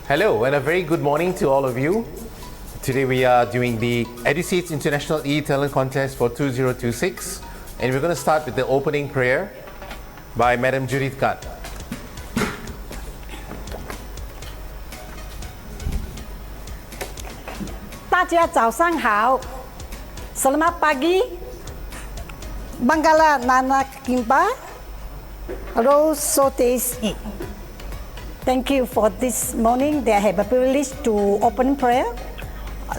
Hello and a very good morning to all of you. Today we are doing the Eduseeds International E-Talent Contest for 2026 and we're going to start with the opening prayer by Madam Judith Khan. Selamat pagi, Bangala Nana Kimpa, Rose Sotes. Thank you for this morning that I have a privilege to open prayer.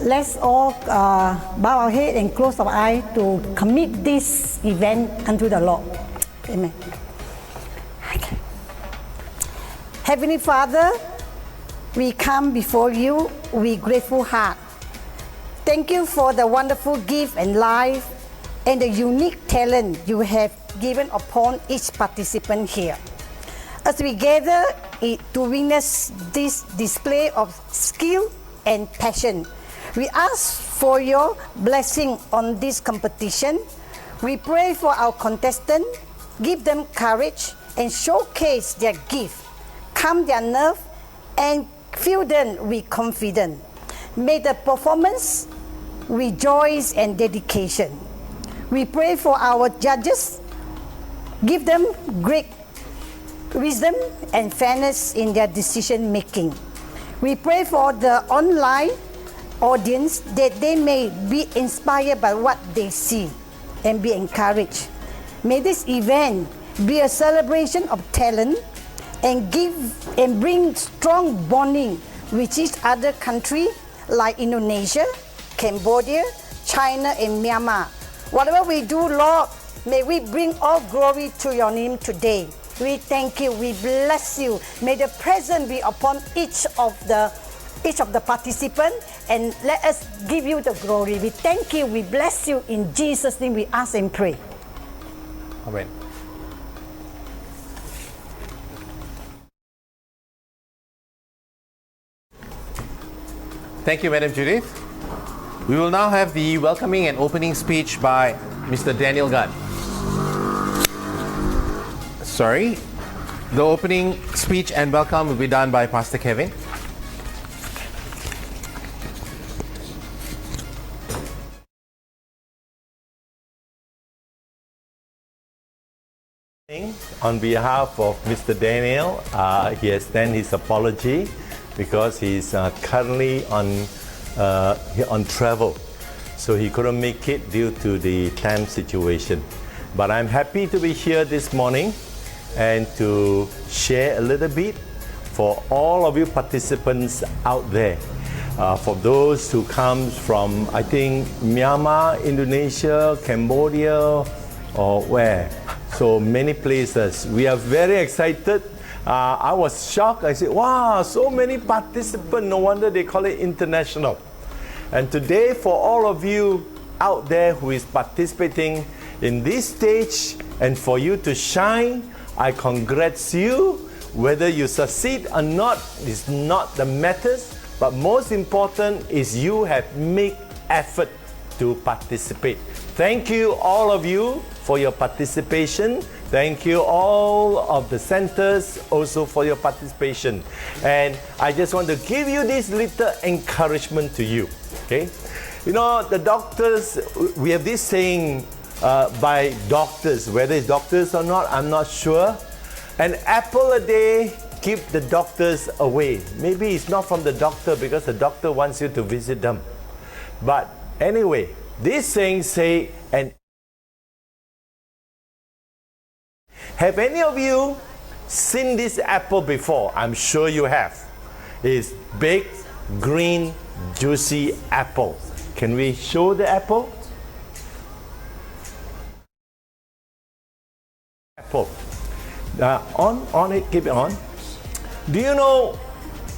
Let's all bow our head and close our eyes to commit this event unto the Lord. Amen. Okay. Heavenly Father, we come before you with grateful heart. Thank you for the wonderful gift and life and the unique talent you have given upon each participant here. As we gather to witness this display of skill and passion, we ask for your blessing on this competition. We pray for our contestants, give them courage and showcase their gift, calm their nerve and fill them with confidence. May the performance with joy and dedication. We pray for our judges, give them great wisdom and fairness in their decision making. We pray for the online audience that they may be inspired by what they see and be encouraged. May this event be a celebration of talent and bring strong bonding with each other country like Indonesia, Cambodia, China and Myanmar. Whatever we do, Lord, may we bring all glory to your name today. We thank you, we bless you. May the presence be upon each of the participants and let us give you the glory. We thank you, we bless you. In Jesus' name we ask and pray. Amen. Thank you, Madam Judith. We will now have the welcoming and opening speech by Mr. Daniel Gunn. Sorry, the opening speech and welcome will be done by Pastor Kevin. On behalf of Mr. Daniel, he has sent his apology because he's currently on travel, so he couldn't make it due to the time situation. But I'm happy to be here this morning and to share a little bit for all of you participants out there. For those who come from, I think, Myanmar, Indonesia, Cambodia, or where? So many places. We are very excited. I was shocked. I said, wow, so many participants. No wonder they call it international. And today, for all of you out there who is participating in this stage and for you to shine, I congratulate you. Whether you succeed or not is not the matters, but most important is you have made effort to participate. Thank you all of you for your participation. Thank you all of the centers also for your participation. And I just want to give you this little encouragement to you. Okay? You know, the doctors, we have this saying by doctors, whether it's doctors or not, I'm not sure. An apple a day keep the doctors away. Maybe it's not from the doctor because the doctor wants you to visit them. But anyway, this saying say, and have any of you seen this apple before? I'm sure you have. It's big, green, juicy apple. Can we show the apple? Apple. On it, keep it on. Do you know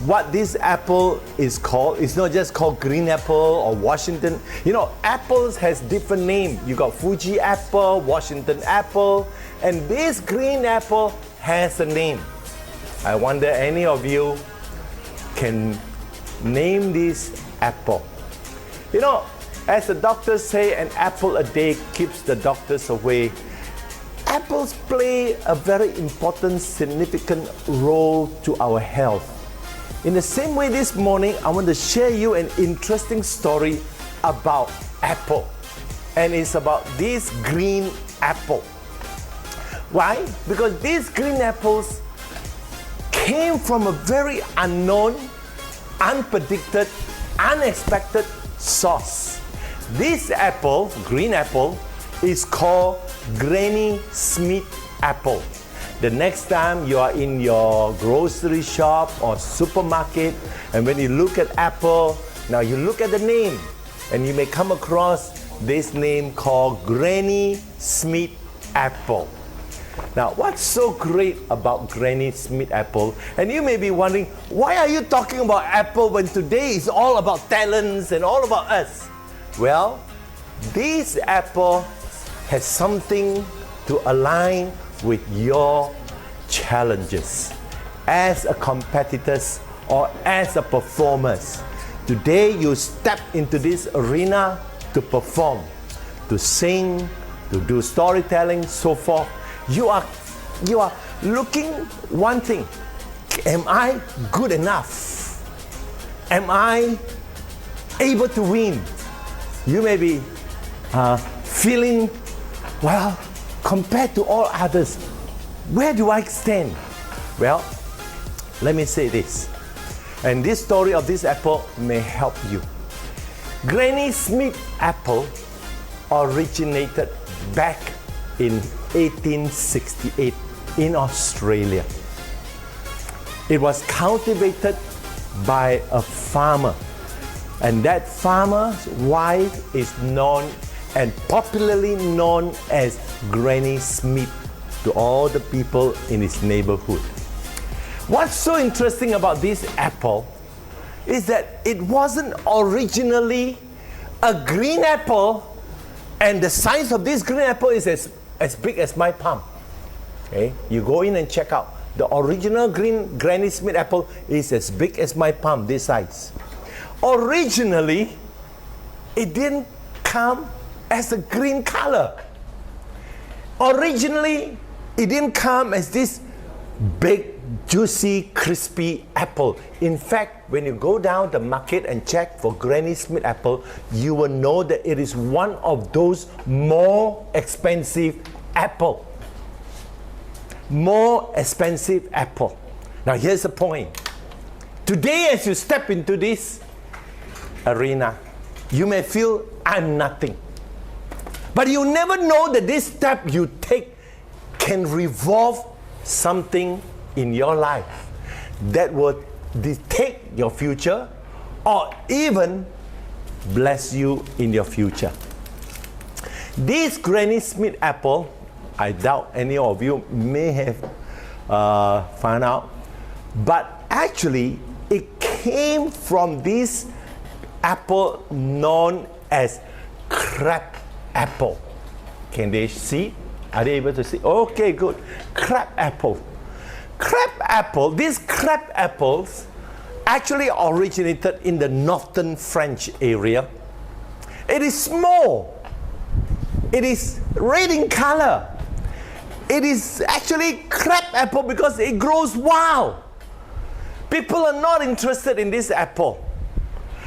what this apple is called? It's not just called green apple or Washington. You know, apples has different names. You got Fuji apple, Washington apple, and this green apple has a name. I wonder any of you can name this apple. You know, as the doctors say, an apple a day keeps the doctors away. Apples play a very important, significant role to our health. In the same way this morning, I want to share you an interesting story about apple. And it's about this green apple. Why? Because these green apples came from a very unknown, unpredicted, unexpected source. This apple, green apple, is called Granny Smith apple. The next time you are in your grocery shop or supermarket, and when you look at apple, now you look at the name, and you may come across this name called Granny Smith apple. Now, what's so great about Granny Smith apple? And you may be wondering, why are you talking about apple when today is all about talents and all about us? Well, this apple has something to align with your challenges as a competitors or as a performers. Today you step into this arena to perform, to sing, to do storytelling, so forth. You are looking one thing. Am I good enough? Am I able to win? You may be feeling, well, compared to all others, where do I stand? Well, let me say this. And this story of this apple may help you. Granny Smith apple originated back in 1868 in Australia. It was cultivated by a farmer, and that farmer's wife is known and popularly known as Granny Smith to all the people in his neighborhood. What's so interesting about this apple is that it wasn't originally a green apple, and the size of this green apple is as big as my palm. Okay? You go in and check out. The original green Granny Smith apple is as big as my palm, this size. Originally, it didn't come as a green color. Originally, it didn't come as this big, juicy, crispy apple. In fact, when you go down the market and check for Granny Smith apple, you will know that it is one of those more expensive apple. More expensive apple. Now here's the point. Today, as you step into this arena, you may feel, I'm nothing. But you never know that this step you take can revolve something in your life that will dictate your future or even bless you in your future. This Granny Smith apple, I doubt any of you may have found out, but actually it came from this apple known as crab apple. Can they see? Are they able to see? Okay, good. Crab apple. Crab apple, these crab apples actually originated in the northern French area. It is small. It is red in color. It is actually crab apple because it grows wild. People are not interested in this apple.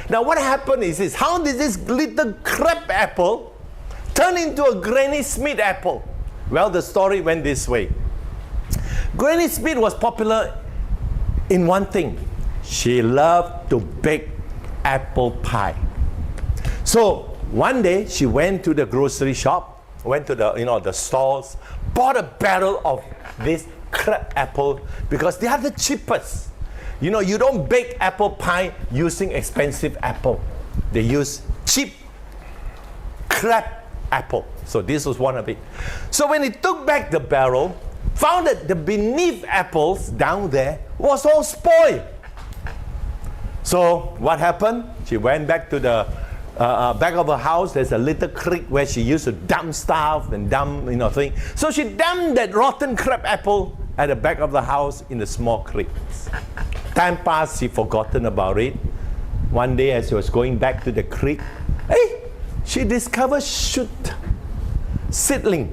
Now what happened is this. How did this little crab apple turn into a Granny Smith apple? Well, the story went this way. Granny Smith was popular in one thing. She loved to bake apple pie. So one day she went to the grocery shop, went to the stores, bought a barrel of this crab apple because they are the cheapest. You know, you don't bake apple pie using expensive apple. They use cheap crab apple. So this was one of it. So when he took back the barrel, found that the beneath apples down there was all spoiled. So what happened? She went back to the back of her house. There's a little creek where she used to dump stuff and dump, thing. So she dumped that rotten crab apple at the back of the house in the small creek. Time passed, she forgotten about it. One day as she was going back to the creek, she discovered seedling.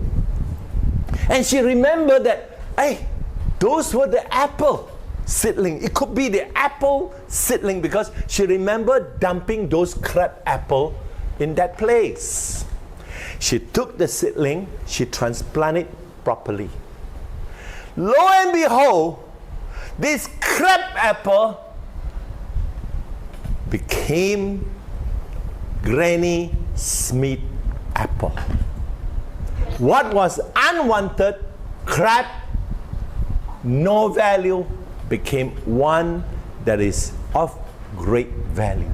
And she remembered that, those were the apple seedling. It could be the apple seedling because she remembered dumping those crab apple in that place. She took the seedling, she transplanted properly. Lo and behold, this crab apple became Granny Smith apple. What was unwanted, crab, no value, became one that is of great value.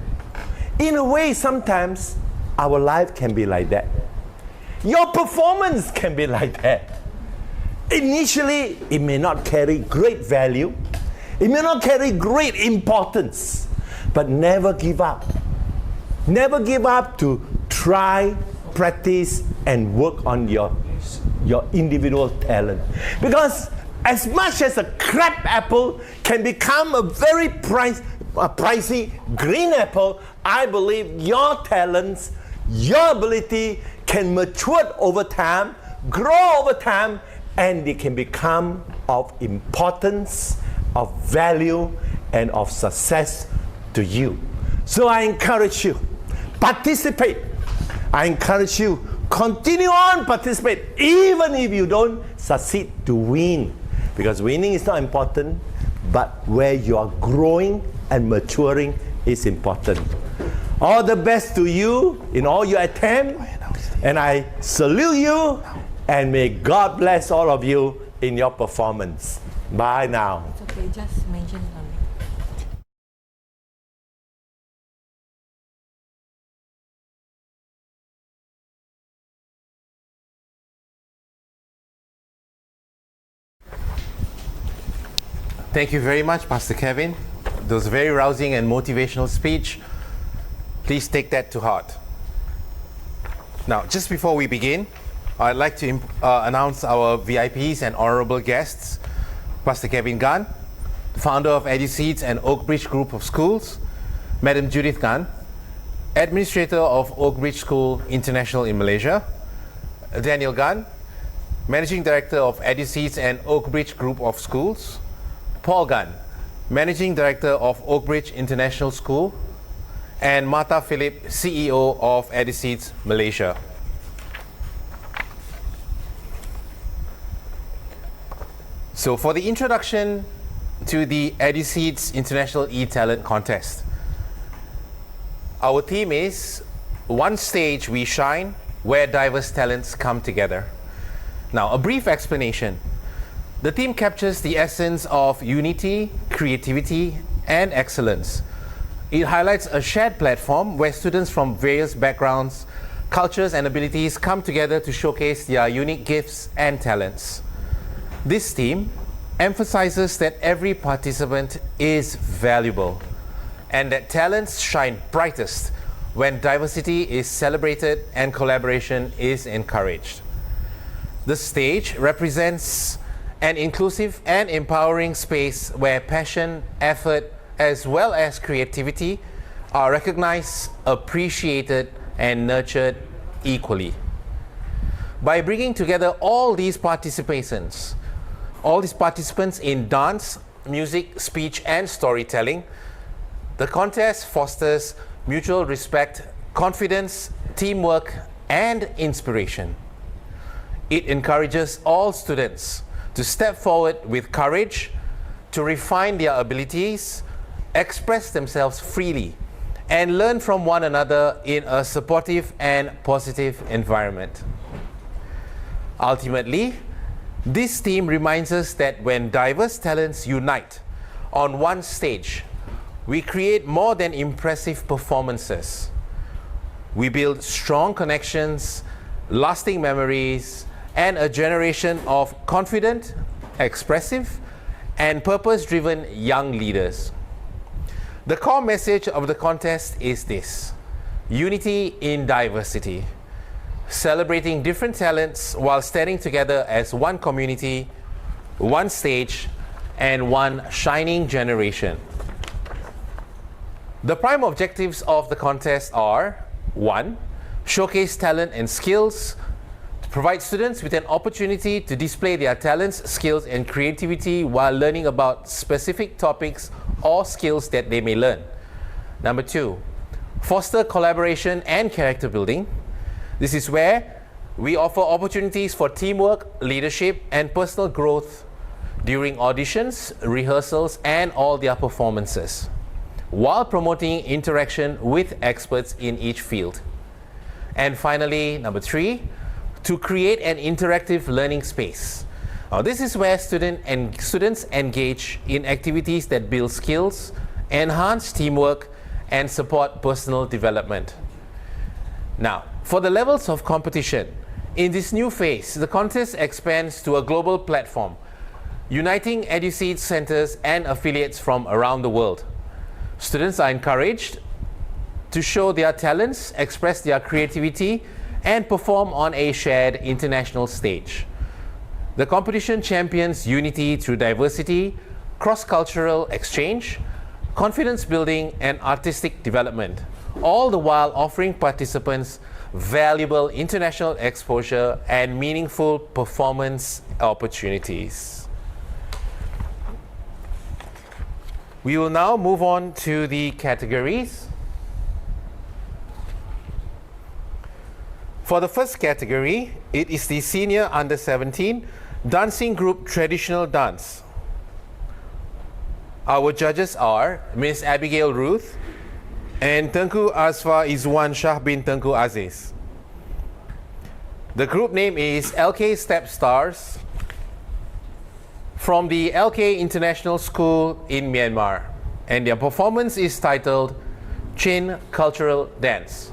In a way, sometimes our life can be like that. Your performance can be like that. Initially, it may not carry great value. It may not carry great importance, but never give up. Never give up to try, practice, and work on your individual talent. Because as much as a crab apple can become a very pricey green apple, I believe your talents, your ability can mature over time, grow over time, and they can become of importance, of value, and of success to you. So I encourage you, participate. I encourage you, continue on participate, even if you don't succeed to win. Because winning is not important, but where you are growing and maturing is important. All the best to you in all your attempts, and I salute you, and may God bless all of you in your performance. Bye now. It's okay, just mention it. Thank you very much, Pastor Kevin. That was a very rousing and motivational speech. Please take that to heart. Now, just before we begin, I'd like to announce our VIPs and honorable guests. Pastor Kevin Gan, founder of Eduseeds and Oakbridge Group of Schools. Madam Judith Gan, administrator of Oakbridge School International in Malaysia. Daniel Gan, managing director of Eduseeds and Oakbridge Group of Schools. Paul Gan, managing director of Oakbridge International School. And Martha Philip, CEO of Eduseeds Malaysia. So for the introduction to the Eduseeds International E-Talent Contest, our theme is One Stage We Shine, where diverse talents come together. Now, a brief explanation. The theme captures the essence of unity, creativity, and excellence. It highlights a shared platform where students from various backgrounds, cultures, and abilities come together to showcase their unique gifts and talents. This theme emphasizes that every participant is valuable and that talents shine brightest when diversity is celebrated and collaboration is encouraged. The stage represents an inclusive and empowering space where passion, effort, as well as creativity are recognized, appreciated, and nurtured equally. By bringing together all these participants in dance, music, speech, and storytelling, the contest fosters mutual respect, confidence, teamwork, and inspiration. It encourages all students to step forward with courage, to refine their abilities, express themselves freely, and learn from one another in a supportive and positive environment. Ultimately, this theme reminds us that when diverse talents unite on one stage, we create more than impressive performances. We build strong connections, lasting memories, and a generation of confident, expressive, and purpose-driven young leaders. The core message of the contest is this: unity in diversity, celebrating different talents while standing together as one community, one stage, and one shining generation. The prime objectives of the contest are: 1. Showcase talent and skills, provide students with an opportunity to display their talents, skills, and creativity while learning about specific topics or skills that they may learn. Number 2, foster collaboration and character building. This is where we offer opportunities for teamwork, leadership, and personal growth during auditions, rehearsals, and all their performances, while promoting interaction with experts in each field. And finally, number 3, to create an interactive learning space. Now, this is where students engage in activities that build skills, enhance teamwork, and support personal development. Now, for the levels of competition, in this new phase, the contest expands to a global platform, uniting Eduseeds centers and affiliates from around the world. Students are encouraged to show their talents, express their creativity, and perform on a shared international stage. The competition champions unity through diversity, cross-cultural exchange, confidence building, and artistic development, all the while offering participants valuable international exposure and meaningful performance opportunities. We will now move on to the categories. For the first category, it is the Senior Under 17 Dancing Group Traditional Dance. Our judges are Ms. Abigail Ruth and Tengku Azfar Izwan Shah bin Tengku Aziz. The group name is LK Step Stars from the LK International School in Myanmar, and their performance is titled Chin Cultural Dance.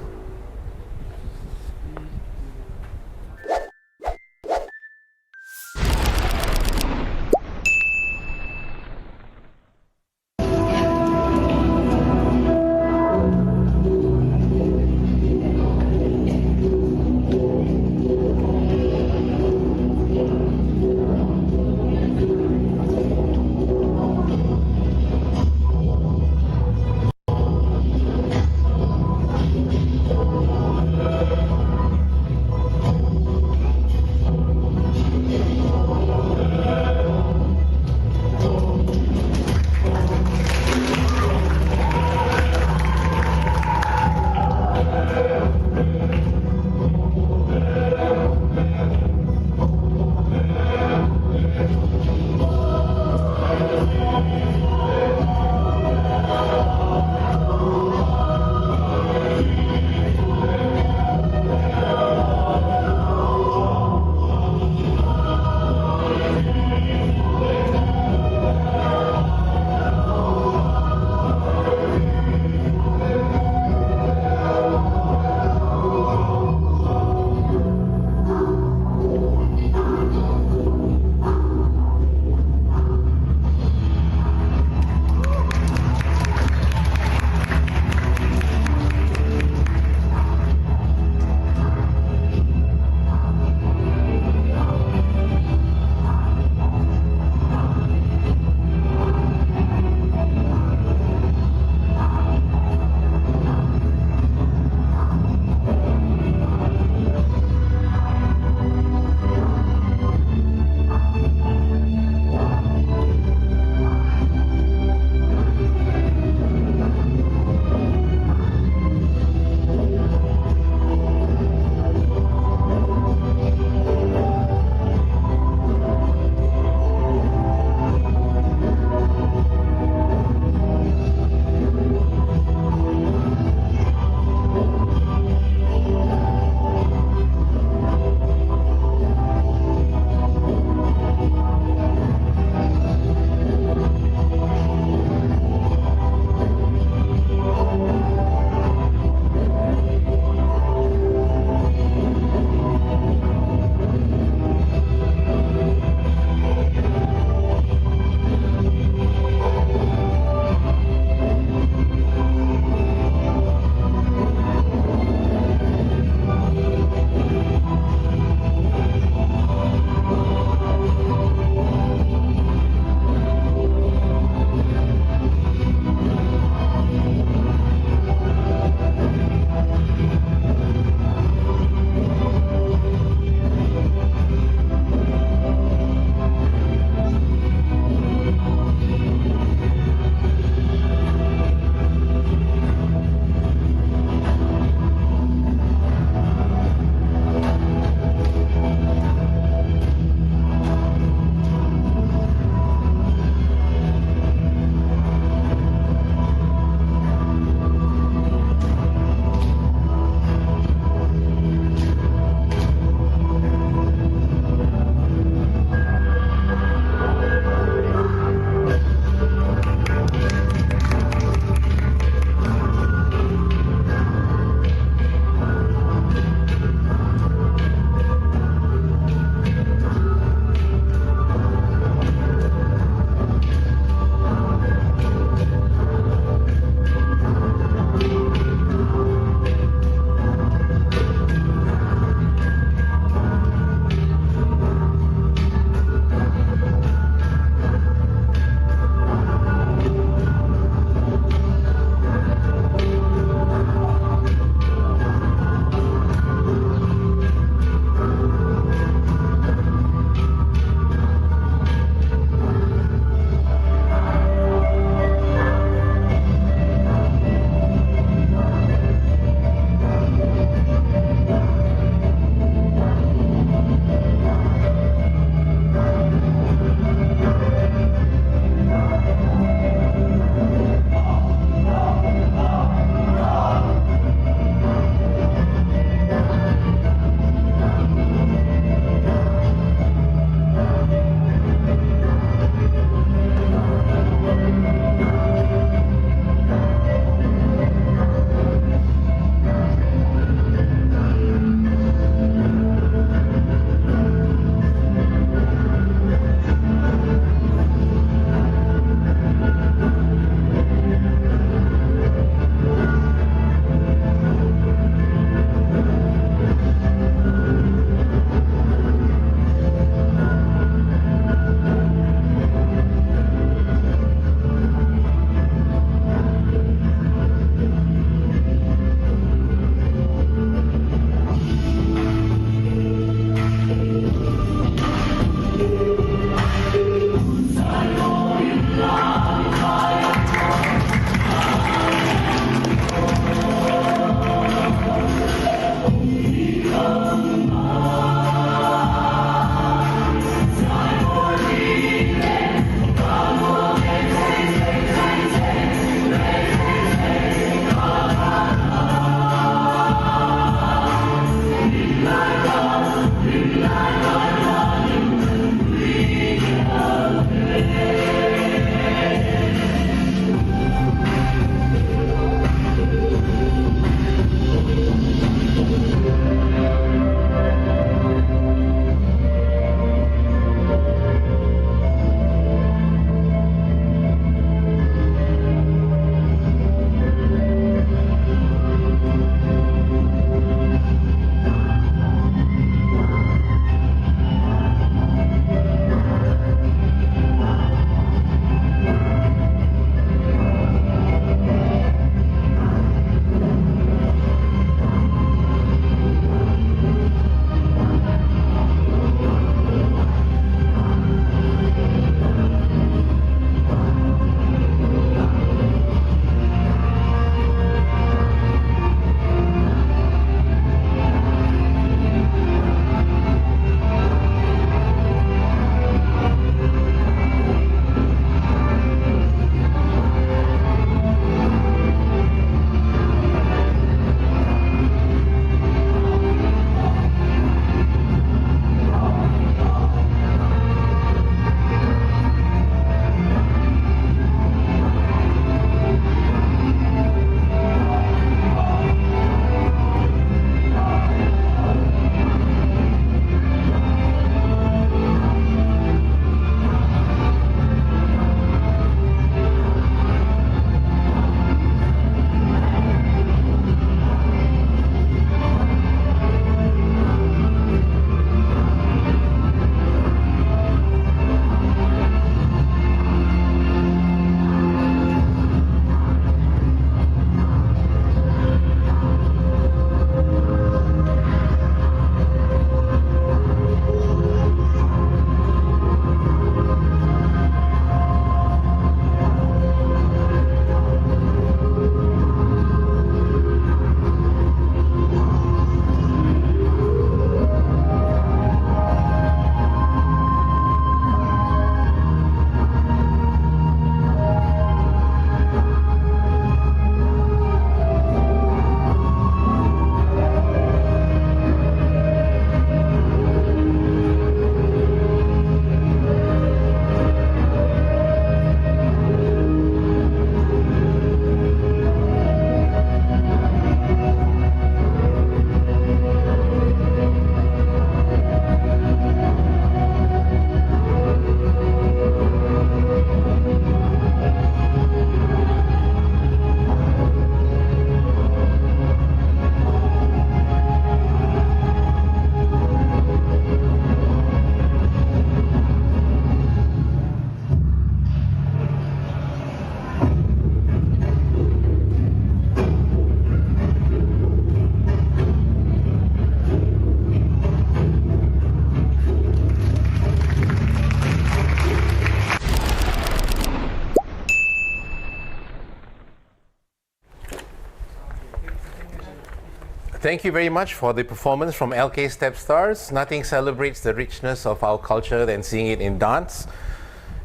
Thank you very much for the performance from LK Step Stars. Nothing celebrates the richness of our culture than seeing it in dance.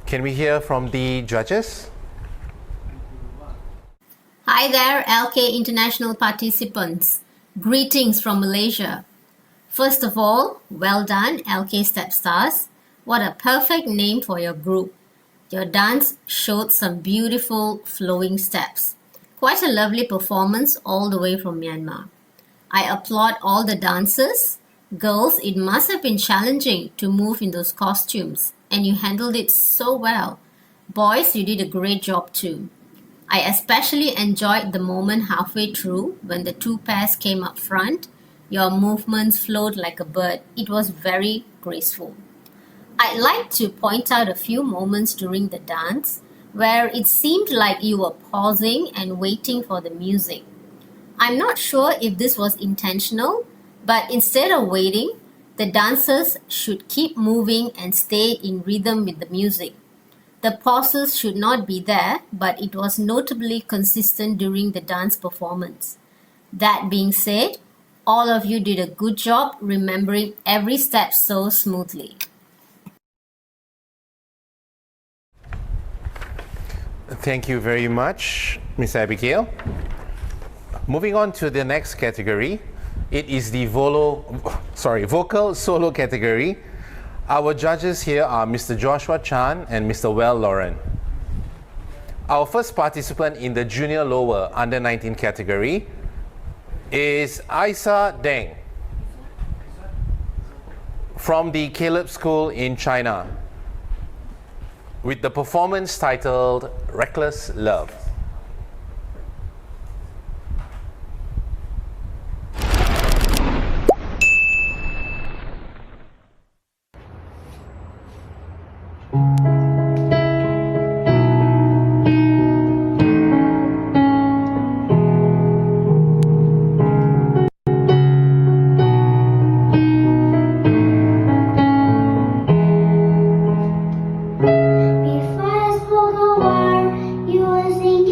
Can we hear from the judges? Hi there, LK International participants. Greetings from Malaysia. First of all, well done, LK Step Stars. What a perfect name for your group. Your dance showed some beautiful flowing steps. Quite a lovely performance all the way from Myanmar. I applaud all the dancers. Girls, it must have been challenging to move in those costumes, and you handled it so well. Boys, you did a great job too. I especially enjoyed the moment halfway through when the two pairs came up front. Your movements flowed like a bird. It was very graceful. I'd like to point out a few moments during the dance where it seemed like you were pausing and waiting for the music. I'm not sure if this was intentional, but instead of waiting, the dancers should keep moving and stay in rhythm with the music. The pauses should not be there, but it was notably consistent during the dance performance. That being said, all of you did a good job remembering every step so smoothly. Thank you very much, Ms. Abigail. Moving on to the next category, it is the vocal solo category. Our judges here are Mr. Joshua Chan and Mr. Well Lauren. Our first participant in the junior lower under 19 category is Isa Deng from the Caleb School in China with the performance titled Reckless Love. Before I spoke a word, you were thinking.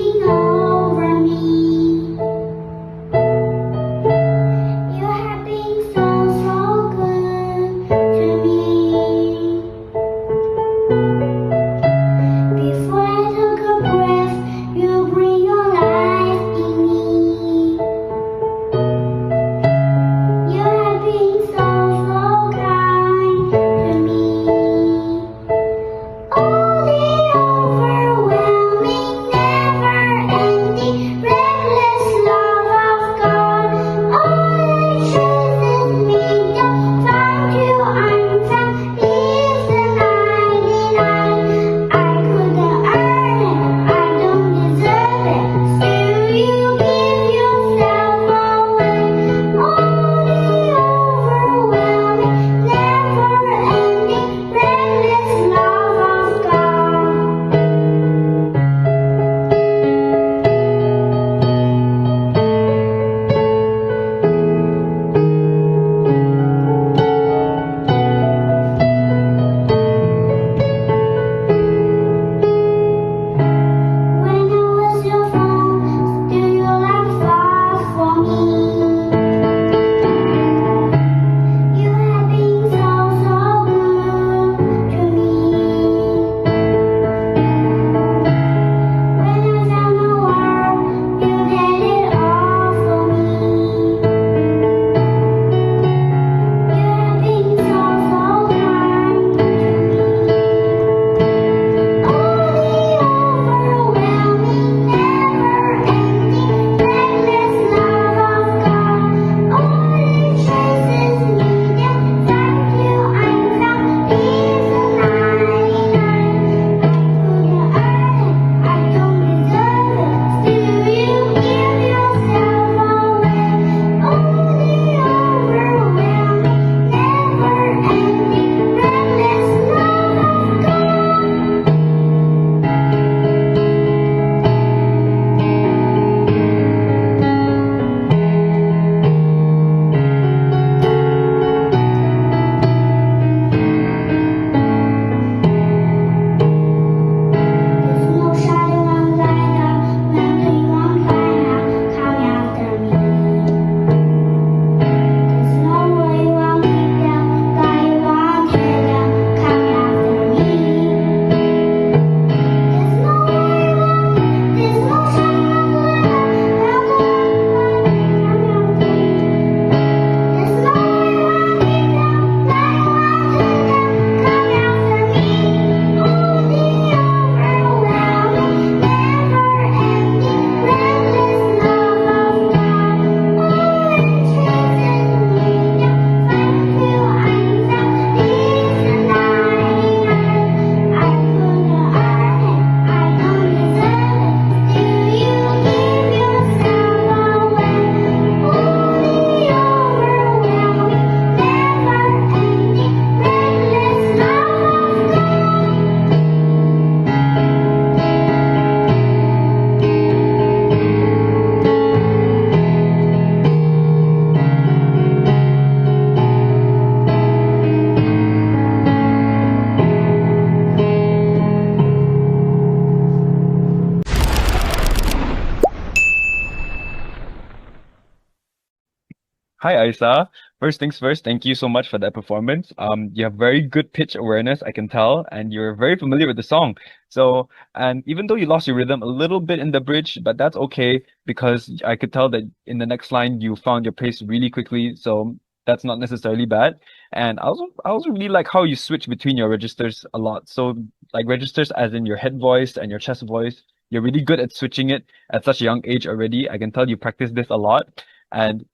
Hi, Isa. First things first, thank you so much for that performance. You have very good pitch awareness, I can tell, and you're very familiar with the song. So, and even though you lost your rhythm a little bit in the bridge, but that's okay because I could tell that in the next line you found your pace really quickly. So that's not necessarily bad. And I also really like how you switch between your registers a lot. So like registers as in your head voice and your chest voice, you're really good at switching it at such a young age already. I can tell you practice this a lot. And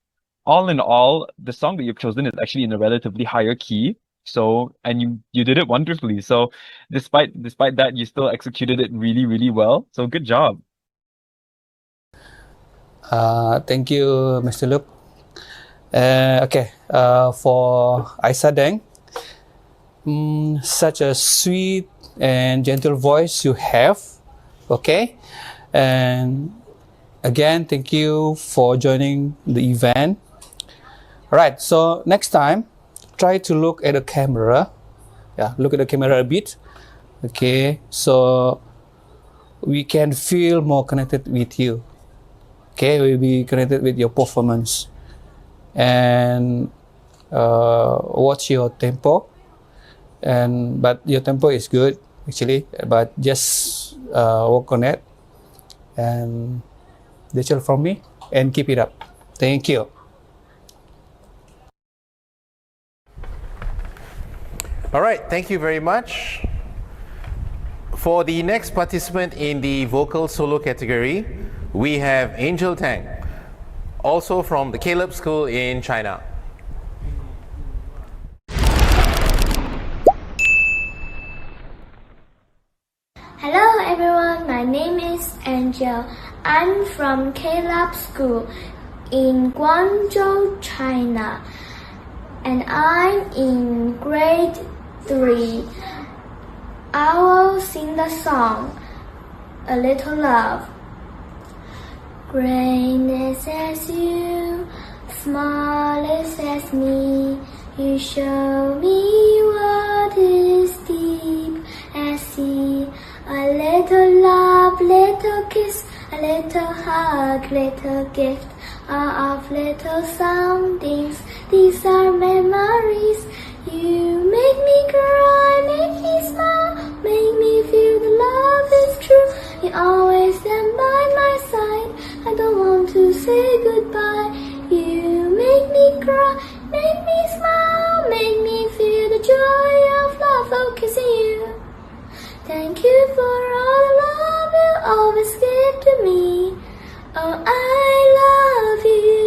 all in all, the song that you've chosen is actually in a relatively higher key. So, and you did it wonderfully. So, despite that, you still executed it really, really well. So, good job. Thank you, Mr. Luke. Okay, for Aisa Deng, such a sweet and gentle voice you have. Okay, and again, thank you for joining the event. All right, so next time, try to look at the camera. Yeah, look at the camera a bit. Okay, so we can feel more connected with you. Okay, we'll be connected with your performance. And watch your tempo. But your tempo is good actually, but just work on it. And that's all from me. And keep it up. Thank you. All right, thank you very much. For the next participant in the vocal solo category, we have Angel Tang, also from the Caleb School in China. Hello everyone, my name is Angel. I'm from Caleb School in Guangzhou, China, and I'm in grade 3. I will sing the song, A Little Love. Greatness as you, smallest as me, you show me what is deep as sea. A little love, little kiss, a little hug, little gift, all of little soundings. These are memories. You make me cry, make me smile, make me feel the love is true. You always stand by my side. I don't want to say goodbye. You make me cry, make me smile, make me feel the joy of love. Oh, kissing you. Thank you for all the love you always give to me. Oh, I love you.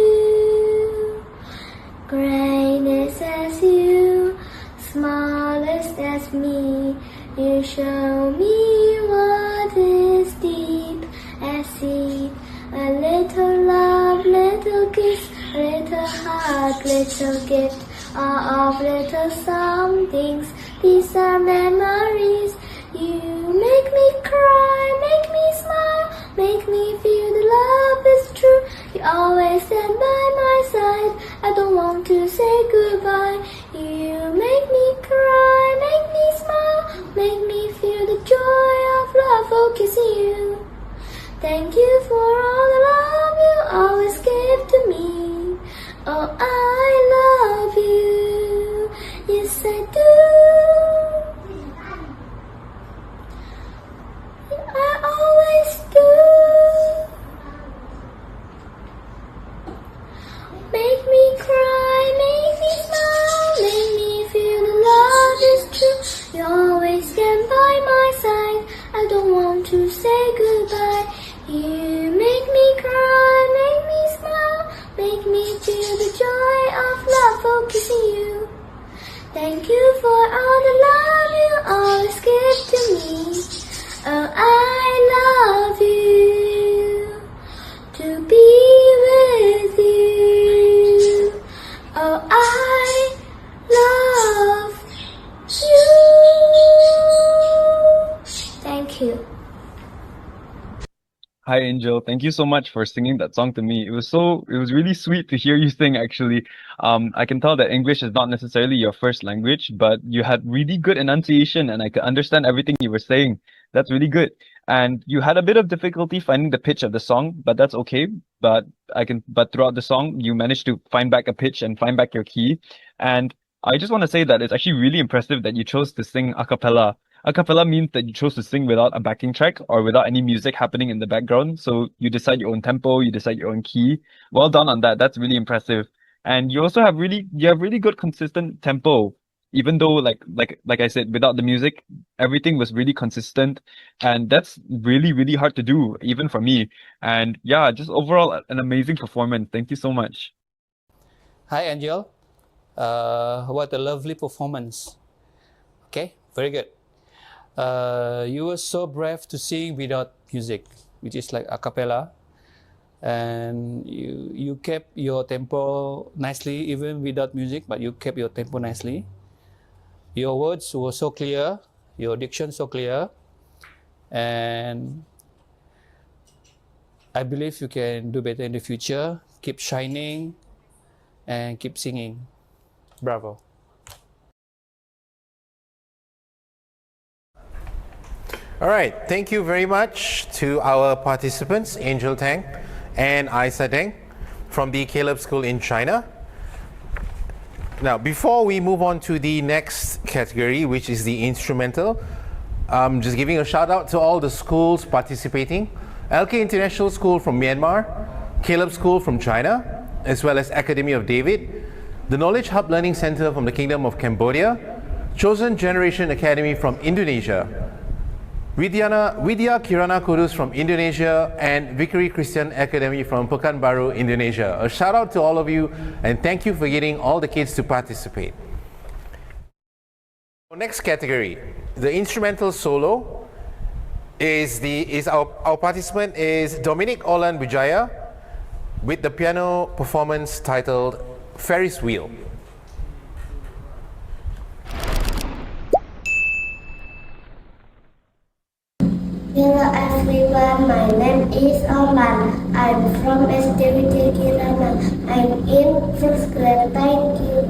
Greatness as you, smallest as me. You show me what is deep as sea. A little love, little kiss, a little hug, little gift, all of little somethings. These are memories. You make me cry, make me smile, make me feel the love is true. You always stand by my side. I don't want to say goodbye. You make me cry, make me smile, make me feel the joy of love. Oh, kissing you. Thank you for all the love you always give to me. Oh, I love you. Yes, I do. I always do. Make me cry, make me smile, make me feel the love is true. You always stand by my side. I don't want to say goodbye. You make me cry, make me smile, make me feel the joy of love. Oh, kissing you. Thank you for all the love you always give to me. Oh, I love you, to be with you. Oh, I love you. Thank you. Hi, Angel. Thank you so much for singing that song to me. It was really sweet to hear you sing, actually. I can tell that English is not necessarily your first language, but you had really good enunciation and I could understand everything you were saying. That's really good. And you had a bit of difficulty finding the pitch of the song, but that's okay. But throughout the song, you managed to find back a pitch and find back your key. And I just want to say that it's actually really impressive that you chose to sing a cappella. A cappella means that you chose to sing without a backing track or without any music happening in the background. So you decide your own tempo, you decide your own key. Well done on that. That's really impressive. And you also have really good consistent tempo. Even though like I said, without the music, everything was really consistent. And that's really hard to do, even for me. And yeah, just overall an amazing performance. Thank you so much. Hi, Angel. What a lovely performance. Okay, very good. You were so brave to sing without music, which is like a cappella, and you kept your tempo nicely even without music, but you kept your tempo nicely. Your words were so clear, your diction so clear, and I believe you can do better in the future. Keep shining and keep singing. Bravo. All right, thank you very much to our participants, Angel Tang and Aisa Deng from the Caleb School in China. Now, before we move on to the next category, which is the instrumental, just giving a shout out to all the schools participating. LK International School from Myanmar, Caleb School from China, as well as Academy of David, the Knowledge Hub Learning Center from the Kingdom of Cambodia, Chosen Generation Academy from Indonesia, Widya Kirana Kudus from Indonesia, and Vickery Christian Academy from Pekanbaru, Indonesia. A shout out to all of you, and thank you for getting all the kids to participate. Next category, the instrumental solo, our participant is Dominic Olan Wijaya with the piano performance titled Ferris Wheel. Hello everyone, my name is Oman. I'm from SD Kirana. I'm in first grade. Thank you.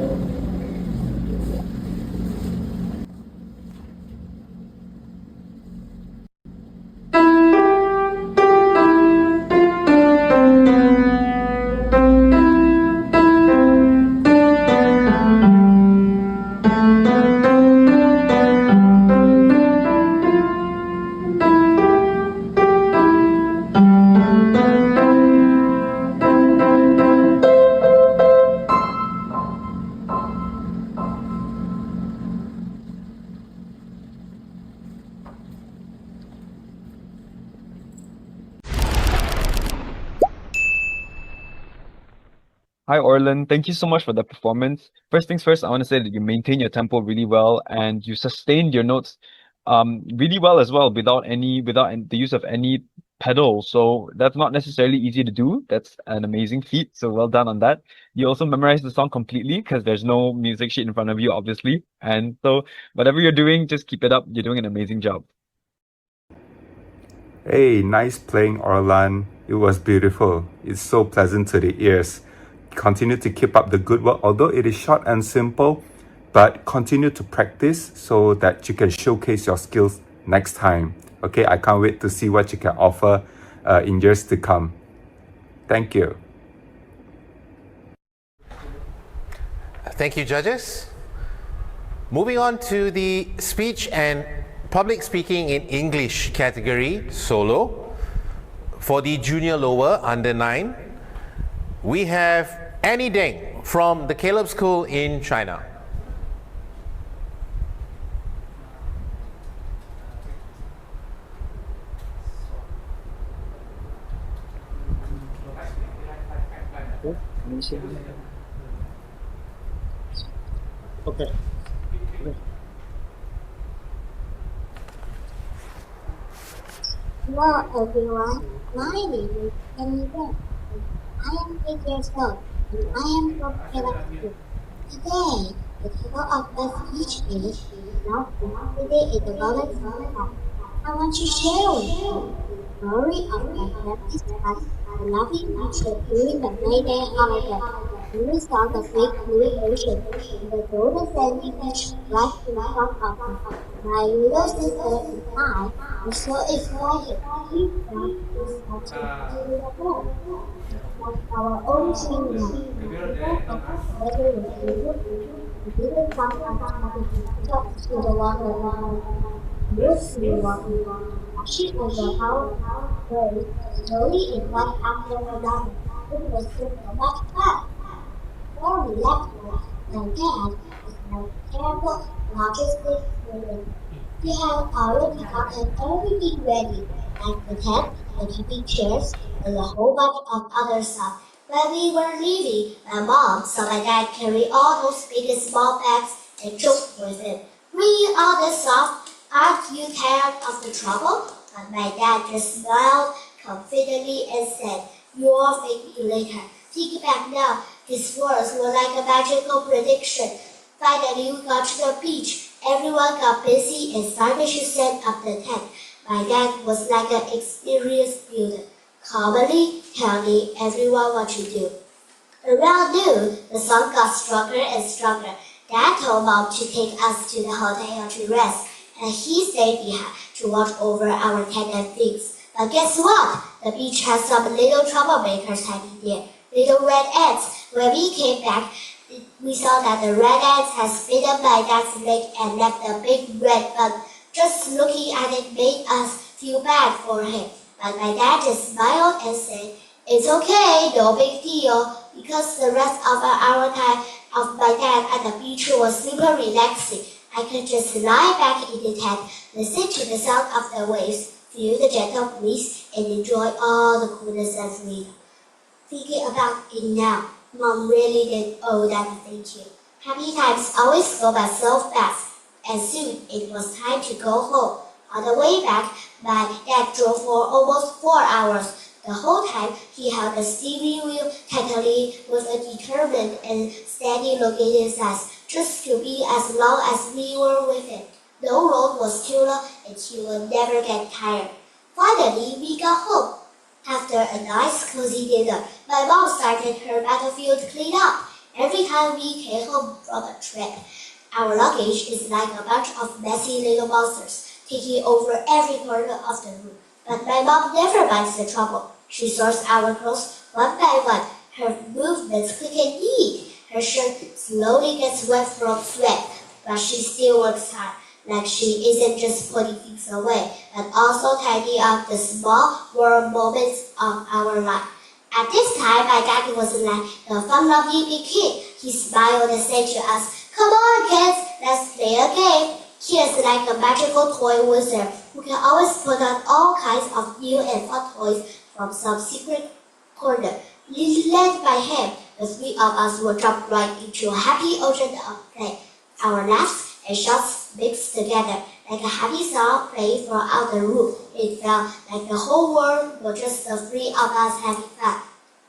Hi, Orlan. Thank you so much for the performance. First things first, I want to say that you maintain your tempo really well and you sustained your notes really well as well without the use of any pedal. So that's not necessarily easy to do. That's an amazing feat. So well done on that. You also memorized the song completely because there's no music sheet in front of you, obviously. And so whatever you're doing, just keep it up. You're doing an amazing job. Hey, nice playing, Orlan. It was beautiful. It's so pleasant to the ears. Continue to keep up the good work, although it is short and simple, but continue to practice so that you can showcase your skills next time. Okay, I can't wait to see what you can offer in years to come. Thank you. Thank you, judges. Moving on to the speech and public speaking in English category, solo. For the junior lower, under 9, we have Annie Deng from the Caleb School in China. Okay. Hello everyone, my name is Annie Deng. I am 8 years old and I am from Caleb School. Today, the title of the speech is Not Today is the Golden Song. I want to share with you the story of my practice past the loving nature during the Mayday holiday. When we saw the big blue ocean and the golden sandy beach right in front of us. My little sister and I were so excited to eat that this particular home. Like our own children, even as the weather was beautiful, we didn't sometimes wanted to talk to the water mostly walking, rushing over how very slowly and one after another. It was just so much fun. Before we left home, my dad was my careful logistic student. He had already gotten everything ready, like the tent, the camping chairs, and a whole bunch of other stuff. When we were leaving, my mom saw my dad carry all those big and small bags and joked with him. Bringing all this stuff, aren't you tired of the trouble? But my dad just smiled confidently and said, you'll thank me later. Think back now, his words were like a magical prediction. Finally, we got to the beach. Everyone got busy and started to set up the tent. My dad was like an experienced builder, calmly telling everyone what to do. Around noon, the sun got stronger and stronger. Dad told Mom to take us to the hotel to rest, and he stayed behind to watch over our tent and things. But guess what? The beach has some little troublemakers hiding there. Little red ants. When we came back, we saw that the red ants had bitten my dad's leg and left a big red bug. Just looking at it made us feel bad for him. But my dad just smiled and said, it's okay, no big deal, because the rest of our time of my dad at the beach was super relaxing. I could just lie back in the tent, listen to the sound of the waves, feel the gentle breeze, and enjoy all the coolness and freedom. Thinking about it now, Mom really did owe that a thank you. Happy times always go by so fast, and soon it was time to go home. On the way back, my dad drove for almost 4 hours. The whole time, he held the steering wheel tightly with a determined and steady look in his eyes, just to be as long as we were with him. No road was too long, and he would never get tired. Finally, we got home. After a nice cozy dinner, my mom started her battlefield cleanup. Every time we came home from a trip, our luggage is like a bunch of messy little monsters, taking over every corner of the room. But my mom never minds the trouble. She sorts our clothes one by one. Her movements quick and neat. Her shirt slowly gets wet from sweat, but she still works hard. Like she isn't just putting things away, but also tidying up the small warm moments of our life. At this time, my dad was like a fun-loving big kid. He smiled and said to us, come on kids, let's play a game. He is like a magical toy wizard who can always put on all kinds of new and fun toys from some secret corner. Led by him, the three of us would jump right into a happy ocean of play. Our laughs and shouts mixed together like a happy song playing throughout the room. It felt like the whole world was just the three of us having fun.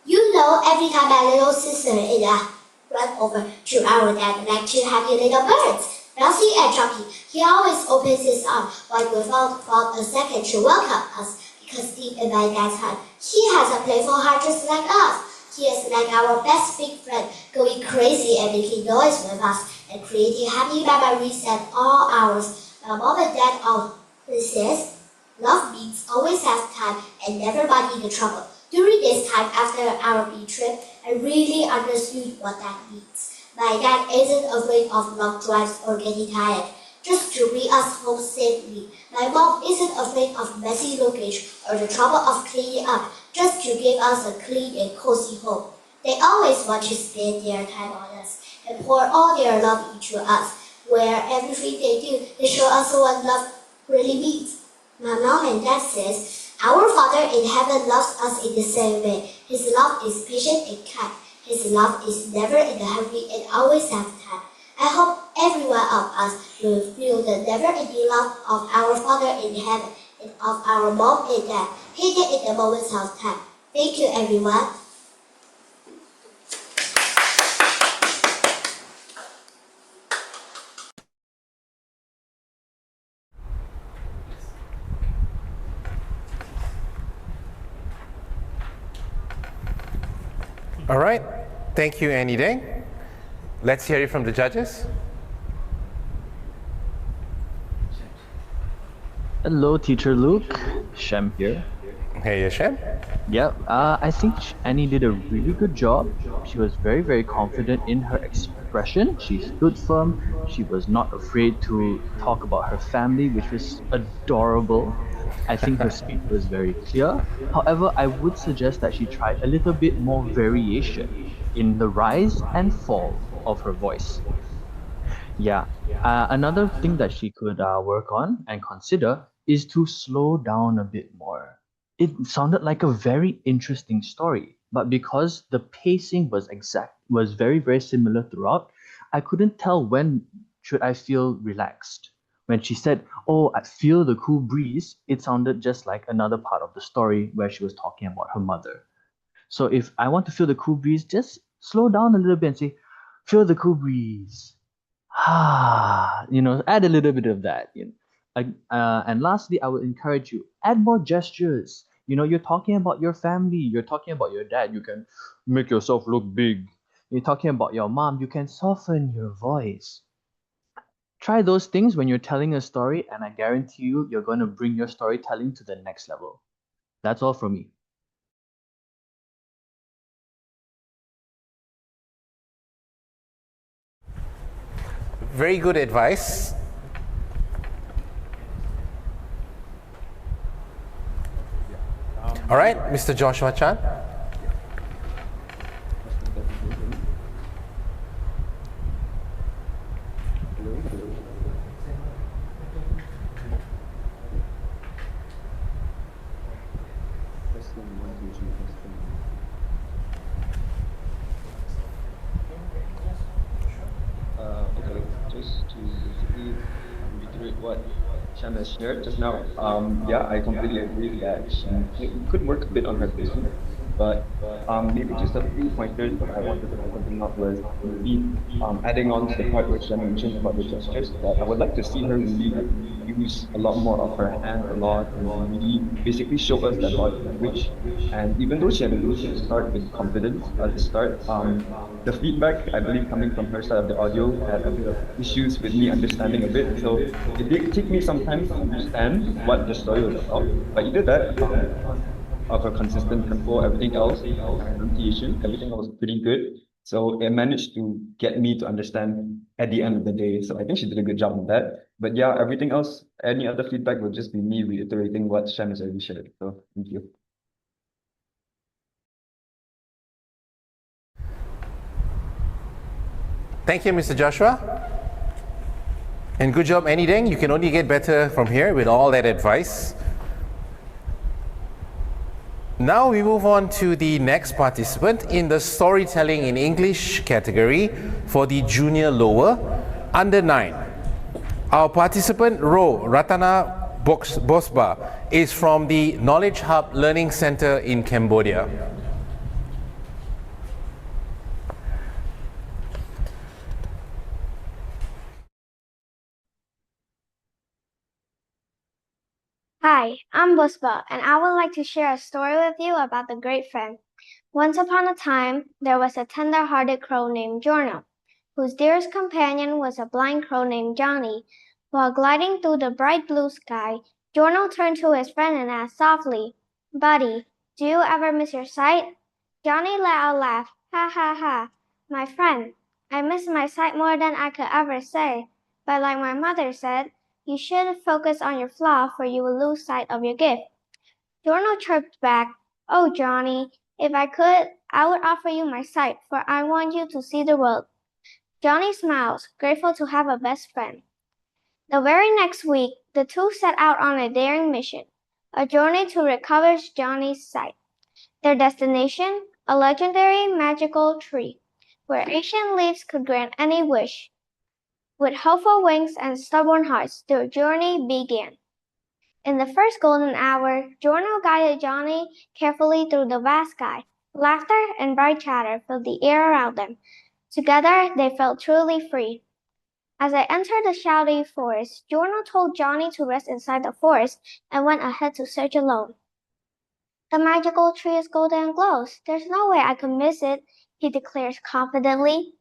You know, every time my little sister and I run over to our dad like two happy little birds, bouncing and jumping, he always opens his arms like without a second to welcome us, because deep in my dad's heart, he has a playful heart just like us. He is like our best big friend, going crazy and making noise with us and creating happy memories at all hours. My mom and dad always says, love means always have time and never mind the trouble. During this time after our beach trip, I really understood what that means. My dad isn't afraid of long drives or getting tired, just to bring us home safely. My mom isn't afraid of messy luggage or the trouble of cleaning up, just to give us a clean and cozy home. They always want to spend their time on us and pour all their love into us. Where everything they do, they show us what love really means. My mom and dad says, our Father in heaven loves us in the same way. His love is patient and kind. His love is never in a hurry and always have time. I hope every one of us will feel the never-ending love of our Father in heaven and of our mom and dad, hidden in the moments of time. Thank you, everyone. All right. Thank you, Annie Deng. Let's hear it from the judges. Hello, Teacher Luke. Shem here. Hey, Hashem. I think Annie did a really good job. She was very, very confident in her expression. She stood firm. She was not afraid to talk about her family, which was adorable. I think her speech was very clear. However, I would suggest that she tried a little bit more variation in the rise and fall of her voice. Yeah. Another thing that she could work on and consider is to slow down a bit more. It sounded like a very interesting story, but because the pacing was very, very similar throughout, I couldn't tell when should I feel relaxed. When she said, "Oh, I feel the cool breeze," it sounded just like another part of the story where she was talking about her mother. So if I want to feel the cool breeze, just slow down a little bit and say, "Feel the cool breeze." Add a little bit of that. And lastly, I would encourage you, add more gestures. You're talking about your family, you're talking about your dad, you can make yourself look big. You're talking about your mom, you can soften your voice. Try those things when you're telling a story, and I guarantee you, you're going to bring your storytelling to the next level. That's all from me. Very good advice. All right, Mr. Joshua Chan. Okay, just to basically reiterate what Shem has shared just now. Yeah, I completely agree that she could work a bit on her pacing, but maybe just a few pointers that I wanted to bring up was maybe adding on to the part where Shem mentioned about the gestures, that I would like to see her really like use a lot more of her hands a lot and really basically show us that body language. And even though she had a really good start with confidence at the start, the feedback, I believe, coming from her side of the audio had a bit of issues with me understanding a bit. So it did take me some time to understand what the story was about. But either that, because of her consistent tempo, everything else, her pronunciation, everything was pretty good. So it managed to get me to understand at the end of the day. So I think she did a good job on that. But yeah, everything else, any other feedback would just be me reiterating what Shem has already shared. So thank you. Thank you, Mr. Joshua. And good job, Annie Deng. You can only get better from here with all that advice. Now we move on to the next participant in the storytelling in English category for the junior lower, under 9. Our participant, Ro Ratana Bosba, is from the Knowledge Hub Learning Center in Cambodia. Hi, I'm Busba, and I would like to share a story with you about the great friend. Once upon a time, there was a tender-hearted crow named Giorno, whose dearest companion was a blind crow named Johnny. While gliding through the bright blue sky, Giorno turned to his friend and asked softly, "Buddy, do you ever miss your sight?" Johnny let out a laugh. "Ha ha ha, my friend, I miss my sight more than I could ever say. But like my mother said, you should focus on your flaw, for you will lose sight of your gift." Giorno chirped back, "Oh, Johnny, if I could, I would offer you my sight, for I want you to see the world." Johnny smiles, grateful to have a best friend. The very next week, the two set out on a daring mission, a journey to recover Johnny's sight. Their destination, a legendary magical tree, where ancient leaves could grant any wish. With hopeful wings and stubborn hearts, their journey began. In the first golden hour, Giorno guided Johnny carefully through the vast sky. Laughter and bright chatter filled the air around them. Together, they felt truly free. As they entered the shadowy forest, Giorno told Johnny to rest inside the forest and went ahead to search alone. "The magical tree is golden and glows. There's no way I could miss it," he declares confidently.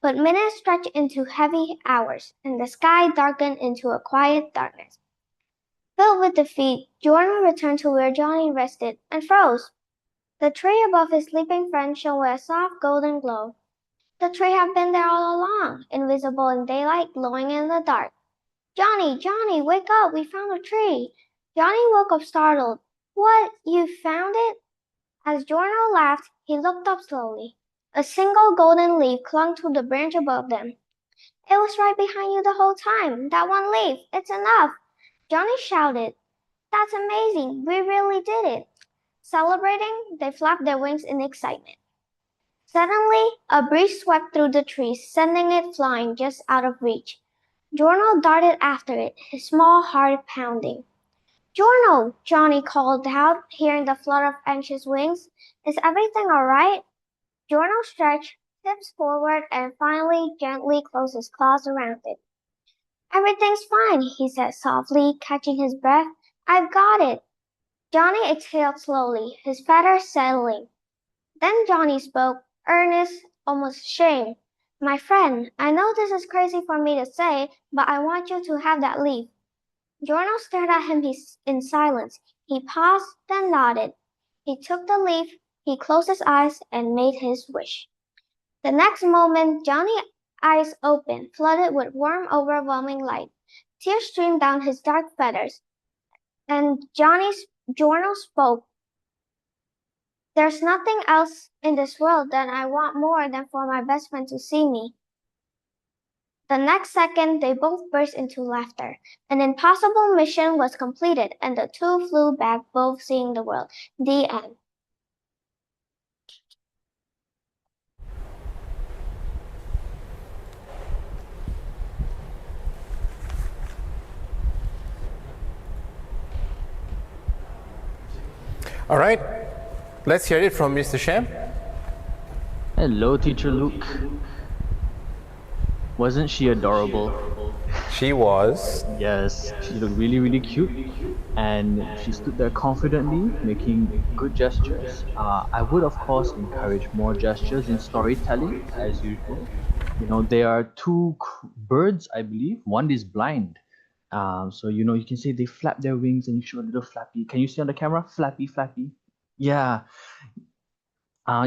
But minutes stretched into heavy hours, and the sky darkened into a quiet darkness. Filled with defeat, Jordan returned to where Johnny rested and froze. The tree above his sleeping friend shone with a soft golden glow. The tree had been there all along, invisible in daylight, glowing in the dark. Johnny, Johnny, wake up, we found a tree. Johnny woke up startled. What, you found it? As Jordan laughed, he looked up slowly. A single golden leaf clung to the branch above them. It was right behind you the whole time. That one leaf. It's enough. Johnny shouted. That's amazing. We really did it. Celebrating, they flapped their wings in excitement. Suddenly, a breeze swept through the trees, sending it flying just out of reach. Jorno darted after it, his small heart pounding. Jorno! Johnny called out, hearing the flutter of anxious wings. Is everything all right? Jorno stretched, tips forward, and finally gently closed his claws around it. Everything's fine, he said softly, catching his breath. I've got it. Johnny exhaled slowly, his feathers settling. Then Johnny spoke, earnest, almost ashamed. My friend, I know this is crazy for me to say, but I want you to have that leaf. Jorno stared at him in silence. He paused, then nodded. He took the leaf, he closed his eyes, and made his wish. The next moment, Johnny's eyes opened, flooded with warm, overwhelming light. Tears streamed down his dark feathers, and Jorno spoke. There's nothing else in this world that I want more than for my best friend to see me. The next second, they both burst into laughter. An impossible mission was completed, and the two flew back, both seeing the world. The end. All right, let's hear it from Mr. Sham. Hello, Teacher Luke. Wasn't she adorable? She was. Yes, she looked really, really cute. And she stood there confidently, making good gestures. I would, of course, encourage more gestures in storytelling, as usual. You know, there are two birds, I believe. One is blind. So, you know, you can say they flap their wings and you show a little flappy. Can you see on the camera? Flappy, flappy. Yeah.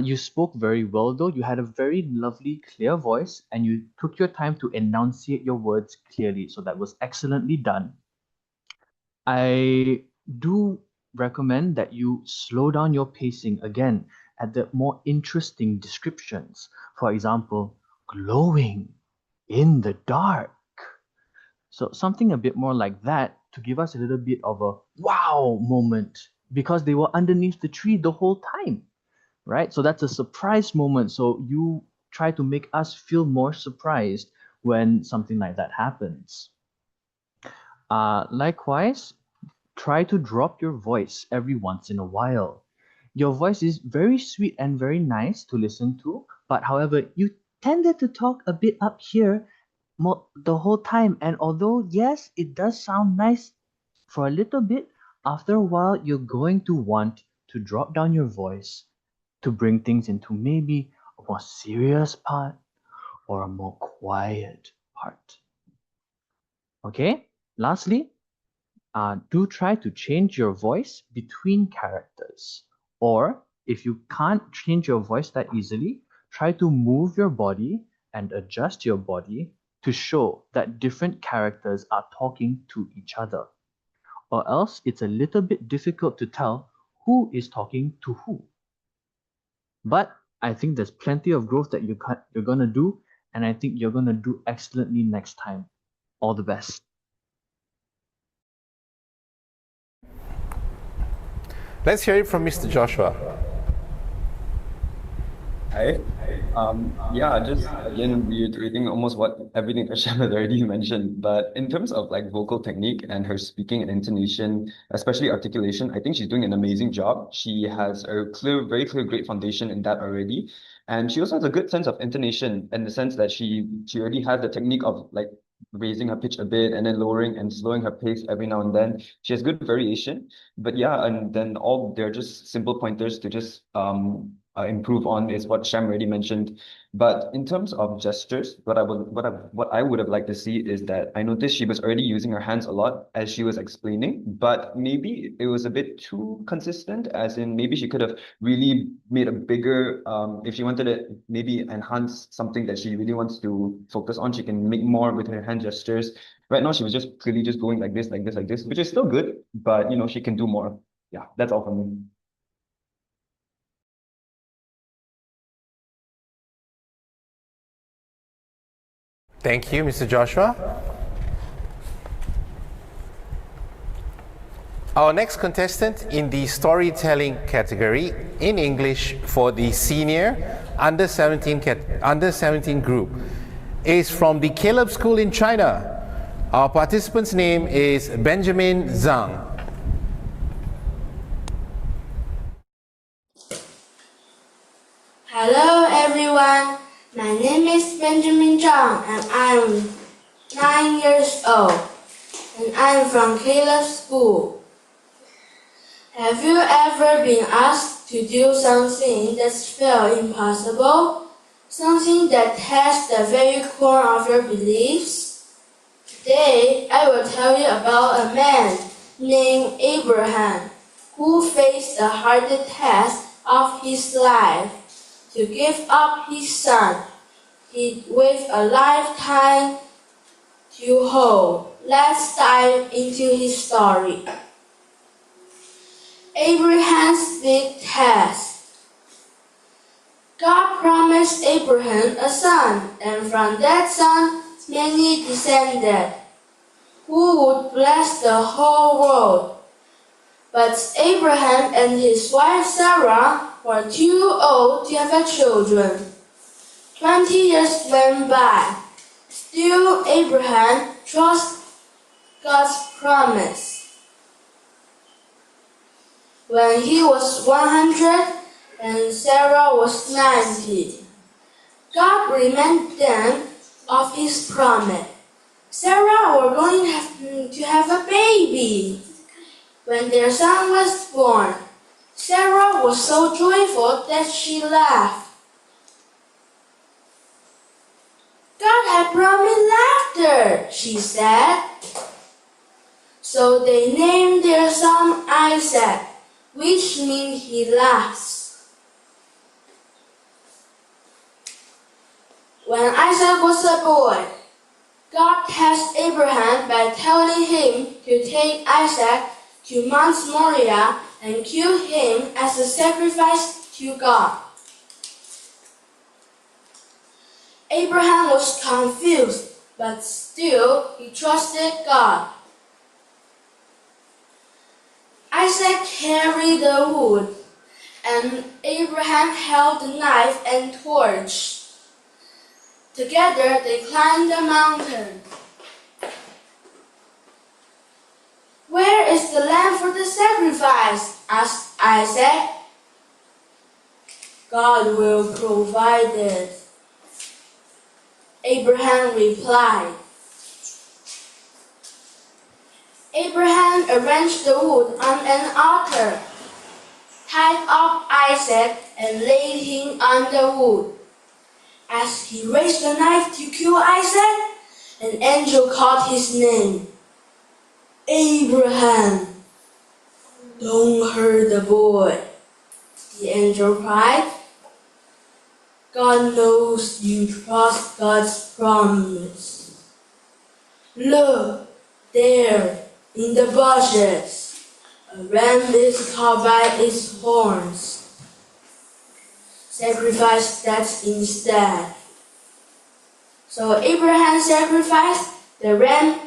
You spoke very well, though. You had a very lovely, clear voice, and you took your time to enunciate your words clearly. So that was excellently done. I do recommend that you slow down your pacing again at the more interesting descriptions. For example, glowing in the dark. So something a bit more like that to give us a little bit of a wow moment because they were underneath the tree the whole time. Right? So that's a surprise moment. So you try to make us feel more surprised when something like that happens. Likewise, try to drop your voice every once in a while. Your voice is very sweet and very nice to listen to, but however, you tended to talk a bit up here the whole time. And although, yes, it does sound nice for a little bit, after a while, you're going to want to drop down your voice to bring things into maybe a more serious part or a more quiet part. Okay, lastly, do try to change your voice between characters. Or if you can't change your voice that easily, try to move your body and adjust your body to show that different characters are talking to each other. Or else it's a little bit difficult to tell who is talking to who. But I think there's plenty of growth that you're going to do, and I think you're going to do excellently next time. All the best. Let's hear it from Mr. Joshua. Hi. Yeah, just again reiterating almost what everything Hashem had already mentioned. But in terms of like vocal technique and her speaking and intonation, especially articulation, I think she's doing an amazing job. She has a clear, very clear, great foundation in that already. And she also has a good sense of intonation in the sense that she already has the technique of like raising her pitch a bit and then lowering and slowing her pace every now and then. She has good variation. But yeah, and then all they're just simple pointers to just improve on is what Shem already mentioned. But in terms of gestures, what I would have liked to see is that I noticed she was already using her hands a lot as she was explaining, but maybe it was a bit too consistent, as in maybe she could have really made a bigger, if she wanted to maybe enhance something that she really wants to focus on, she can make more with her hand gestures. Right now, she was just clearly just going like this, like this, like this, which is still good, but she can do more. Yeah, that's all from me. Thank you, Mr. Joshua. Our next contestant in the storytelling category in English for the senior under 17 group is from the Caleb School in China. Our participant's name is Benjamin Zhang. Hello everyone, my name is Benjamin Zhang and I'm 9 years old and I'm from Caleb School. Have you ever been asked to do something that felt impossible? Something that tests the very core of your beliefs? Today, I will tell you about a man named Abraham who faced the hardest test of his life to give up his son with a lifetime to hold. Let's dive into his story. Abraham's big test. God promised Abraham a son, and from that son many descended, who would bless the whole world. But Abraham and his wife Sarah were too old to have children. 20 years went by. Still, Abraham trusted God's promise. When he was 100 and Sarah was 90, God reminded them of his promise. Sarah were going to have a baby. When their son was born, Sarah was so joyful that she laughed. God had promised laughter, she said. So they named their son Isaac, which means he laughs. When Isaac was a boy, God tested Abraham by telling him to take Isaac to Mount Moriah and kill him as a sacrifice to God. Abraham was confused, but still he trusted God. Isaac carried the wood, and Abraham held the knife and torch. Together they climbed the mountain. Where is the lamb for the sacrifice? Asked Isaac. God will provide it, Abraham replied. Abraham arranged the wood on an altar, tied up Isaac, and laid him on the wood. As he raised the knife to kill Isaac, an angel called his name. Abraham, don't hurt the boy, the angel cried. God knows you trust God's promise. Look, there, in the bushes, a ram is caught by its horns. Sacrifice that instead. So Abraham sacrificed the ram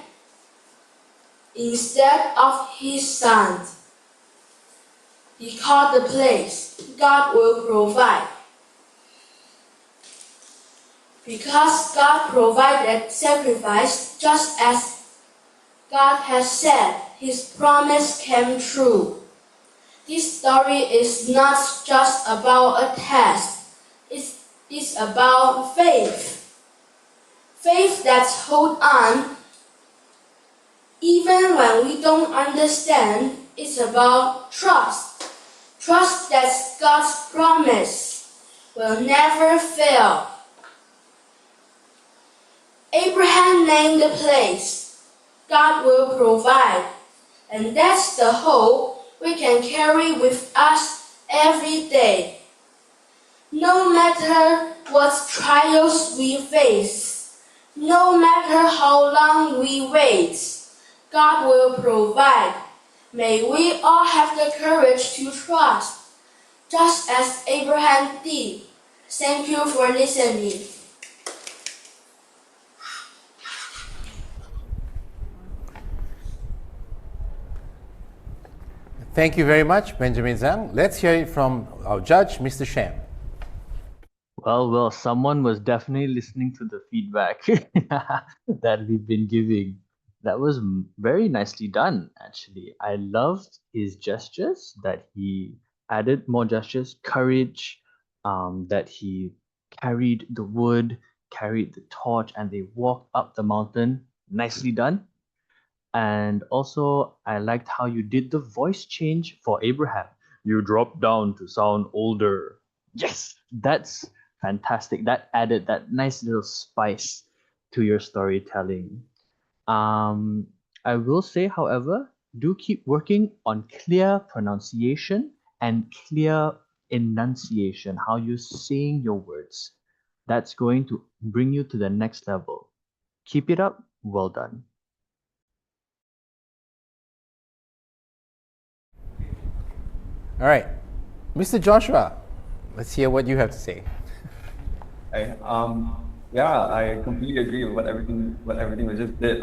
instead of his son. He called the place, God will provide. Because God provided sacrifice just as God has said, his promise came true. This story is not just about a test. It's about faith. Faith that holds on even when we don't understand. It's about trust. Trust that God's promise will never fail. Abraham named the place. God will provide. And that's the hope we can carry with us every day. No matter what trials we face, no matter how long we wait, God will provide. May we all have the courage to trust, just as Abraham did. Thank you for listening. Thank you very much, Benjamin Zhang. Let's hear it from our judge, Mr. Sham. Well, someone was definitely listening to the feedback that we've been giving. That was very nicely done, actually. I loved his gestures, that he added more gestures, courage, that he carried the wood, carried the torch, and they walked up the mountain. Nicely done. And also, I liked how you did the voice change for Abraham. You dropped down to sound older. Yes, that's fantastic. That added that nice little spice to your storytelling. I will say, however, do keep working on clear pronunciation and clear enunciation, how you're saying your words. That's going to bring you to the next level. Keep it up. Well done. All right, Mr. Joshua, let's hear what you have to say. Yeah, I completely agree with what everything we just did.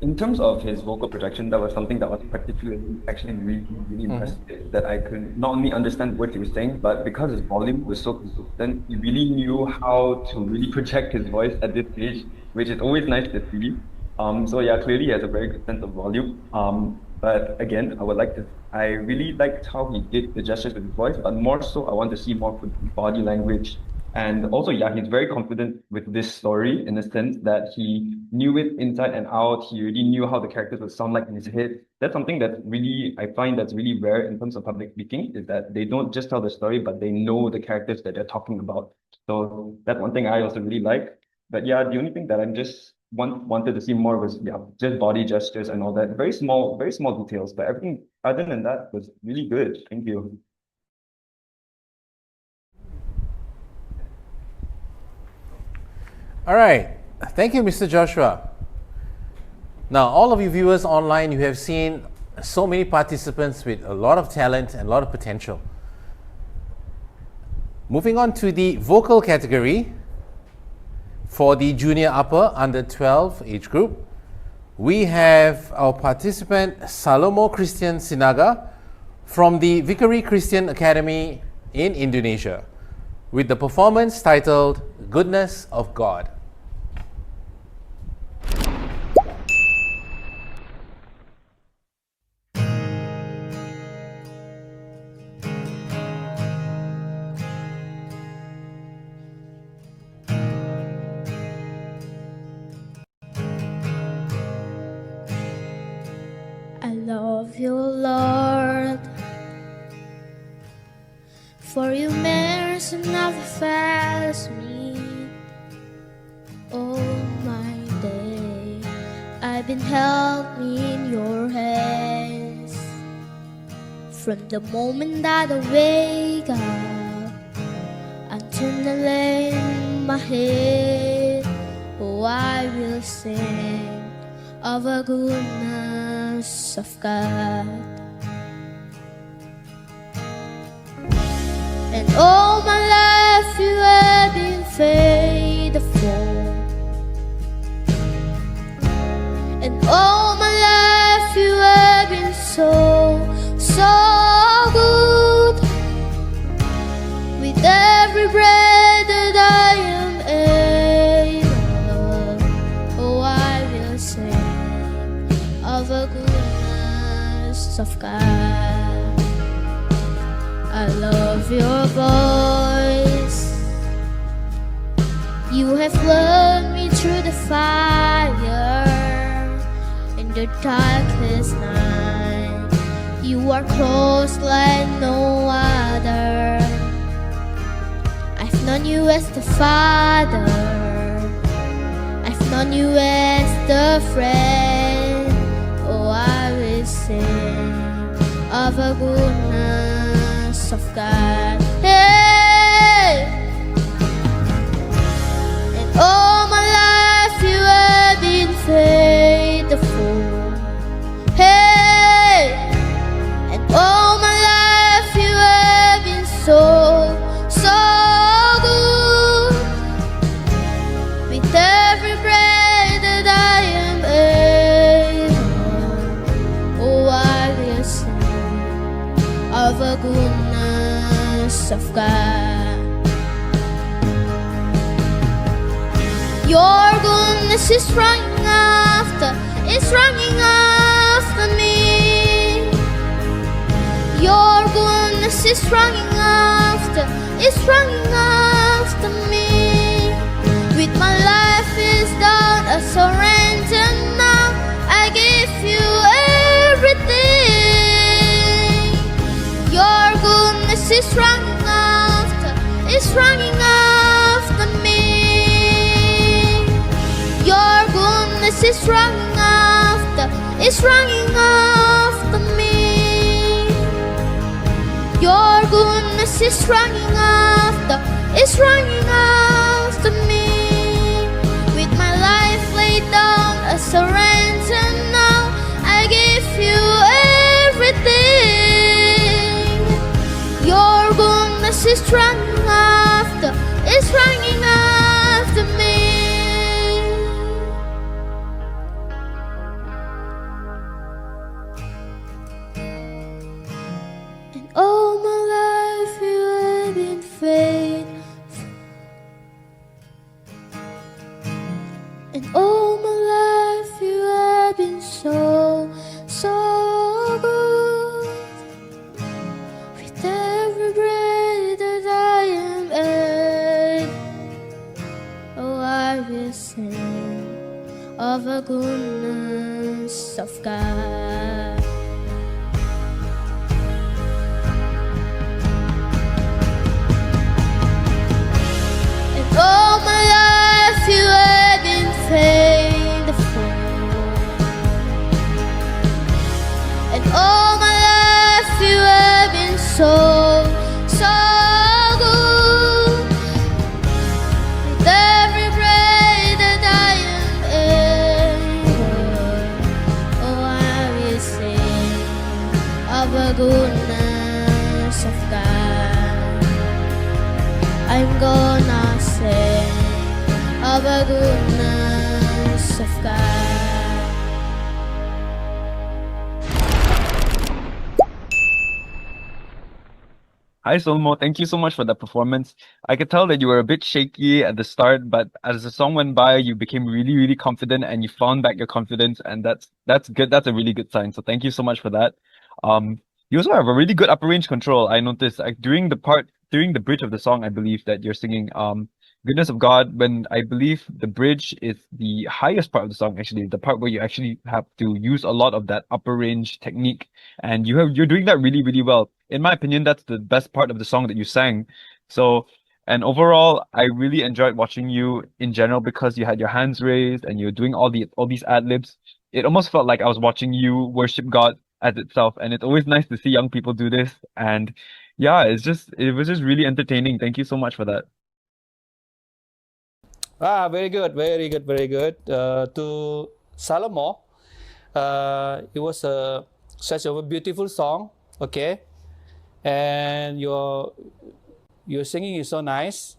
In terms of his vocal projection, that was something that was particularly actually really impressive. That I could not only understand what he was saying, but because his volume was so consistent, he really knew how to really project his voice at this stage, which is always nice to see. So yeah, clearly he has a very good sense of volume. But again, I really liked how he did the gestures with his voice, but more so, I want to see more body language. And also, yeah, he's very confident with this story in the sense that he knew it inside and out. He already knew how the characters would sound like in his head. That's something that really, I find that's really rare in terms of public speaking, is that they don't just tell the story, but they know the characters that they're talking about. So that's one thing I also really like. But yeah, the only thing that I'm just wanted to see more was, yeah, just body gestures and all that. Very small details, but everything other than that was really good. Thank you. All right, thank you, Mr. Joshua. Now, all of you viewers online, you have seen so many participants with a lot of talent and a lot of potential. Moving on to the vocal category for the junior upper under 12 age group, we have our participant Salomo Christian Sinaga from the Vickery Christian Academy in Indonesia with the performance titled Goodness of God. I love you, Lord, for your mercy never fails me. All my day I've been held in your hands. From the moment that I wake up until I lay my head, oh, I will sing of the goodness of God. And all my life you have been faithful, and all my life you have been so good. With every breath that I am able, oh, I will sing of the goodness of God. I love your voice. You have led me through the fire in the darkest night. You are close like no other. known you as the Father, I've known you as the friend. Oh, I will sing of the goodness of God. Hey! And all my life you have been faithful. Hey! And all my life you have been so, so good. With every breath that I am able, oh, I will sing of the goodness of God. Your goodness is running after, it's running after me. Your goodness is running after, it's running after me. With my life is down, I surrender now. I give you everything. Your goodness is running after, it's running after me. Your goodness is running after, it's running after me. Your goodness is running after, it's running after me. With my life laid down, I surrender now. I give you everything. Your goodness is running after, it's running after me. And all my life you have been faithful. And all my life you have been so, so good. With every breath that I am able, oh, I will sing of the goodness of God. And all my life you have been faithful. And all my life you have been so, so good. With every breath that I am able, oh, I will sing of the goodness of God. I'm gonna sing of the goodness of God. Hi, Solmo. Thank you so much for that performance. I could tell that you were a bit shaky at the start, but as the song went by, you became really, really confident and you found back your confidence, and that's good. That's a really good sign. So thank you so much for that. You also have a really good upper range control. I noticed like during the bridge of the song, I believe that you're singing Goodness of God, when I believe the bridge is the highest part of the song, actually, the part where you actually have to use a lot of that upper range technique. And you're doing that really, really well. In my opinion, that's the best part of the song that you sang. So, and overall, I really enjoyed watching you in general because you had your hands raised and you're doing all these ad libs. It almost felt like I was watching you worship God as itself. And it's always nice to see young people do this. And yeah, it was just really entertaining. Thank you so much for that. Very good, very good, very good. To Salomo, it was such a beautiful song, okay? And your singing is so nice.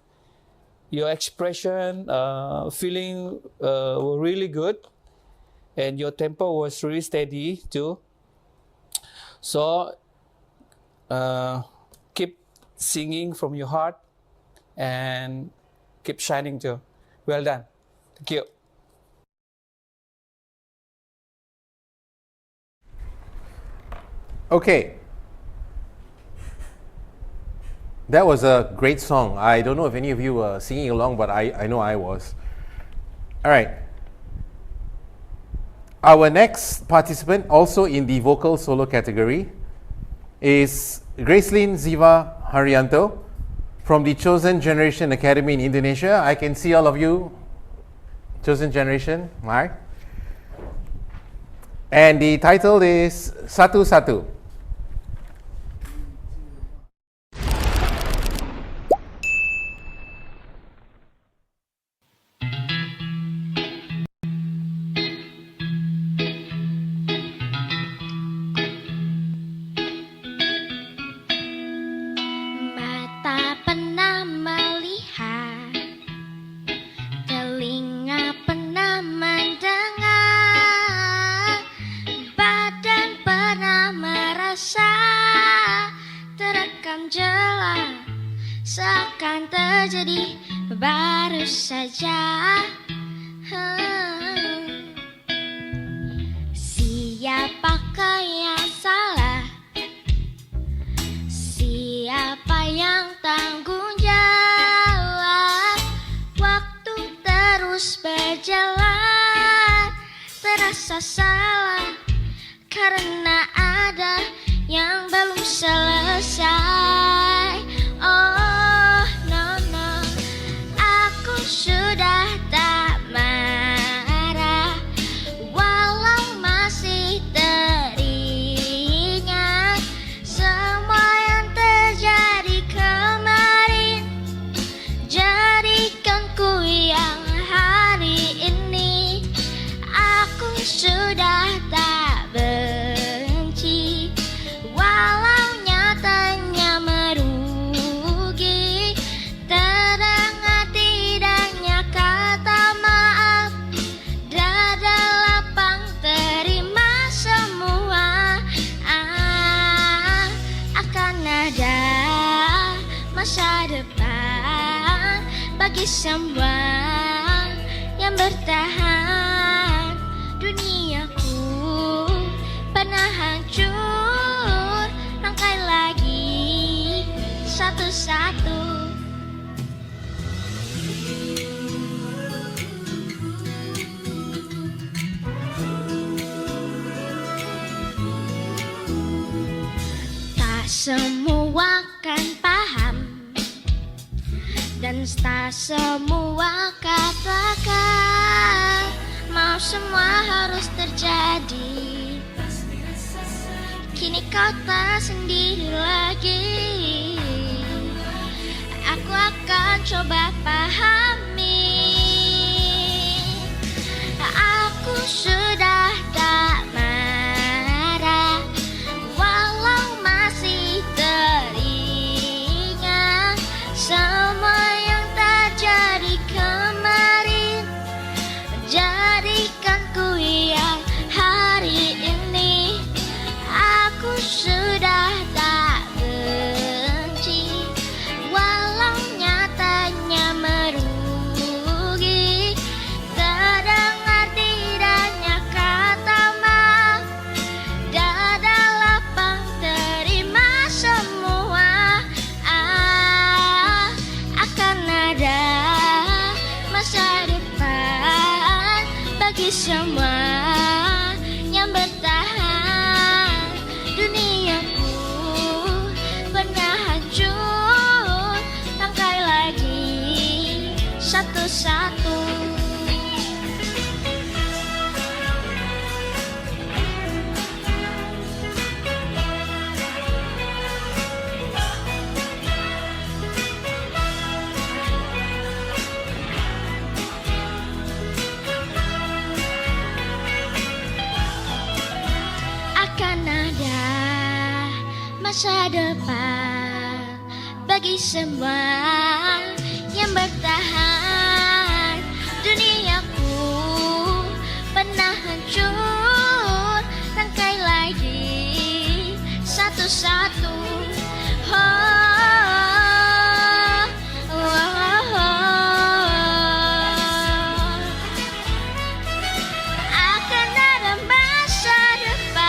Your expression, feeling were really good. And your tempo was really steady too. So, keep singing from your heart and keep shining too. Well done. Thank you. Okay. That was a great song. I don't know if any of you were singing along, but I know I was. All right. Our next participant, also in the vocal solo category, is Gracelyn Ziva Haryanto. from the Chosen Generation Academy in Indonesia. I can see all of you, Chosen Generation, right? And the title is Satu Satu. Mata pernah melihat, telinga pernah mendengar, badan pernah merasa, terekam jelas, seakan terjadi baru saja. Siapakah yang salah? Siapa yang tanggung jawab? Waktu terus berjalan, terasa salah karena ada yang belum selesai. Oh no no, aku sudah tak marah, walau masih teringat semua yang terjadi kemarin. Jadikan ku yang hari ini, aku sudah tak benci, walau nyatanya merugi. Terdengar tidaknya kata maaf, dada lapang terima semua. Akan ada masa depan bagi semua yang bertahan. Duniaku pernah hancur, rangkai lagi satu-satu. Tak semua kan paham, dan tak semua katakan mau semua harus terjadi. Kini kau tak sendiri lagi, aku akan coba pahami. Aku sudah tak marah, walau masih teringat semua yang terjadi kemarin. Jadikan ku yang hari ini, aku sudah tak benci, walau nyatanya merugi. Terdengar tidaknya kata maaf, dada lapang terima semua. Akan ada masa depan bagi semua yang bertahan. Duniaku pernah hancur, rangkai lagi satu-satu. Akan ada masa depan bagi semua yang bertahan. Duniaku pernah hancur, rangkai lagi satu-satu. Akan ada masa depan,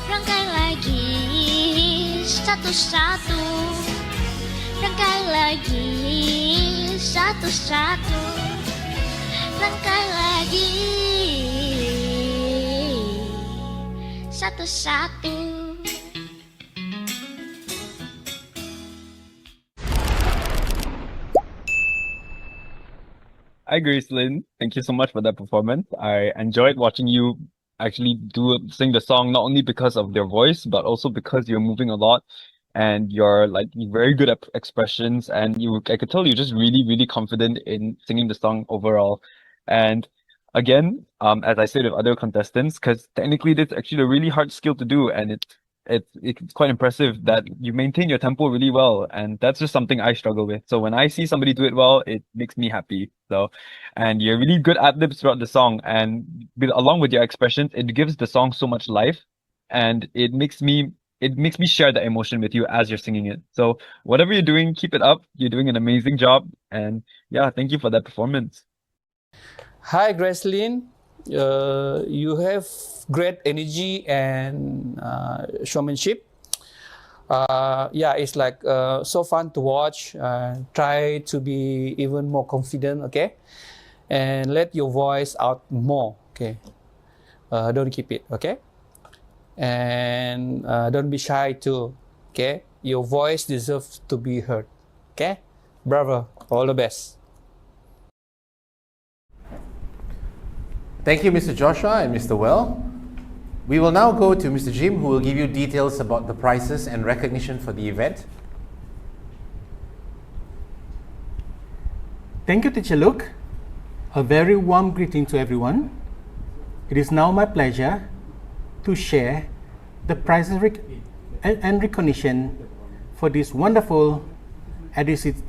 rangkai lagi satu-satu, rangkai lagi satu-satu, rangkai lagi satu-satu. Hi, Gracelyn. Thank you so much for that performance. I enjoyed watching you actually sing the song, not only because of their voice, but also because you're moving a lot and you're like very good at expressions. And I could tell you're just really, really confident in singing the song overall. And again, as I said with other contestants, because technically it's actually a really hard skill to do, and it's quite impressive that you maintain your tempo really well, and that's just something I struggle with. So when I see somebody do it well, it makes me happy. So, and you're really good ad libs throughout the song, and along with your expressions, it gives the song so much life, and it makes me share the emotion with you as you're singing it. So whatever you're doing, keep it up. You're doing an amazing job, and yeah, thank you for that performance. Hi, Gracelyn. You have great energy and showmanship. Yeah, it's like so fun to watch. Try to be even more confident, okay? And let your voice out more, okay? Don't keep it, okay? And don't be shy too, okay? Your voice deserves to be heard, okay? Bravo, all the best. Thank you, Mr. Joshua and Mr. Well. We will now go to Mr. Jim, who will give you details about the prizes and recognition for the event. Thank you, Teacher Luke. A very warm greeting to everyone. It is now my pleasure to share the prizes and recognition for this wonderful Eduseeds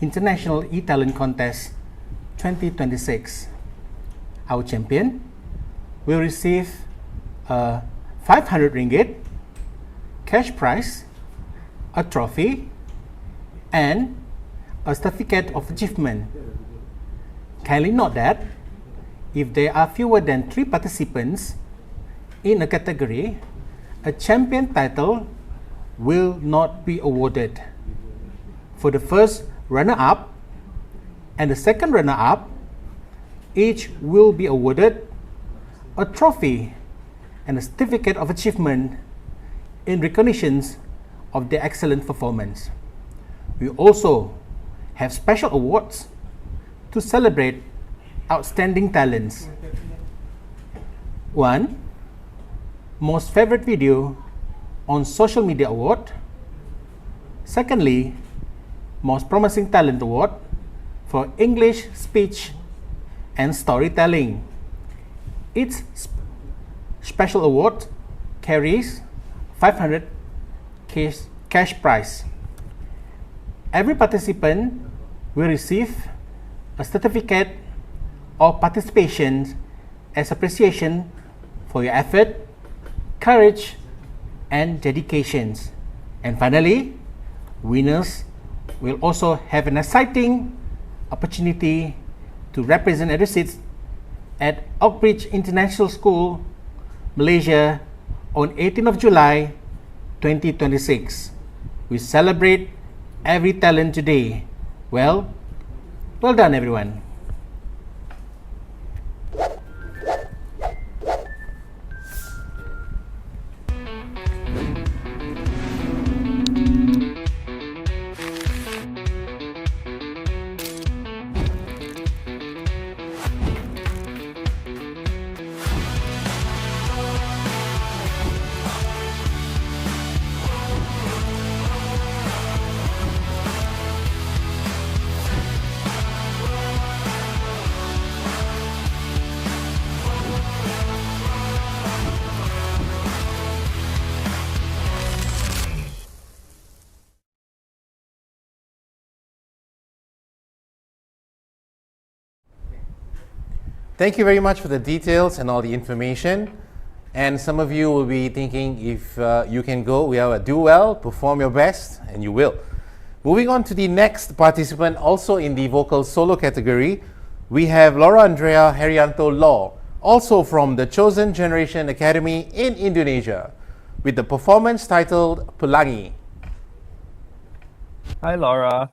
International E-Talent Contest 2026. Our champion will receive a 500 ringgit cash prize, a trophy, and a certificate of achievement. Kindly note that if there are fewer than 3 participants in a category, a champion title will not be awarded. For the first runner-up and the second runner-up, each will be awarded a trophy and a certificate of achievement in recognition of their excellent performance. We also have special awards to celebrate outstanding talents. 1. Most favorite video on social media award. Secondly, most promising talent award for English speech and storytelling. Each special award carries 500 cash prize. Every participant will receive a certificate of participation as appreciation for your effort, courage, and dedications. And finally, winners will also have an exciting opportunity to represent Eduseeds at Oakbridge International School, Malaysia on 18th of July 2026. We celebrate every talent today. Well done everyone. Thank you very much for the details and all the information. And some of you will be thinking, if you can go, do well, perform your best, and you will. Moving on to the next participant, also in the vocal solo category, we have Laura Andrea Herianto Law, also from the Chosen Generation Academy in Indonesia, with the performance titled Pelangi. Hi, Laura.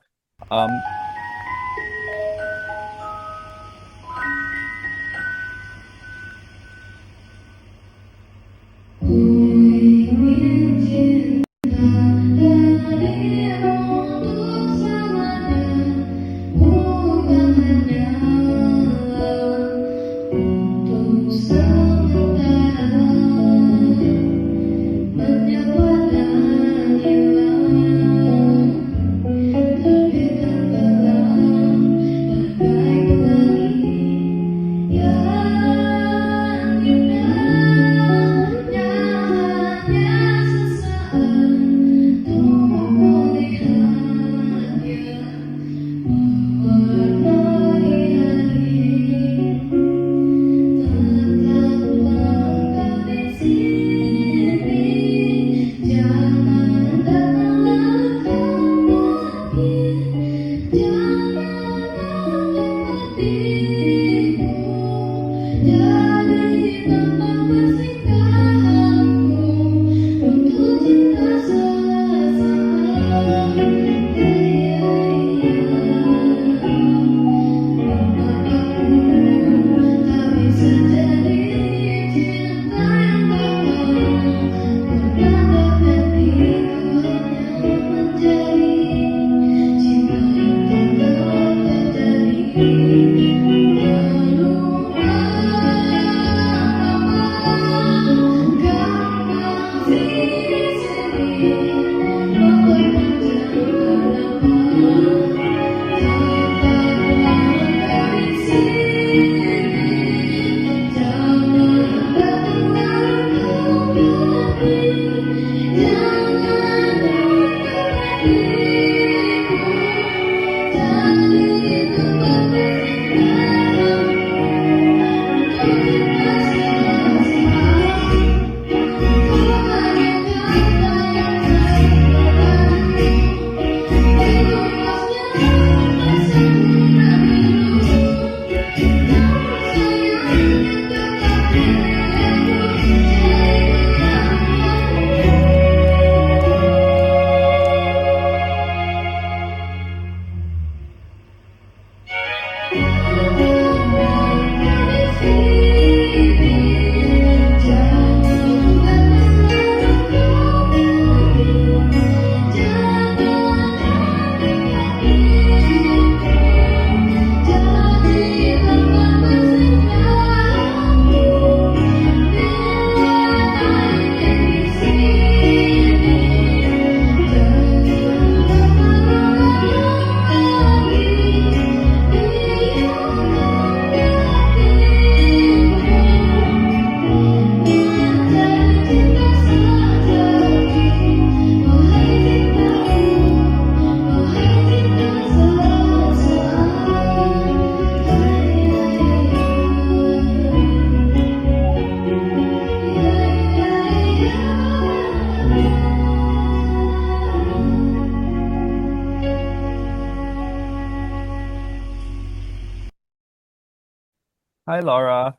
Hi, Laura.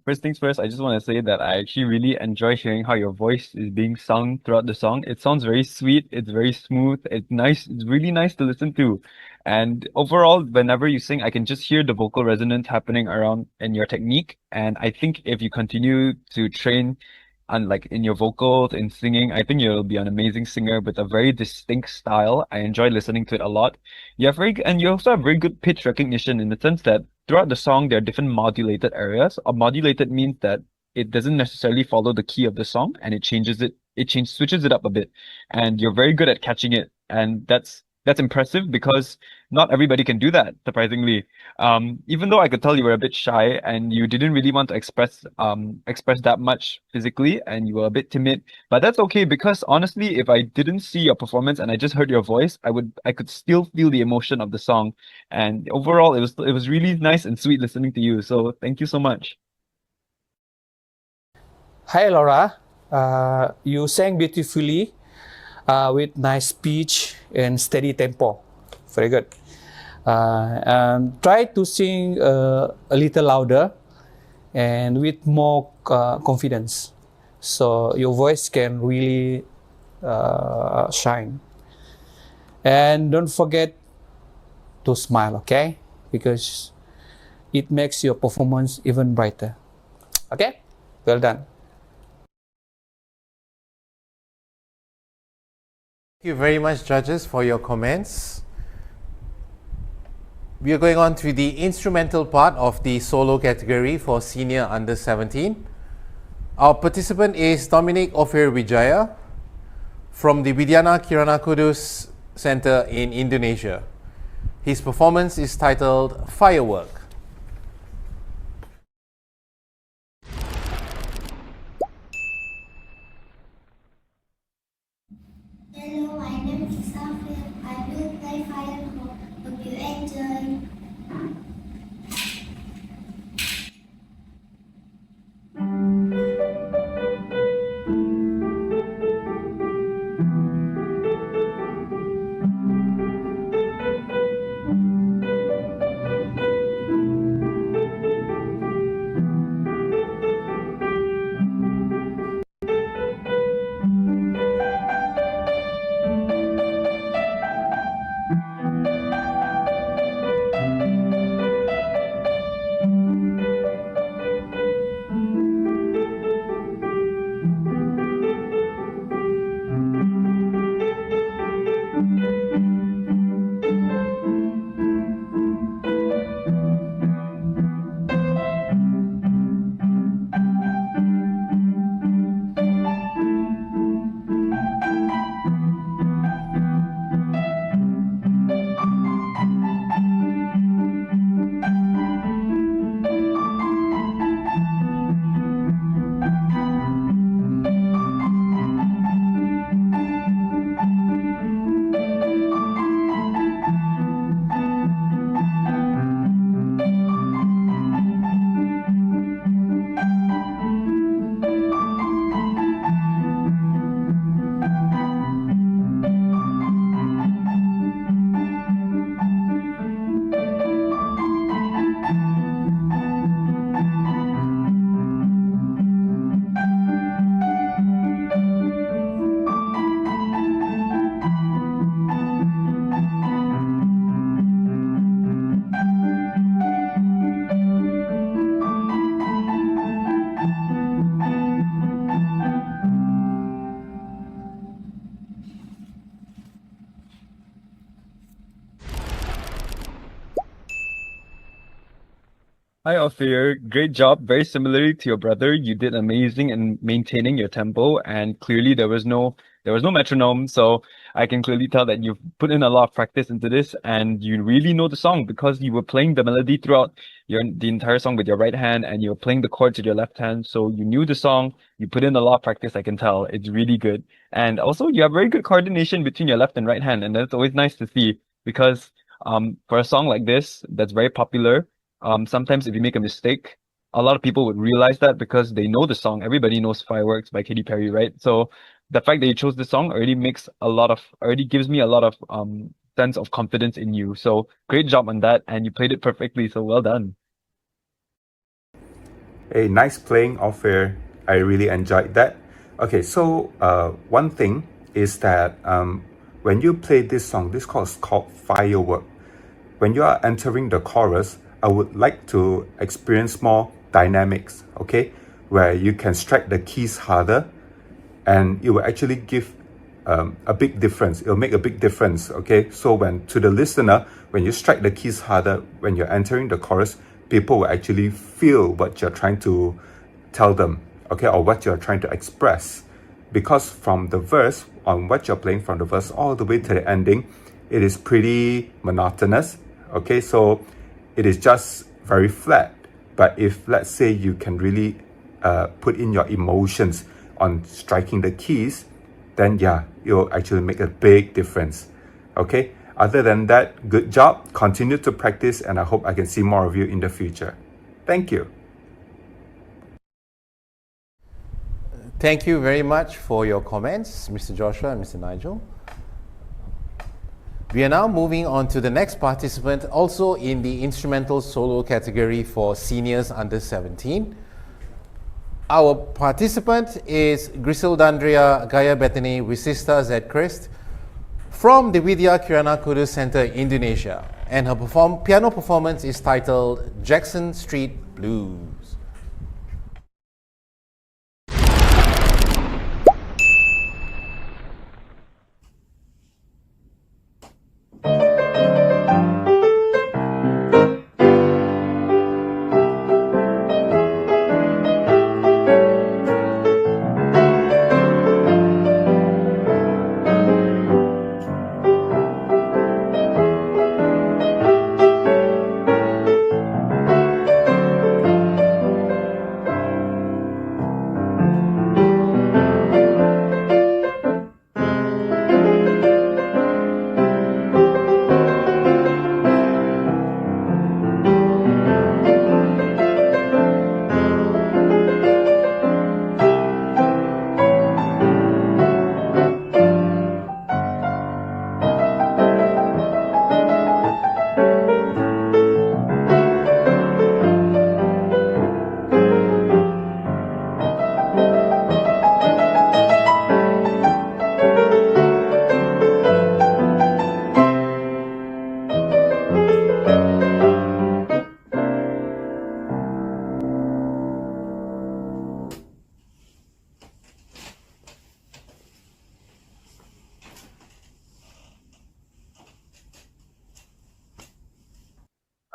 First things first, I just want to say that I actually really enjoy hearing how your voice is being sung throughout the song. It sounds very sweet, it's very smooth, it's nice, it's really nice to listen to. And overall, whenever you sing, I can just hear the vocal resonance happening around in your technique. And I think if you continue to train and like in your vocals, in singing, I think you'll be an amazing singer with a very distinct style. I enjoy listening to it a lot. And you also have very good pitch recognition in the sense that throughout the song, there are different modulated areas. A modulated means that it doesn't necessarily follow the key of the song and switches it up a bit. And you're very good at catching it. And that's impressive because not everybody can do that, surprisingly. Even though I could tell you were a bit shy and you didn't really want to express that much physically and you were a bit timid, but that's okay because honestly, if I didn't see your performance and I just heard your voice, I could still feel the emotion of the song. And overall, it was really nice and sweet listening to you. So thank you so much. Hi, Laura. You sang beautifully with nice pitch and steady tempo. Very good. Try to sing a little louder and with more confidence, so your voice can really shine. And don't forget to smile, okay? Because it makes your performance even brighter. Okay? Well done. Thank you very much, judges, for your comments. We are going on to the instrumental part of the solo category for senior under 17. Our participant is Dominic Ophir Wijaya from the Widyana Kirana Kudus Center in Indonesia. His performance is titled Firework. Hello, my name is Safir. I will play firework. Hope you enjoy. Hi, Ophir. Great job. Very similarly to your brother, you did amazing in maintaining your tempo, and clearly there was no metronome, so I can clearly tell that you've put in a lot of practice into this, and you really know the song because you were playing the melody throughout the entire song with your right hand, and you were playing the chords with your left hand, so you knew the song. You put in a lot of practice, I can tell. It's really good, and also you have very good coordination between your left and right hand, and that's always nice to see because for a song like this that's very popular. Sometimes if you make a mistake, a lot of people would realize that because they know the song. Everybody knows Fireworks by Katy Perry, right? So the fact that you chose this song already gives me a lot of sense of confidence in you. So great job on that, and you played it perfectly. So well done. Hey, nice playing off air. I really enjoyed that. Okay, so one thing is that when you play this song, this is called Firework. When you are entering the chorus, I would like to experience more dynamics, okay? Where you can strike the keys harder and it will actually give a big difference. It'll make a big difference, okay? So when to the listener, when you strike the keys harder, when you're entering the chorus, people will actually feel what you're trying to tell them, okay, or what you're trying to express. Because from the verse, on what you're playing from the verse all the way to the ending, it is pretty monotonous, okay? So it is just very flat. But if, let's say, you can really put in your emotions on striking the keys, then yeah, it'll actually make a big difference, okay? Other than that, good job. Continue to practice, and I hope I can see more of you in the future. Thank you. Thank you very much for your comments, Mr. Joshua and Mr. Nigel. We are now moving on to the next participant, also in the instrumental solo category for seniors under 17. Our participant is Grisildandria Gaya Bethany Wisista Z Christ from the Widya Kirana Kudus Center, Indonesia. And her piano performance is titled Jackson Street Blues.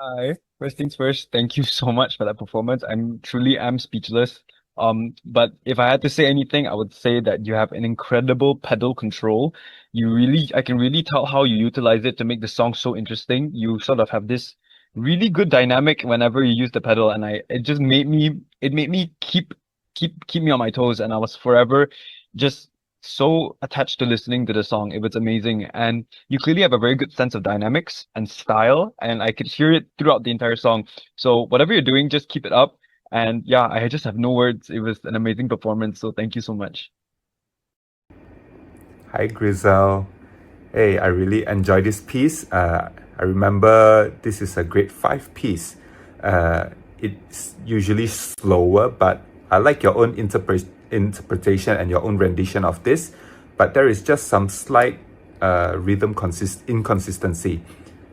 Hi. First things first, thank you so much for that performance. I'm truly am speechless. But if I had to say anything, I would say that you have an incredible pedal control. I can really tell how you utilize it to make the song so interesting. You sort of have this really good dynamic whenever you use the pedal, and it made me keep me on my toes, and I was forever just so attached to listening to the song. It was amazing. And you clearly have a very good sense of dynamics and style, and I could hear it throughout the entire song. So whatever you're doing, just keep it up. And yeah, I just have no words. It was an amazing performance. So thank you so much. Hi, Grizel. Hey, I really enjoyed this piece. I remember this is a grade 5 piece. It's usually slower, but I like your own interpretation and your own rendition of this. But there is just some slight rhythm inconsistency.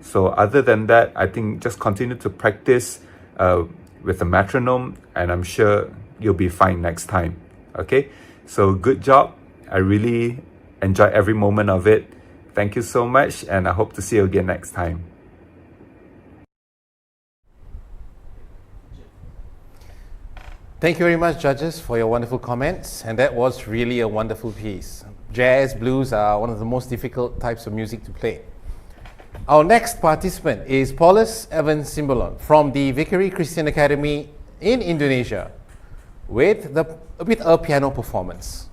So other than that, I think just continue to practice with the metronome, and I'm sure you'll be fine next time. Okay, so good job. I really enjoy every moment of it. Thank you so much, and I hope to see you again next time. Thank you very much, judges, for your wonderful comments. And that was really a wonderful piece. Jazz, blues are one of the most difficult types of music to play. Our next participant is Paulus Evans Simbolon from the Vickery Christian Academy in Indonesia with a piano performance.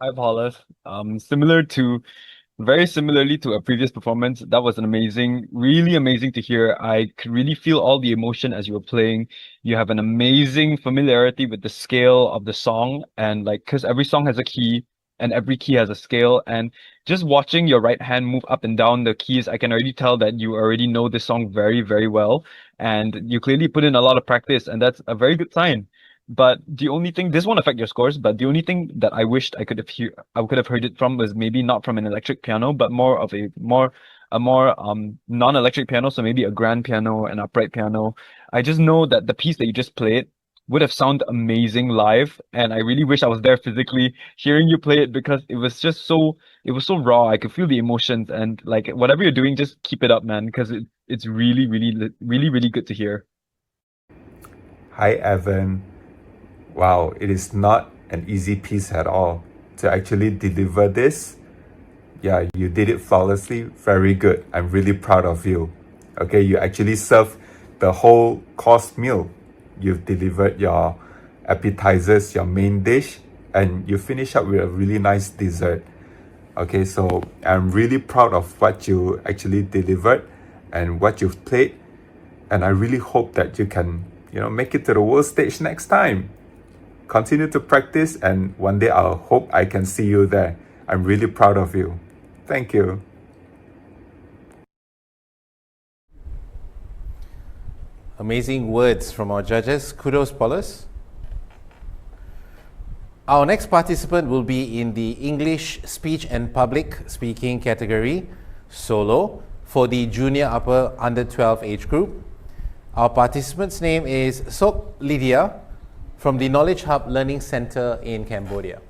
Hi, Paula. Similar to Very similarly to a previous performance, that was an really amazing to hear. I could really feel all the emotion as you were playing. You have an amazing familiarity with the scale of the song, and like, because every song has a key and every key has a scale. And just watching your right hand move up and down the keys, I can already tell that you already know this song very, very well. And you clearly put in a lot of practice, and that's a very good sign. But the only thing, this won't affect your scores, but the only thing that I wished I could have heard it from was maybe not from an electric piano, but more of a more non-electric piano, so maybe a grand piano, an upright piano. I just know that the piece that you just played would have sounded amazing live, and I really wish I was there physically hearing you play it because it was so raw. I could feel the emotions, and like whatever you're doing, just keep it up, man, because it's really, really good to hear. Hi, Evan. Wow, it is not an easy piece at all to actually deliver this. Yeah, you did it flawlessly. Very good. I'm really proud of you. Okay, you actually served the whole course meal. You've delivered your appetizers, your main dish, and you finish up with a really nice dessert. Okay, so I'm really proud of what you actually delivered and what you've played. And I really hope that you can, make it to the world stage next time. Continue to practice, and one day I'll hope I can see you there. I'm really proud of you. Thank you. Amazing words from our judges. Kudos, Paulus. Our next participant will be in the English Speech and Public Speaking category, solo, for the junior upper under 12 age group. Our participant's name is Sok Lydia from the Knowledge Hub Learning Center in Cambodia.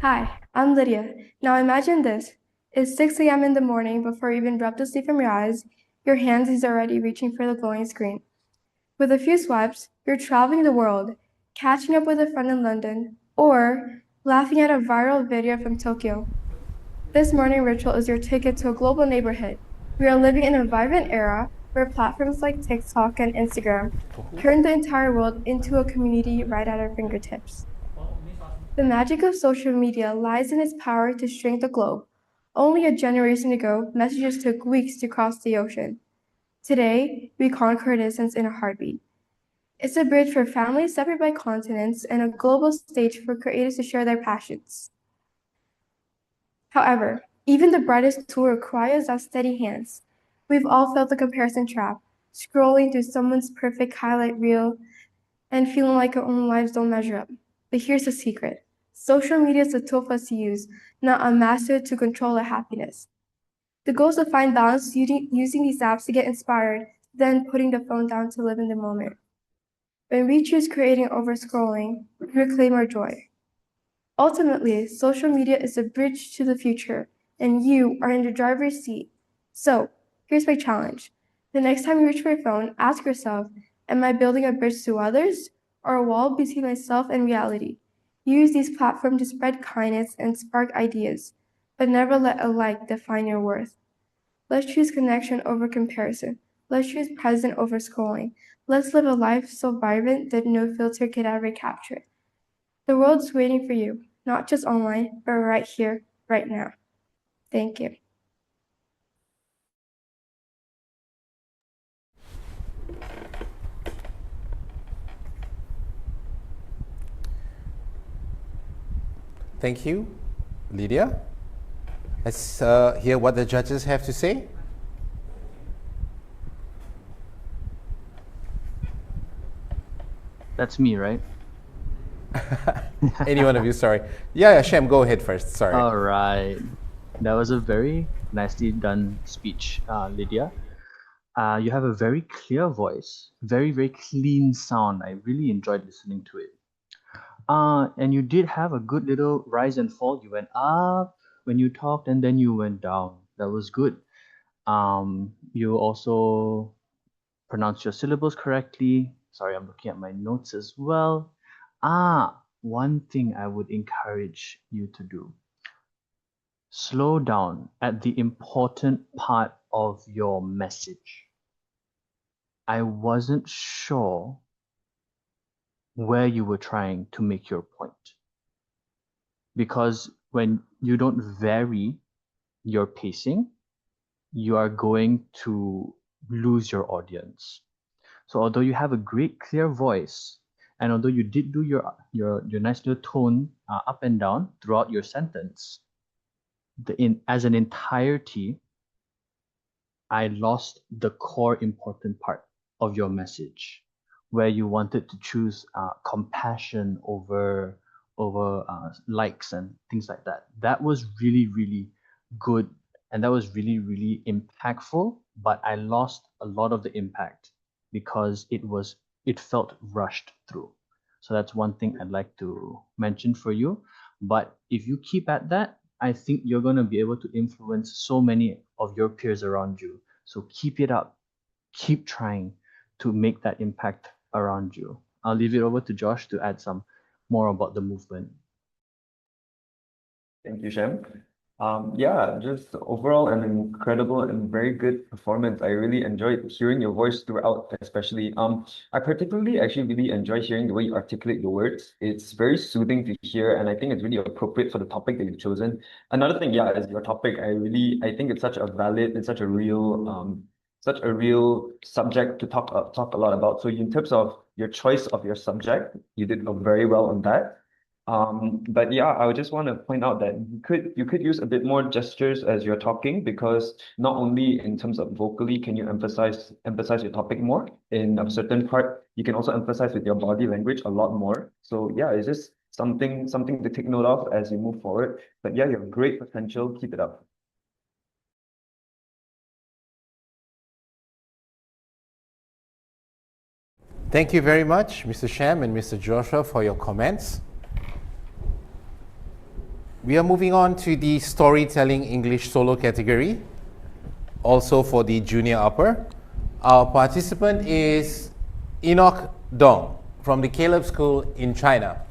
Hi, I'm Lydia. Now imagine this. It's 6 a.m. in the morning before you even drop to sleep from your eyes. Your hands is already reaching for the glowing screen. With a few swipes, you're traveling the world, catching up with a friend in London, or laughing at a viral video from Tokyo. This morning ritual is your ticket to a global neighborhood. We are living in a vibrant era where platforms like TikTok and Instagram turn the entire world into a community right at our fingertips. The magic of social media lies in its power to shrink the globe. Only a generation ago, messages took weeks to cross the ocean. Today, we conquer distance in a heartbeat. It's a bridge for families separated by continents and a global stage for creators to share their passions. However, even the brightest tool requires our steady hands. We've all felt the comparison trap, scrolling through someone's perfect highlight reel and feeling like our own lives don't measure up. But here's the secret. Social media is a tool for us to use, not a master to control our happiness. The goal is to find balance using these apps to get inspired, then putting the phone down to live in the moment. When we choose creating over scrolling, we reclaim our joy. Ultimately, social media is a bridge to the future, and you are in the driver's seat. So, here's my challenge. The next time you reach for your phone, ask yourself, am I building a bridge to others or a wall between myself and reality? Use these platforms to spread kindness and spark ideas, but never let a like define your worth. Let's choose connection over comparison. Let's choose present over scrolling. Let's live a life so vibrant that no filter could ever capture. The world's waiting for you, not just online, but right here, right now. Thank you. Thank you, Lydia. Let's hear what the judges have to say. That's me, right? Any one of you, sorry. Yeah, Shem, go ahead first. Sorry. All right. That was a very nicely done speech, Lydia. You have a very clear voice, very, very clean sound. I really enjoyed listening to it. And you did have a good little rise and fall. You went up when you talked, and then you went down. That was good. You also pronounced your syllables correctly. Sorry, I'm looking at my notes as well. One thing I would encourage you to do. Slow down at the important part of your message. I wasn't sure where you were trying to make your point. Because when you don't vary your pacing, you are going to lose your audience. So although you have a great clear voice, and although you did do your nice little tone up and down throughout your sentence, as an entirety, I lost the core important part of your message, where you wanted to choose compassion over likes and things like that. That was really, really good, and that was really, really impactful. But I lost a lot of the impact because it felt rushed through. So that's one thing I'd like to mention for you. But if you keep at that, I think you're going to be able to influence so many of your peers around you. So keep it up. Keep trying to make that impact around you. I'll leave it over to Josh to add some more about the movement. Thank you, Shem. Yeah, just overall an incredible and very good performance. I really enjoyed hearing your voice throughout, especially. I particularly actually really enjoy hearing the way you articulate your words. It's very soothing to hear, and I think it's really appropriate for the topic that you've chosen. Another thing, yeah, is your topic. I think it's such a valid and such a real subject to talk a lot about. So in terms of your choice of your subject, you did very well on that. But yeah, I would just want to point out that you could use a bit more gestures as you're talking, because not only in terms of vocally can you emphasize your topic more in a certain part, you can also emphasize with your body language a lot more. So yeah, it's just something to take note of as you move forward. But yeah, you have great potential. Keep it up. Thank you very much, Mr. Sham and Mr. Joshua, for your comments. We are moving on to the Storytelling English Solo category, also for the junior upper. Our participant is Enoch Dong from the Caleb School in China.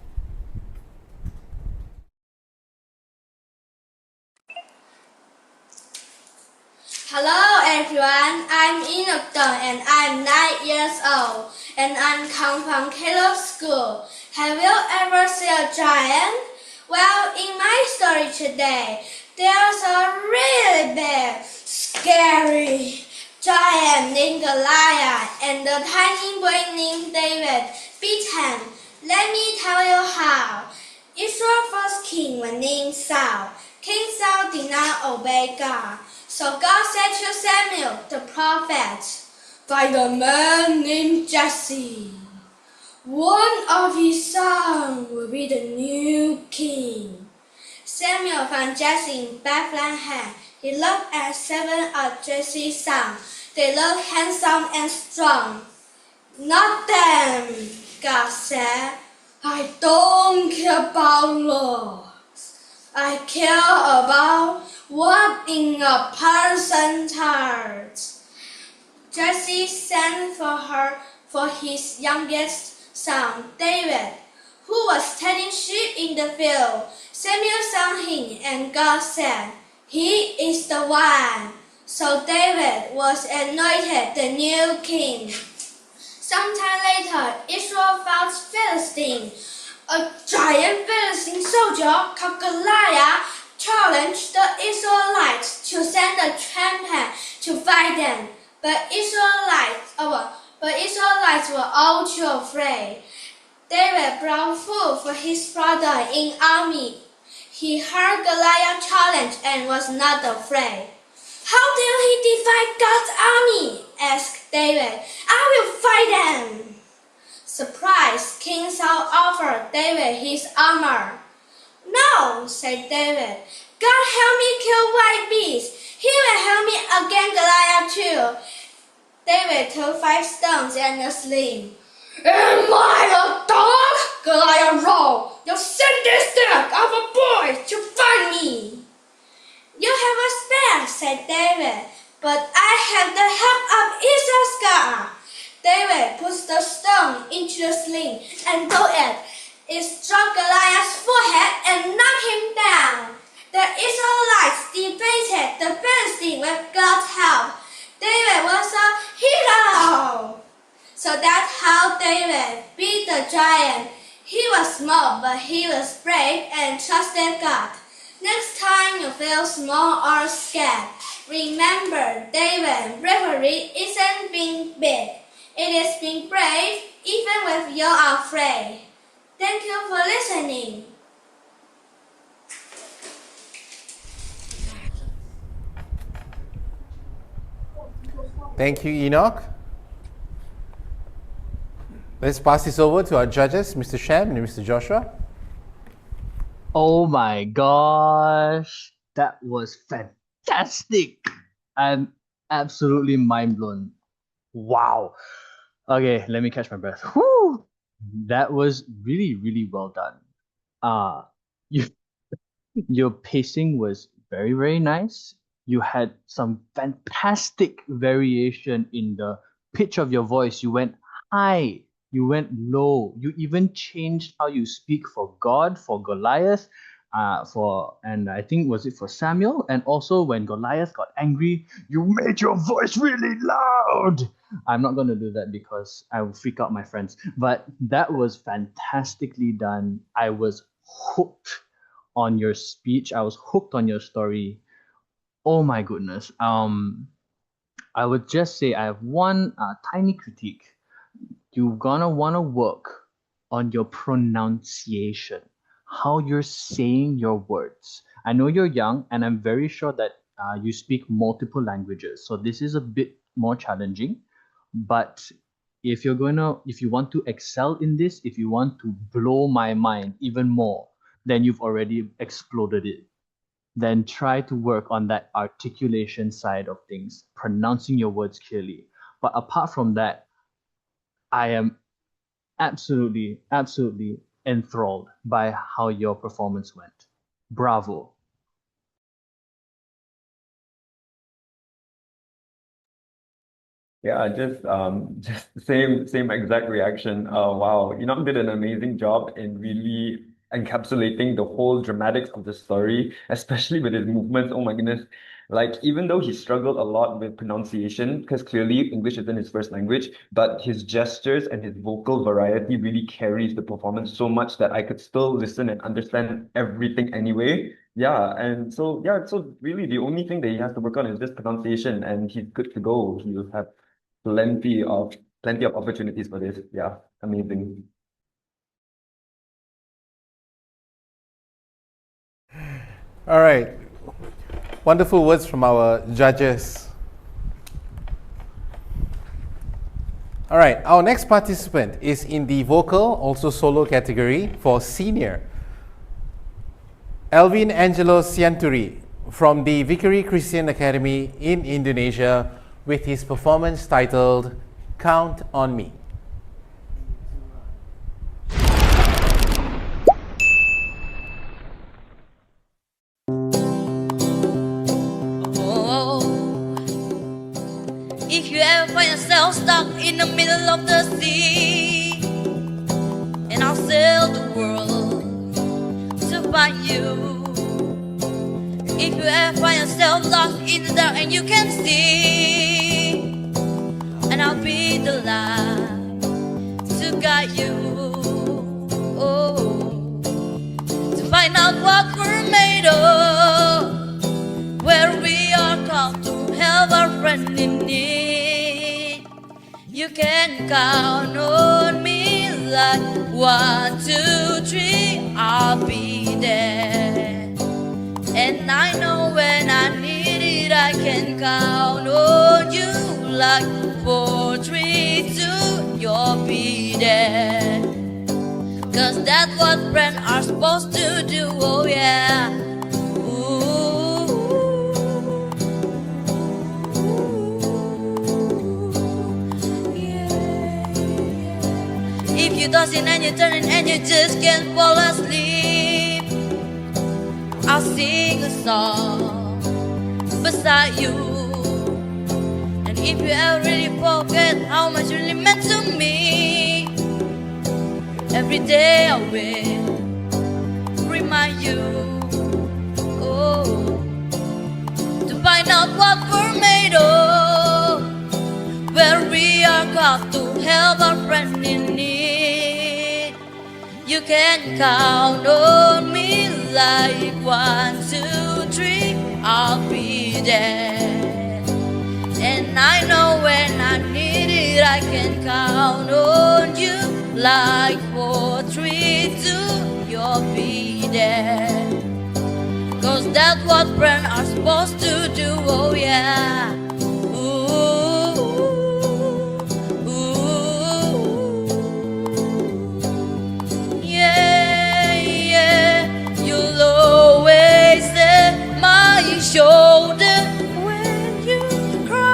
Hello everyone, I'm Enoch Dong and I'm 9 years old and I'm come from Caleb School. Have you ever seen a giant? Well, in my story today, there's a really big, scary giant named Goliath and a tiny boy named David beat him. Let me tell you how. Israel's first king was named Saul. King Saul did not obey God. So God said to Samuel, the prophet, find a man named Jesse. One of his sons will be the new king. Samuel found Jesse in Bethlehem. He looked at 7 of Jesse's sons. They looked handsome and strong. Not them, God said. I don't care about looks. I care about what in a person's heart. Jesse sent for his youngest son, David, who was tending sheep in the field. Samuel saw him, and God said, he is the one. So David was anointed the new king. Sometime later, Israel fought Philistine. A giant Philistine soldier called Goliath challenged the Israelites to send a champion to fight them. But Israelites were all too afraid. David brought food for his brother in army. He heard Goliath's challenge and was not afraid. How did he defy God's army? Asked David. I will fight them. Surprised, King Saul offered David his armor. No, said David. God help me kill wild beasts. He will help me against Goliath too. David took 5 stones and a sling. Am I a dog? Goliath roared. You sent this dog of a boy to fight me. You have a spear, said David, but I have the help of Israel's God. David put the stone into the sling and threw it. It struck Goliath's forehead and knocked him down. The Israelites defeated the Philistine with God's help. David was a hero. So that's how David beat the giant but he was brave and trusted God. Next time you feel small or scared, remember David, bravery isn't being big. It is being brave even when you're afraid. Thank you for listening. Thank you, Enoch. Let's pass this over to our judges, Mr. Sham and Mr. Joshua. Oh my gosh, that was fantastic. I'm absolutely mind blown. Wow. Okay, let me catch my breath. Whew. That was really, really well done. You Your pacing was very, very nice. You had some fantastic variation in the pitch of your voice. You went high, you went low. You even changed how you speak for God, for Goliath, and I think was it for Samuel? And also when Goliath got angry, you made your voice really loud. I'm not gonna do that because I will freak out my friends. But that was fantastically done. I was hooked on your speech. I was hooked on your story. Oh my goodness. I would just say I have one tiny critique. You're gonna wanna work on your pronunciation, how you're saying your words. I know you're young, and I'm very sure that you speak multiple languages, so this is a bit more challenging. But if you want to excel in this, if you want to blow my mind even more, then you've already exploded it. Then try to work on that articulation side of things, pronouncing your words clearly. But apart from that, I am absolutely, absolutely enthralled by how your performance went. Bravo. Yeah, just same exact reaction. Wow, Enoch did an amazing job in really encapsulating the whole dramatics of the story, especially with his movements. Oh my goodness. Like, even though he struggled a lot with pronunciation, because clearly English isn't his first language, but his gestures and his vocal variety really carries the performance so much that I could still listen and understand everything anyway. So really the only thing that he has to work on is just pronunciation, and he's good to go. He'll have plenty of opportunities for this. Yeah, amazing. All right. Wonderful words from our judges. All right, our next participant is in the vocal, also solo category for senior. Alvin Angelo Sianturi from the Vickery Christian Academy in Indonesia with his performance titled Count on Me. If you ever find yourself stuck in the middle of the sea, and I'll sail the world to find you. If you ever find yourself lost in the dark and you can see, and I'll be the light to guide you. Oh, to find out what we're made of, where we are called to help our friend in need. You can count on me like 1, 2, 3, I'll be there. And I know when I need it, I can count on you like 4, 3, 2, you'll be there. Cause that's what friends are supposed to do, oh yeah. If you tossing and you turning and you just can't fall asleep, I'll sing a song beside you. And if you ever really forget how much you really meant to me, every day I will remind you. Oh, to find out what we're made of, where we are called to help our friend in need. You can count on me like 1, 2, 3, I'll be there. And I know when I need it, I can count on you like 4, 3, 2, you'll be there. 'Cause that's what friends are supposed to do, oh yeah. Ooh, ooh, yeah, yeah. You'll always set my shoulder when you cry.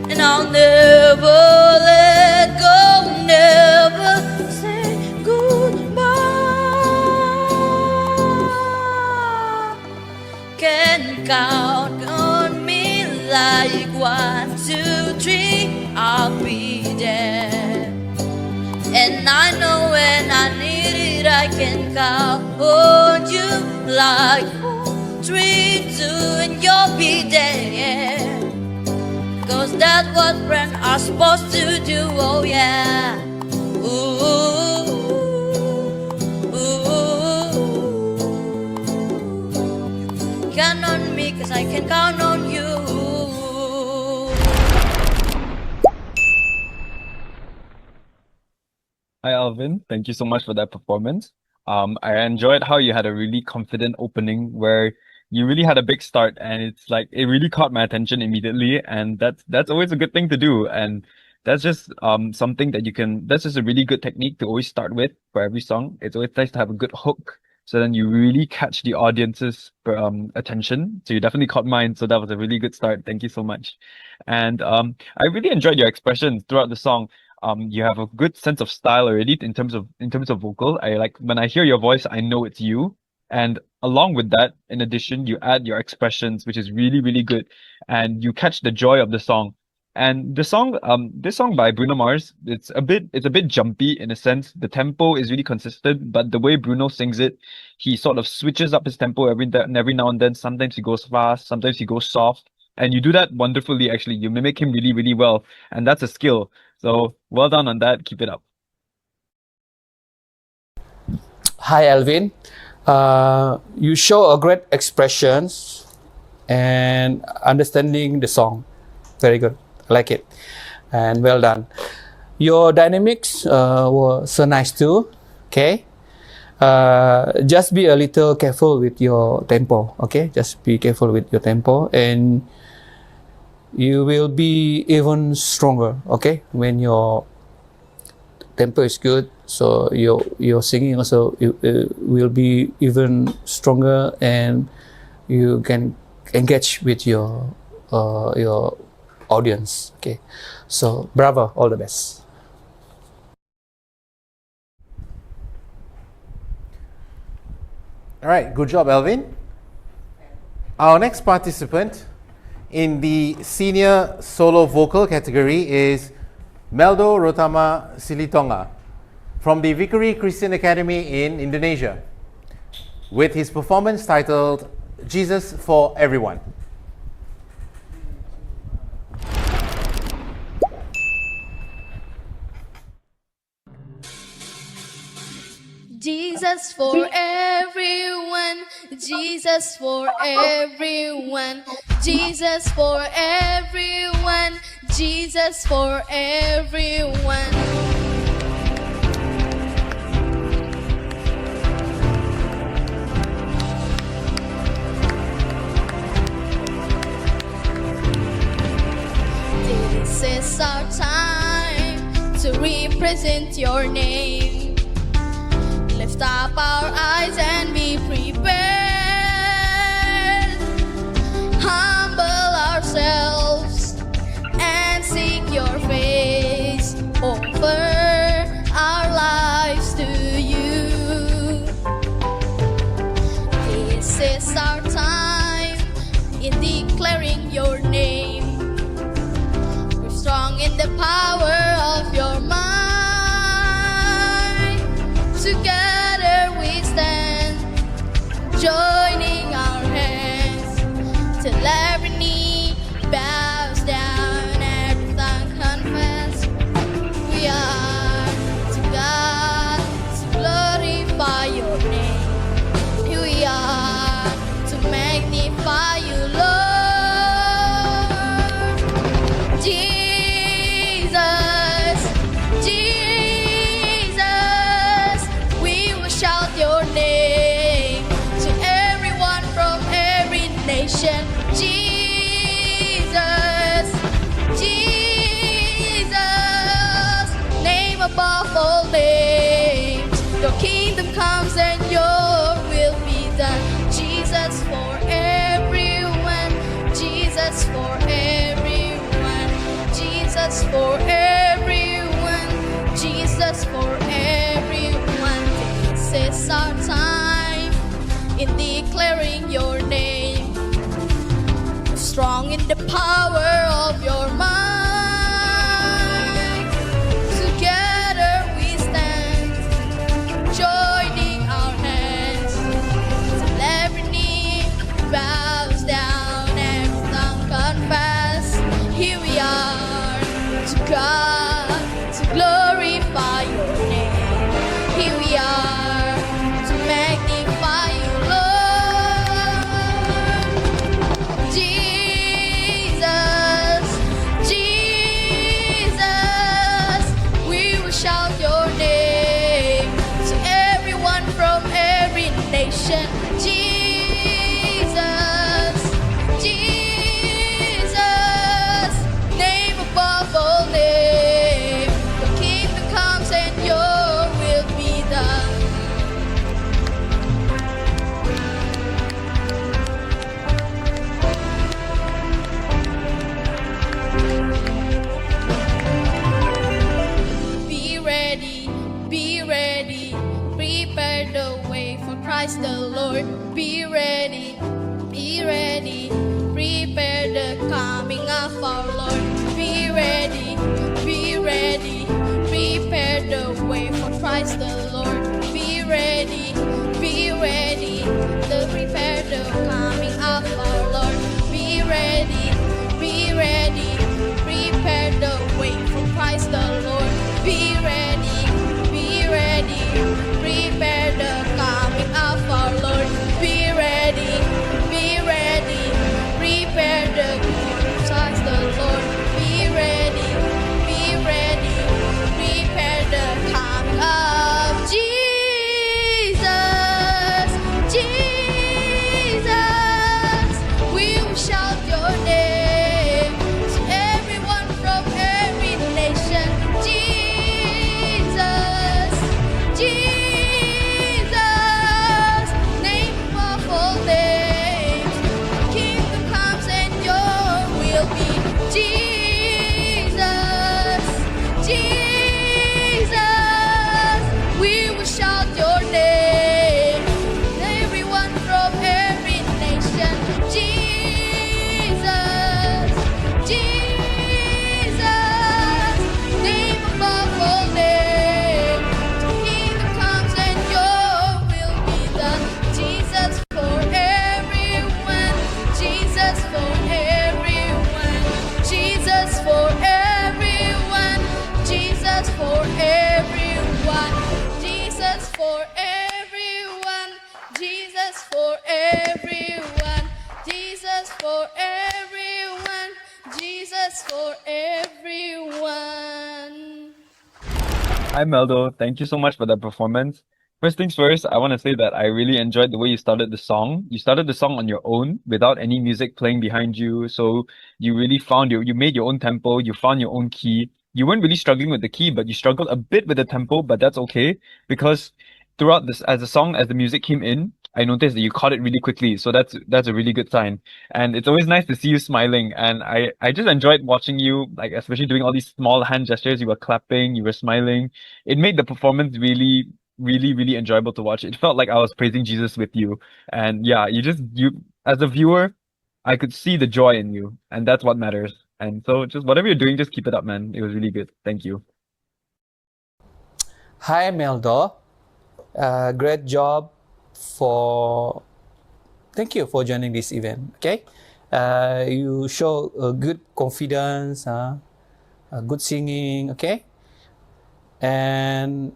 And I'll never let go, never say goodbye. Can count on me like 1, 2, 3, I'll be there. And I know when I need it, I can count on you like 4, 3, 2, and you'll be there. 'Cause that's what friends are supposed to do, oh yeah. Ooh, ooh. Count on me 'cause I can count on you. Hi, Alvin. Thank you so much for that performance. I enjoyed how you had a really confident opening where you really had a big start, and it's like it really caught my attention immediately, and that's always a good thing to do. And that's just something that you can. That's just a really good technique to always start with for every song. It's always nice to have a good hook, so then you really catch the audience's attention. So you definitely caught mine. So that was a really good start. Thank you so much. And I really enjoyed your expressions throughout the song. You have a good sense of style already in terms of vocal. I like when I hear your voice, I know it's you. And along with that, in addition, you add your expressions, which is really, really good. And you catch the joy of the song. And this song by Bruno Mars, it's a bit jumpy in a sense. The tempo is really consistent, but the way Bruno sings it, he sort of switches up his tempo every now and then. Sometimes he goes fast, sometimes he goes soft. And you do that wonderfully, actually. You mimic him really, really well. And that's a skill. So well done on that. Keep it up. Hi, Alvin. You show a great expressions and understanding the song. Very good. I like it. And well done. Your dynamics were so nice too. Okay. Just be a little careful with your tempo. Okay. Just be careful with your tempo, and you will be even stronger. Okay. When your tempo is good, so your singing also will be even stronger, and you can engage with your audience. Okay, so bravo, all the best. All right, good job, Alvin. Our next participant in the senior solo vocal category is Meldo Rotama Silitonga from the Vickery Christian Academy in Indonesia, with his performance titled Jesus for Everyone. Jesus for everyone, Jesus for everyone, Jesus for everyone, Jesus for everyone. This is our time to represent your name. Lift up our eyes and be prepared. Humble ourselves and seek your face. Offer our lives to you. This is our time in declaring your name. We're strong in the power of your mind. Together we stand, joining our hands, till every knee bows down, every tongue confess. nation. Jesus, Jesus, name above all names. Your kingdom comes and your will be done. Jesus for everyone, Jesus for everyone, Jesus for everyone, Jesus for everyone. This is our time in declaring your name, strong in the power of your might. Together we stand, joining our hands, till every knee bows down, every tongue confess. Here we are, to God, to glorify your name. Here we are, to magnify you, Lord. Jesus, Jesus, we will shout your name to everyone from every nation. Jesus, Jesus, name above all names. Your kingdom comes and your will be done. Be ready, prepare the way for Christ the Lord. Be ready, prepare the coming of our Lord. Be ready, prepare the way for Christ the Lord. Be ready, to prepare the coming of our Lord. Be ready, prepare the way for Christ the Lord. Be ready, prepare the coming of our Lord. Be ready, prepare the coming of Christ the Lord. Be ready, prepare the coming of Jesus, Jesus. We will shout your name to everyone from every nation. Jesus, Jesus, name above all names. Kingdom comes and your will be. Jesus, Jesus, we will shout your name. Everyone from every nation. Jesus, Jesus, name above all names. Kingdom comes and your will be done. Jesus for everyone, Jesus for everyone, Jesus for everyone, Jesus for everyone, Jesus for everyone, Jesus for everyone, Jesus for everyone, Jesus for everyone. Hi, Meldo. Thank you so much for that performance. First things first, I want to say that I really enjoyed the way you started the song. You started the song on your own without any music playing behind you. So you really you made your own tempo, you found your own key. You weren't really struggling with the key, but you struggled a bit with the tempo, but that's okay because throughout this, as the music came in, I noticed that you caught it really quickly. So that's a really good sign. And it's always nice to see you smiling. And I just enjoyed watching you, like especially doing all these small hand gestures. You were clapping, you were smiling. It made the performance really, really, really enjoyable to watch. It felt like I was praising Jesus with you. And yeah, you as a viewer, I could see the joy in you, and that's what matters. And so just whatever you're doing, just keep it up, man. It was really good. Thank you. Hi, Meldo. Great job for. Thank you for joining this event. Okay, you show good confidence, good singing. Okay, and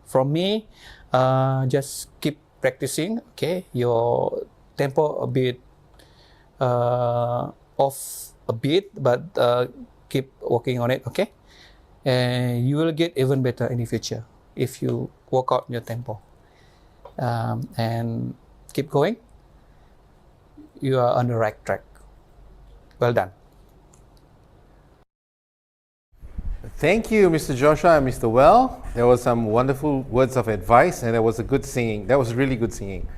from me, just keep practicing. Okay, your tempo a bit off a bit, but keep working on it. Okay, and you will get even better in the future if you work out your tempo and keep going. you are on the right track. Well done. Thank you, Mr. Joshua and Mr. Well. There was some wonderful words of advice, and there was a good singing. That was really good singing.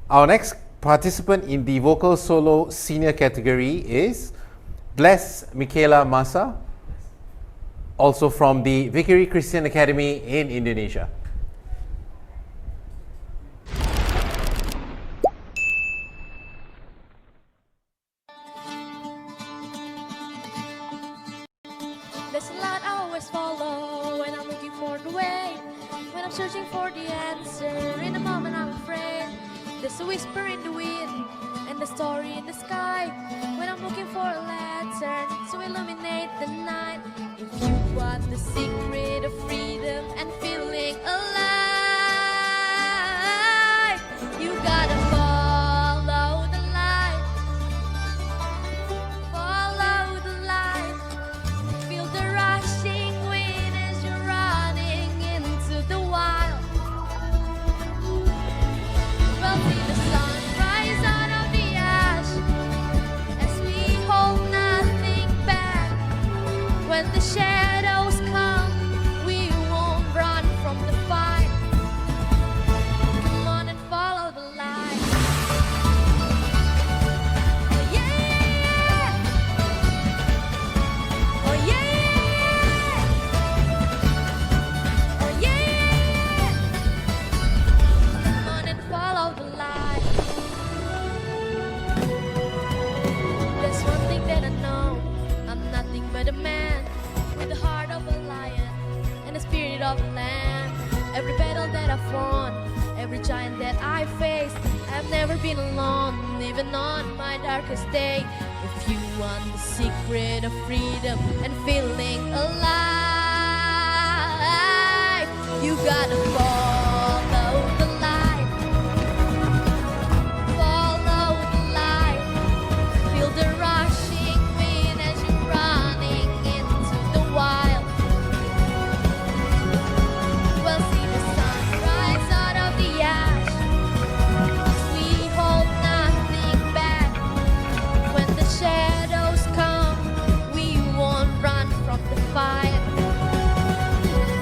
Our next participant in the vocal solo senior category is Bless Michaela Masa, also from the Vickery Christian Academy in Indonesia. There's a lot I always follow when I'm looking for the way, when I'm searching for the answer. In the moment I'm afraid, there's a whisper in the wind and the story in the sky. When I'm looking for a lantern to illuminate the night. If you want the secret of freedom and feeling alive, you gotta follow the light. Follow the light. Feel the rushing wind as you're running into the wild. We'll see the sun rise out of the ash as we hold nothing back. When the shadows come, we won't run from the fight. Come on and follow the light. Yeah, yeah, yeah. Oh yeah, yeah, yeah. Oh yeah, yeah, yeah. Come on and follow the light. There's one thing that I know, I'm nothing but a man with the heart of a lion and the spirit of a lamb. Every battle that I've won, every giant that I faced, I've never been alone, even on my darkest day. If you want the secret of freedom and feeling alive, you gotta follow the light. Follow the light. Feel the rushing wind as you're running into the wild. We'll see the sun rise out of the ash as we hold nothing back. When the shadows come, we won't run from the fight.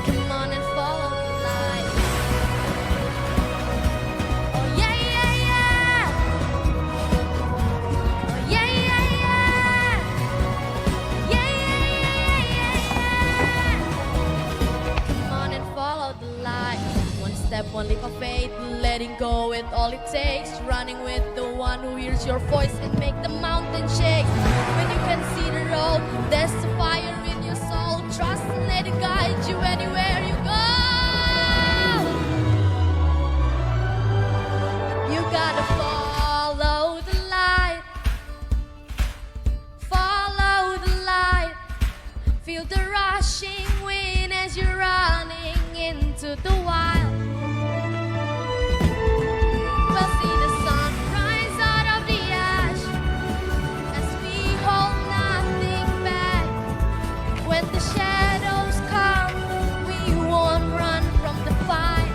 Come on and follow the light. Oh yeah, yeah, yeah. Oh yeah, yeah, yeah. Yeah, yeah, yeah, yeah, yeah. Come on and follow the light. One step, one leap of faith, letting go with all it takes. Running with the one who hears your voice and make the mountain shake. When you can see the road, there's a fire in your soul. Trust and let it guide you anywhere you go. You gotta follow the light. Follow the light. Feel the rushing wind as you're running into the wild. We'll see the sun rise out of the ash as we hold nothing back. When the shadows come, we won't run from the fight.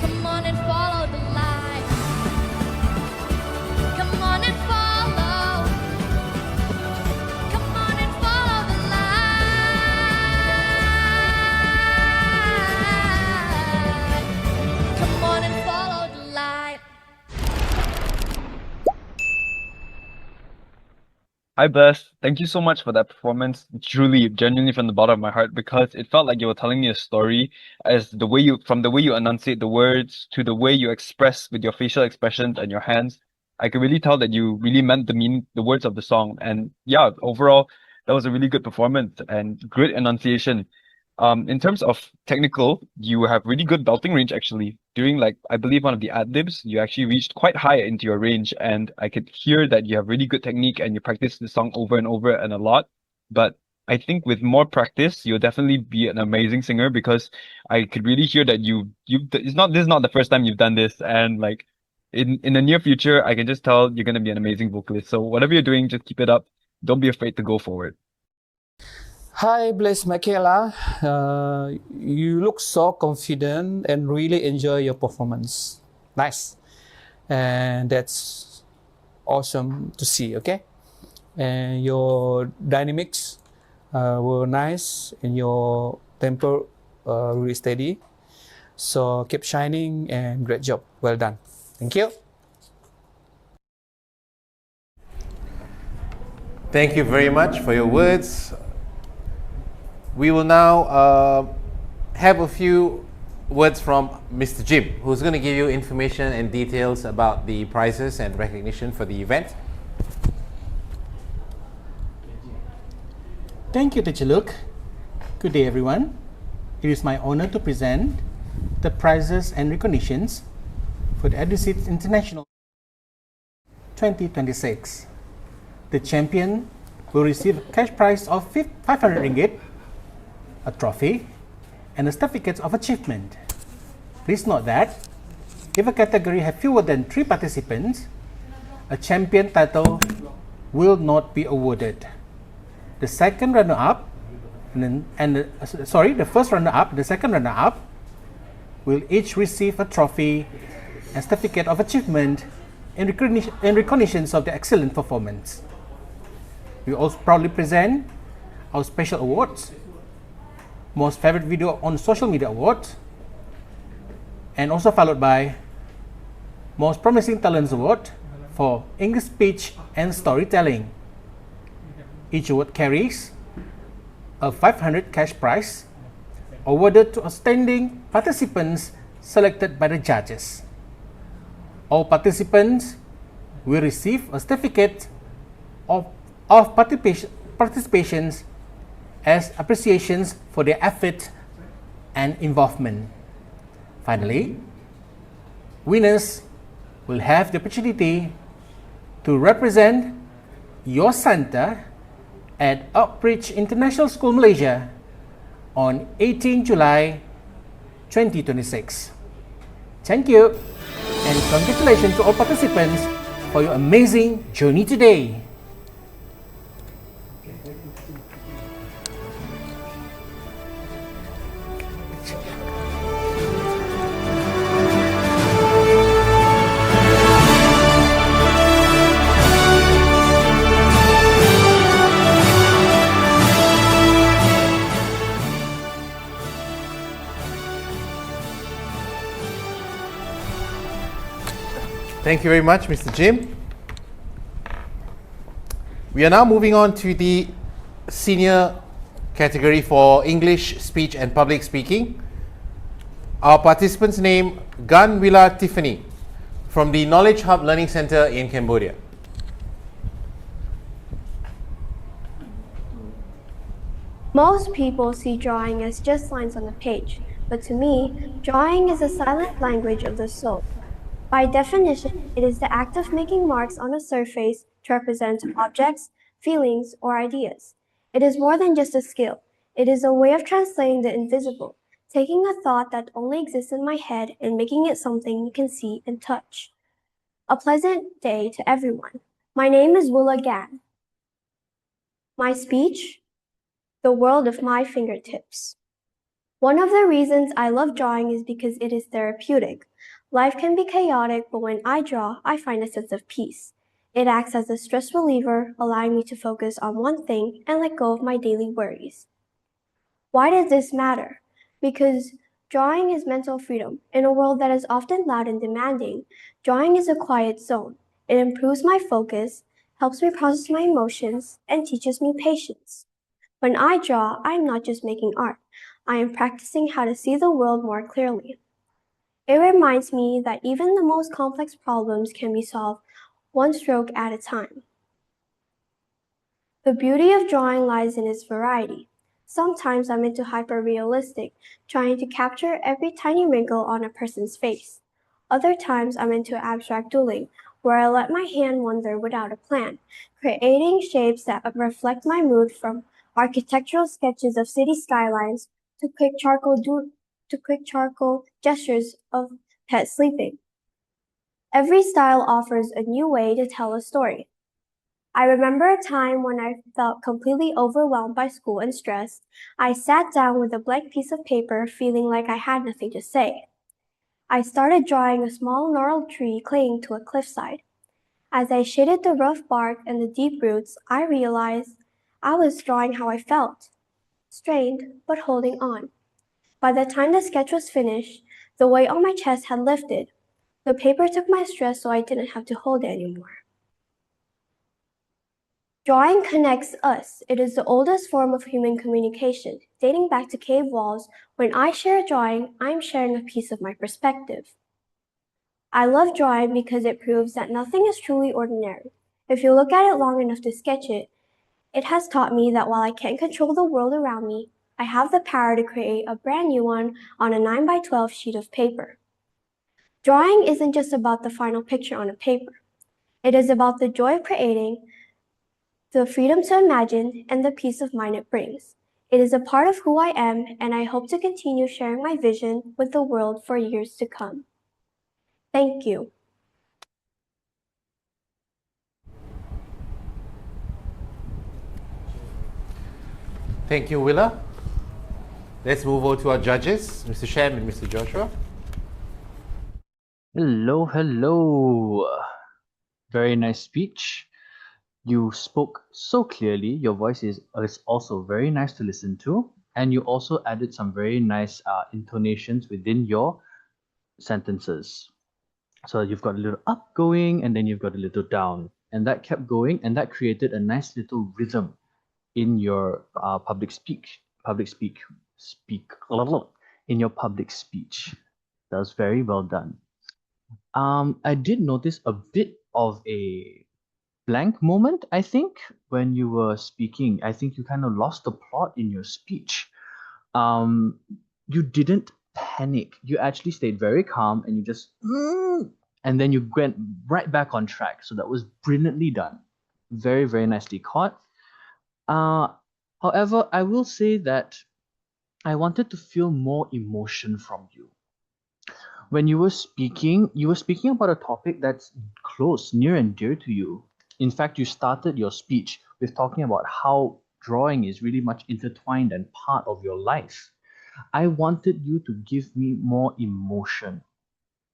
Come on and follow the light. Come on and follow. Come on and follow the light. Come on and follow the light. Hi, Bless. Thank you so much for that performance. Truly, genuinely from the bottom of my heart, because it felt like you were telling me a story as the way you, from the way you enunciate the words to the way you express with your facial expressions and your hands. I could really tell that you really meant the words of the song. And yeah, overall, that was a really good performance and great enunciation. In terms of technical, you have really good belting range actually. During like I believe one of the ad-libs, you actually reached quite high into your range, and I could hear that you have really good technique and you practice the song over and over and a lot. But I think with more practice, you'll definitely be an amazing singer, because I could really hear that this is not the first time you've done this, and like in the near future, I can just tell you're gonna be an amazing vocalist. So whatever you're doing, just keep it up. Don't be afraid to go forward. Hi, Bless Michaela. You look so confident and really enjoy your performance. Nice. And that's awesome to see, okay? And your dynamics were nice and your tempo really steady. So keep shining and great job. Well done. Thank you. Thank you very much for your words. We will now have a few words from Mr. Jim, who's going to give you information and details about the prizes and recognition for the event. Thank you, Teacher Luke. Good day, everyone. It is my honor to present the prizes and recognitions for the Eduseeds International 2026. The champion will receive a cash prize of 500 ringgit, a trophy, and a certificate of achievement. Please note that if a category has fewer than 3 participants, a champion title will not be awarded. The second runner-up the first runner-up, the second runner-up will each receive a trophy and certificate of achievement in recognitions of their excellent performance. We also proudly present our special awards, Most Favorite Video on Social Media Award, and also followed by Most Promising Talents Award for English Speech and Storytelling. Each award carries a 500 cash prize awarded to outstanding participants selected by the judges. All participants will receive a certificate of participations as appreciations for their effort and involvement. Finally, winners will have the opportunity to represent your center at Outreach International School Malaysia on 18 July 2026. Thank you and congratulations to all participants for your amazing journey today. Thank you very much, Mr. Jim. We are now moving on to the senior category for English, Speech and Public Speaking. Our participant's name, Ganwila Tiffany, from the Knowledge Hub Learning Center in Cambodia. Most people see drawing as just lines on a page, but to me, drawing is a silent language of the soul. By definition, it is the act of making marks on a surface to represent objects, feelings, or ideas. It is more than just a skill. It is a way of translating the invisible, taking a thought that only exists in my head and making it something you can see and touch. A pleasant day to everyone. My name is Willa Gan. My speech, the world of my fingertips. One of the reasons I love drawing is because it is therapeutic. Life can be chaotic, but when I draw, I find a sense of peace. It acts as a stress reliever, allowing me to focus on one thing and let go of my daily worries. Why does this matter? Because drawing is mental freedom. In a world that is often loud and demanding, drawing is a quiet zone. It improves my focus, helps me process my emotions, and teaches me patience. When I draw, I am not just making art. I am practicing how to see the world more clearly. It reminds me that even the most complex problems can be solved one stroke at a time. The beauty of drawing lies in its variety. Sometimes I'm into hyper-realistic, trying to capture every tiny wrinkle on a person's face. Other times I'm into abstract doodling, where I let my hand wander without a plan, creating shapes that reflect my mood from architectural sketches of city skylines to quick charcoal gestures of pets sleeping. Every style offers a new way to tell a story. I remember a time when I felt completely overwhelmed by school and stressed. I sat down with a blank piece of paper, feeling like I had nothing to say. I started drawing a small gnarled tree clinging to a cliffside. As I shaded the rough bark and the deep roots, I realized I was drawing how I felt, strained but holding on. By the time the sketch was finished, the weight on my chest had lifted. The paper took my stress so I didn't have to hold it anymore. Drawing connects us. It is the oldest form of human communication, dating back to cave walls. When I share a drawing, I'm sharing a piece of my perspective. I love drawing because it proves that nothing is truly ordinary. If you look at it long enough to sketch it, it has taught me that while I can't control the world around me, I have the power to create a brand new one on a 9 by 12 sheet of paper. Drawing isn't just about the final picture on a paper. It is about the joy of creating, the freedom to imagine, and the peace of mind it brings. It is a part of who I am, and I hope to continue sharing my vision with the world for years to come. Thank you. Thank you, Willa. Let's move over to our judges, Mr. Shem and Mr. Joshua. Hello, hello. Very nice speech. You spoke so clearly. Your voice is also very nice to listen to. And you also added some very nice intonations within your sentences. So you've got a little up going and then you've got a little down. And that kept going and that created a nice little rhythm in your public speech. In your public speech. That was very well done. I did notice a bit of a blank moment, I think, when you were speaking. I think you kind of lost the plot in your speech. You didn't panic. You actually stayed very calm and you just, and then you went right back on track. So that was brilliantly done. Very, very nicely caught. However, I will say that I wanted to feel more emotion from you. When you were speaking about a topic that's close, near and dear to you. In fact, you started your speech with talking about how drawing is really much intertwined and part of your life. I wanted you to give me more emotion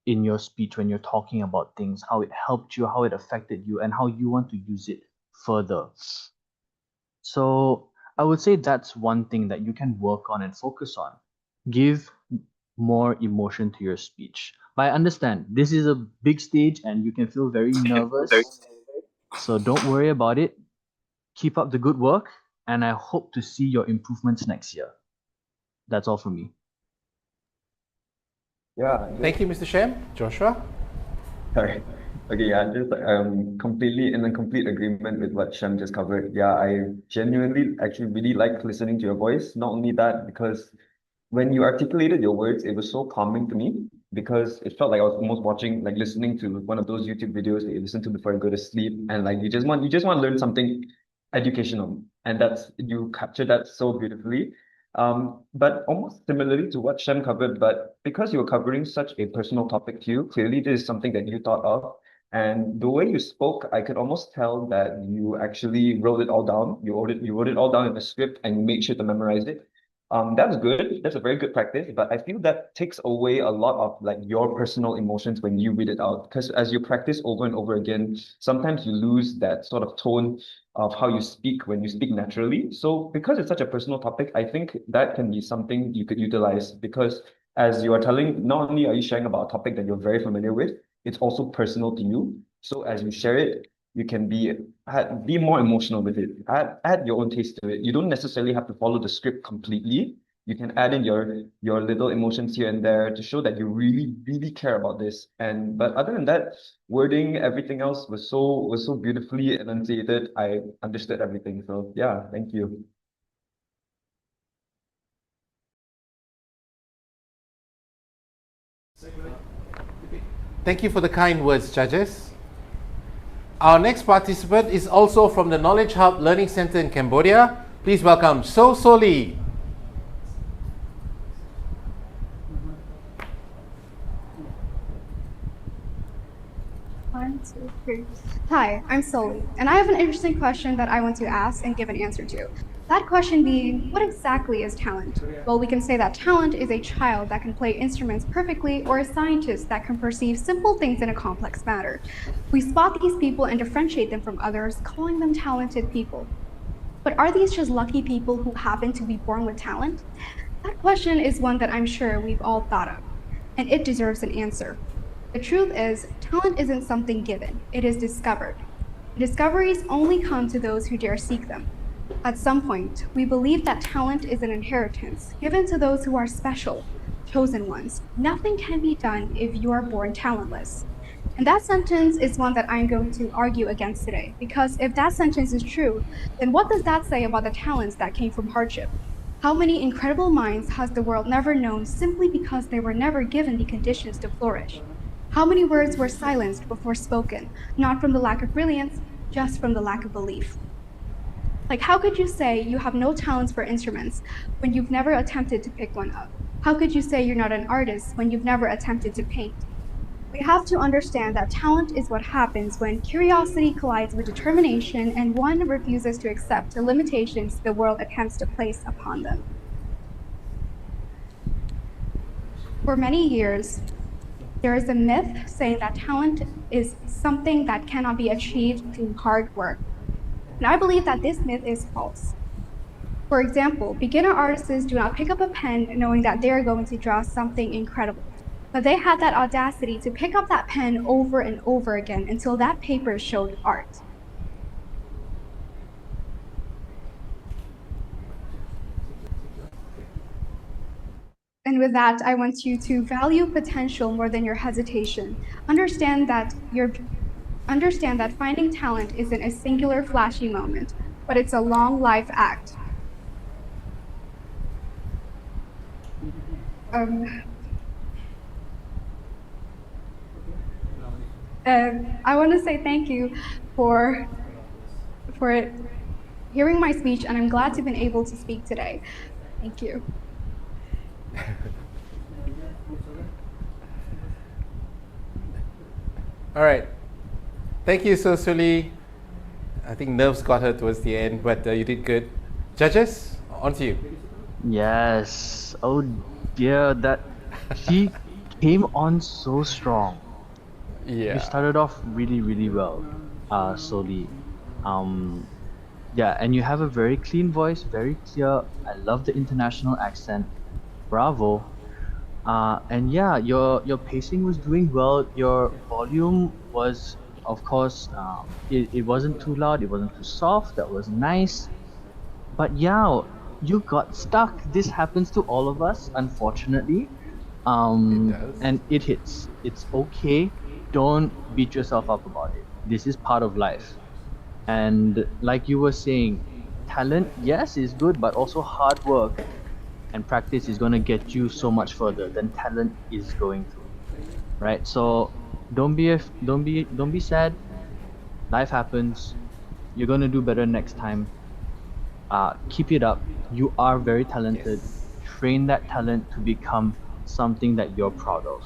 in your speech when you're talking about things, how it helped you, how it affected you, and how you want to use it further. So I would say that's one thing that you can work on and focus on. Give more emotion to your speech. But I understand this is a big stage and you can feel very nervous. So don't worry about it. Keep up the good work and I hope to see your improvements next year. That's all from me. Yeah. Thank you, Mr. Shem. Joshua? Sorry. Okay, yeah, just completely in complete agreement with what Shem just covered. Yeah, I genuinely actually really like listening to your voice. Not only that, because when you articulated your words, it was so calming to me because it felt like I was almost watching, like listening to one of those YouTube videos that you listen to before you go to sleep, and like you just want to learn something educational, and you captured that so beautifully. But almost similarly to what Shem covered, but because you were covering such a personal topic to you, clearly this is something that you thought of. And the way you spoke, I could almost tell that you actually wrote it all down. You wrote it all down in a script and you made sure to memorize it. That's good. That's a very good practice, but I feel that takes away a lot of like your personal emotions when you read it out. Because as you practice over and over again, sometimes you lose that sort of tone of how you speak when you speak naturally. So because it's such a personal topic, I think that can be something you could utilize because as you are telling, not only are you sharing about a topic that you're very familiar with, it's also personal to you. So as you share it, you can be more emotional with it. Add your own taste to it. You don't necessarily have to follow the script completely. You can add in your little emotions here and there to show that you really, really care about this. But other than that, wording, everything else was so beautifully enunciated. I understood everything. So yeah, thank you. Thank you for the kind words, judges. Our next participant is also from the Knowledge Hub Learning Center in Cambodia. Please welcome So Lee. One, two, three. Hi, I'm Soli, and I have an interesting question that I want to ask and give an answer to. That question being, what exactly is talent? Well, we can say that talent is a child that can play instruments perfectly or a scientist that can perceive simple things in a complex manner. We spot these people and differentiate them from others, calling them talented people. But are these just lucky people who happen to be born with talent? That question is one that I'm sure we've all thought of, and it deserves an answer. The truth is, talent isn't something given, it is discovered. Discoveries only come to those who dare seek them. At some point, we believe that talent is an inheritance given to those who are special, chosen ones. Nothing can be done if you are born talentless. And that sentence is one that I'm going to argue against today, because if that sentence is true, then what does that say about the talents that came from hardship? How many incredible minds has the world never known simply because they were never given the conditions to flourish? How many words were silenced before spoken, not from the lack of brilliance, just from the lack of belief? Like, how could you say you have no talents for instruments when you've never attempted to pick one up? How could you say you're not an artist when you've never attempted to paint? We have to understand that talent is what happens when curiosity collides with determination and one refuses to accept the limitations the world attempts to place upon them. For many years, there is a myth saying that talent is something that cannot be achieved through hard work. And I believe that this myth is false. For example, beginner artists do not pick up a pen knowing that they are going to draw something incredible, but they had that audacity to pick up that pen over and over again until that paper showed art. And with that, I want you to value potential more than your hesitation. Understand that finding talent isn't a singular flashy moment, but it's a long life act. I want to say thank you for hearing my speech, and I'm glad to have been able to speak today. Thank you. All right. Thank you, Sosuli. I think nerves got her towards the end, but you did good. Judges, on to you. Yes. Oh dear, that she came on so strong. Yeah. You started off really, really well, Soli. Yeah, and you have a very clean voice, very clear. I love the international accent. Bravo. And yeah, your pacing was doing well. Your volume was, of course, it wasn't too loud, it wasn't too soft. That was nice. But yeah, you got stuck. This happens to all of us, unfortunately. It does. And it hits. It's okay. Don't beat yourself up about it. This is part of life. And like you were saying, talent, yes, is good, but also hard work and practice is going to get you so much further than talent is going to. Right? So don't be sad. Life happens. You're going to do better next time. Keep it up. You are very talented. Yes. Train that talent to become something that you're proud of.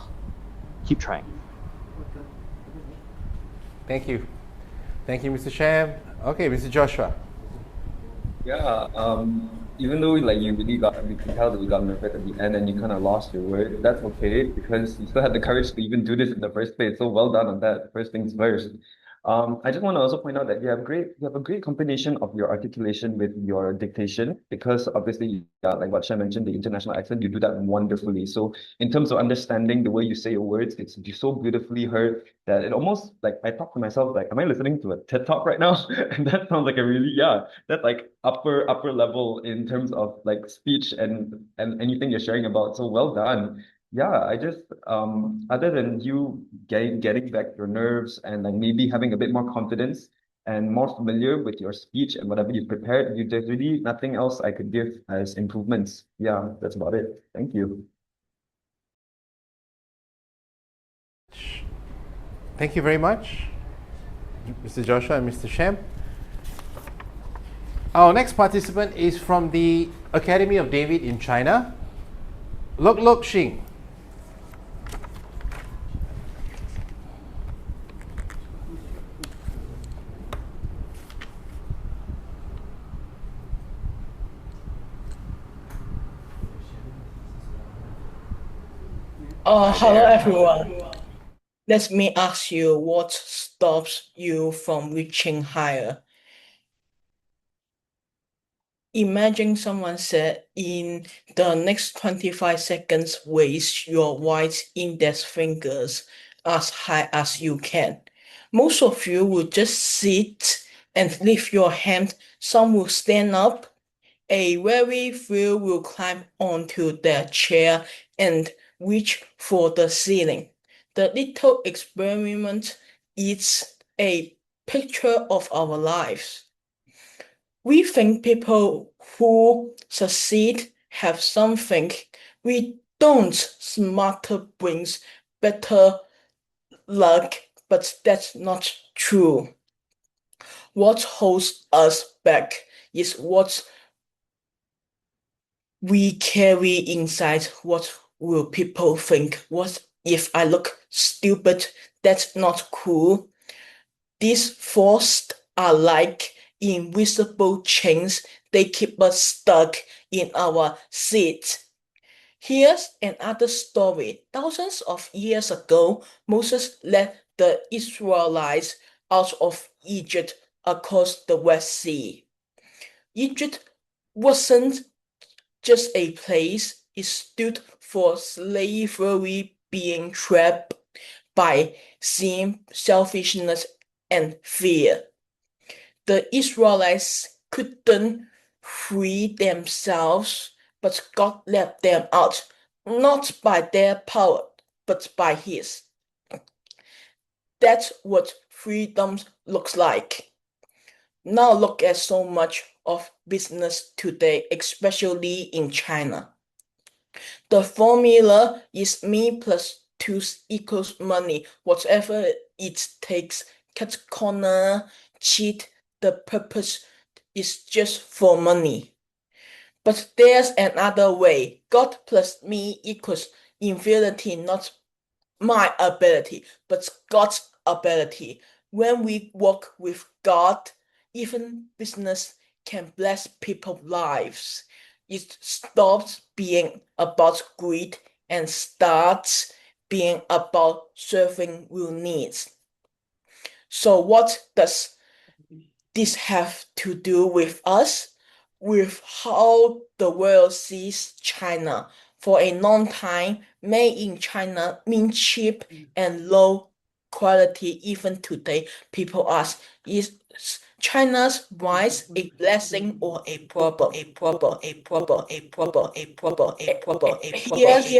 Keep trying. Thank you. Thank you, Mr. Sham. Okay, Mr. Joshua. Yeah, even though like you really got, we can tell that you got nervous at the end and you kind of lost your word. That's okay because you still had the courage to even do this in the first place. So well done on that. First things first. I just want to also point out that you have a great combination of your articulation with your dictation because obviously, yeah, like what Shem mentioned, the international accent, you do that wonderfully. So in terms of understanding the way you say your words, it's so beautifully heard that it almost like I talk to myself like, am I listening to a TED talk right now? And that sounds like a really, yeah, that's like upper level in terms of like speech and anything you're sharing about. So well done. Yeah, I just other than you getting back your nerves and like maybe having a bit more confidence and more familiar with your speech and whatever you prepared, there's really nothing else I could give as improvements. Yeah, that's about it. Thank you. Thank you very much, Mr. Joshua and Mr. Sham. Our next participant is from the Academy of David in China, Lok Lok Shing. Hello everyone. Let me ask you what stops you from reaching higher? Imagine someone said in the next 25 seconds, raise your right index fingers as high as you can. Most of you will just sit and lift your hand. Some will stand up. A very few will climb onto their chair and reach for the ceiling. The little experiment is a picture of our lives. We think people who succeed have something we don't. Smarter brings better luck, but that's not true. What holds us back is what we carry inside. What will people think? What if I look stupid? That's not cool. These forces are like invisible chains. They keep us stuck in our seats. Here's another story. Thousands of years ago, Moses led the Israelites out of Egypt across the Red Sea. Egypt wasn't just a place, it stood for slavery, being trapped by sin, selfishness, and fear. The Israelites couldn't free themselves, but God let them out, not by their power, but by His. That's what freedom looks like. Now look at so much of business today, especially in China. The formula is me plus 2 equals money. Whatever it takes, cut corner, cheat, the purpose is just for money. But there's another way. God plus me equals infinity, not my ability, but God's ability. When we work with God, even business can bless people's lives. It stops being about greed and starts being about serving real needs. So what does this have to do with us? With how the world sees China. For a long time, made in China means cheap and low quality. Even today, people ask, is China's rise a blessing or a problem? A problem, a problem, a problem, a problem, a problem, a problem. Yes,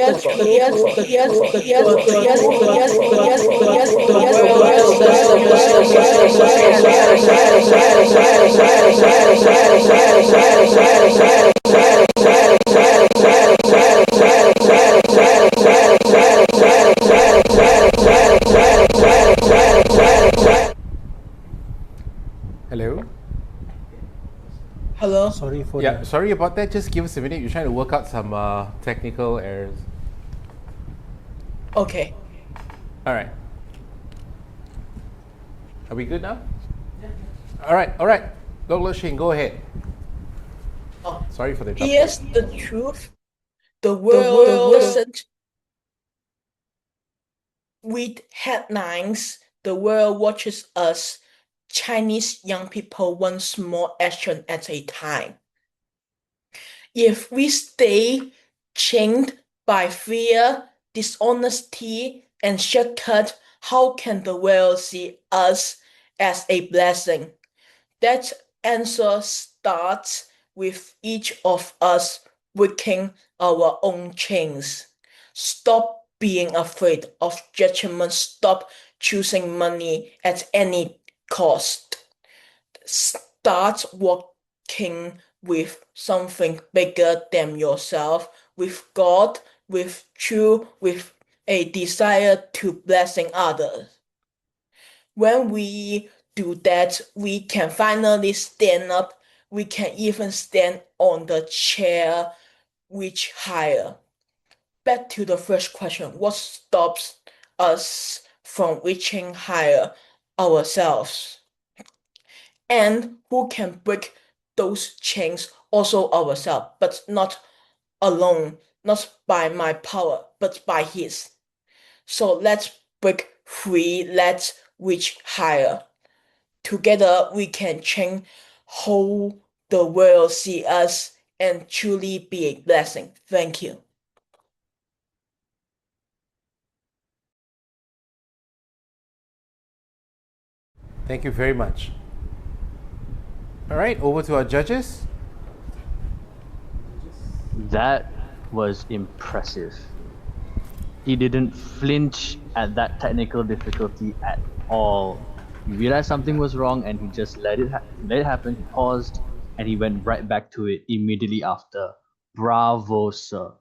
Hello? Hello? Sorry for Yeah, sorry about that. Just give us a minute. We're trying to work out some technical errors. Okay. All right. Are we good now? All right, all right. Dr. Shing, go ahead. Sorry for the interruption. Here's the truth. The world doesn't read headlines. The world watches us. Chinese young people want small action at a time. If we stay chained by fear, dishonesty, and shortcut, how can the world see us as a blessing? That answer starts with each of us breaking our own chains. Stop being afraid of judgment. Stop choosing money at any cost. Start working with something bigger than yourself, with God, with truth, with a desire to blessing others. When we do that, we can finally stand up. We can even stand on the chair, reach higher. Back to the first question, what stops us from reaching higher? Ourselves. And who can break those chains? Also ourselves, but not alone, not by my power, but by His. So let's break free, let's reach higher. Together we can change how the world see us and truly be a blessing. Thank you. Thank you very much. All right, over to our judges. That was impressive. He didn't flinch at that technical difficulty at all. He realized something was wrong and he just let it happen. He paused and he went right back to it immediately after. Bravo, sir.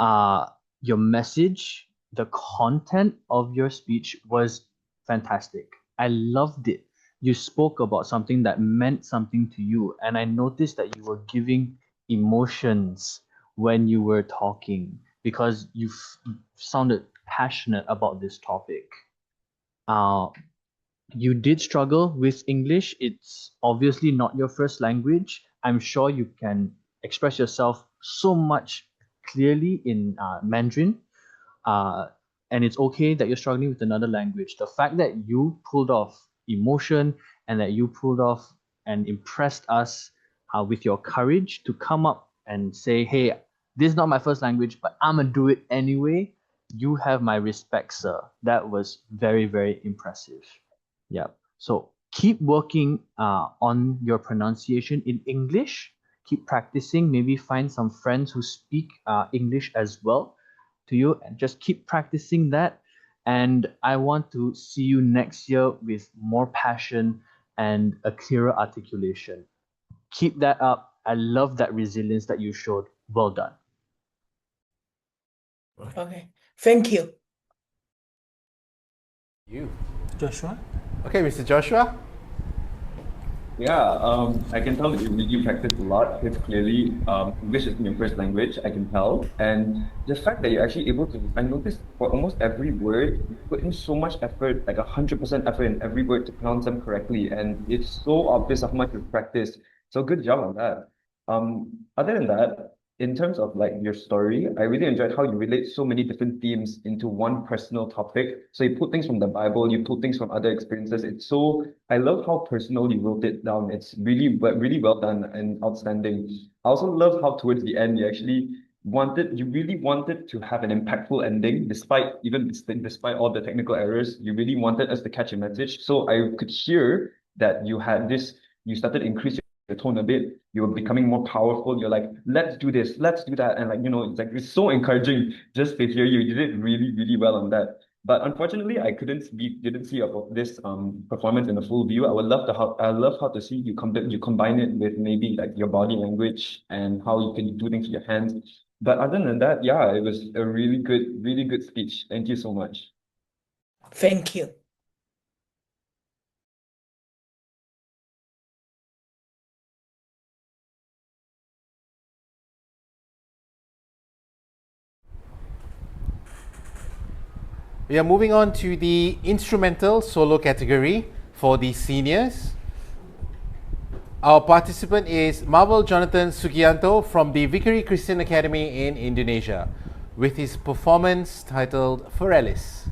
Your message, the content of your speech was fantastic. I loved it. You spoke about something that meant something to you, and I noticed that you were giving emotions when you were talking because you sounded passionate about this topic. You did struggle with English. It's obviously not your first language. I'm sure you can express yourself so much clearly in Mandarin. Uh, and it's okay that you're struggling with another language. The fact that you pulled off emotion and that you pulled off and impressed us with your courage to come up and say, hey, this is not my first language, but I'm going to do it anyway. You have my respect, sir. That was very, very impressive. Yeah. So keep working on your pronunciation in English. Keep practicing. Maybe find some friends who speak English as well to you, and just keep practicing that. And I want to see you next year with more passion and a clearer articulation. Keep that up. I love that resilience that you showed. Well done. Okay. Thank you. You. Joshua? Okay, Mr. Joshua. Yeah, I can tell that you really practice a lot. It's clearly English is your first language, I can tell. And the fact that you're actually able to, I noticed for almost every word, you put in so much effort, like 100% effort in every word to pronounce them correctly. And it's so obvious how much you've practiced. So good job on that. Other than that, in terms of like your story, I really enjoyed how you relate so many different themes into one personal topic. So you put things from the Bible, you put things from other experiences. It's so, I love how personal you wrote it down. It's really well done and outstanding. I also love how towards the end you actually you really wanted to have an impactful ending, despite all the technical errors. You really wanted us to catch a message. So I could hear that you started increasing your tone a bit. You're becoming more powerful. You're like, let's do this, let's do that. And like, it's so encouraging just to hear you. You did really, really well on that. But unfortunately, I didn't see this performance in a full view. I love how to see you combine it with maybe like your body language and how you can do things with your hands. But other than that, yeah, it was a really good speech. Thank you so much. Thank you. We are moving on to the instrumental solo category for the seniors. Our participant is Marvel Jonathan Sugianto from the Vickery Christian Academy in Indonesia with his performance titled Forelis.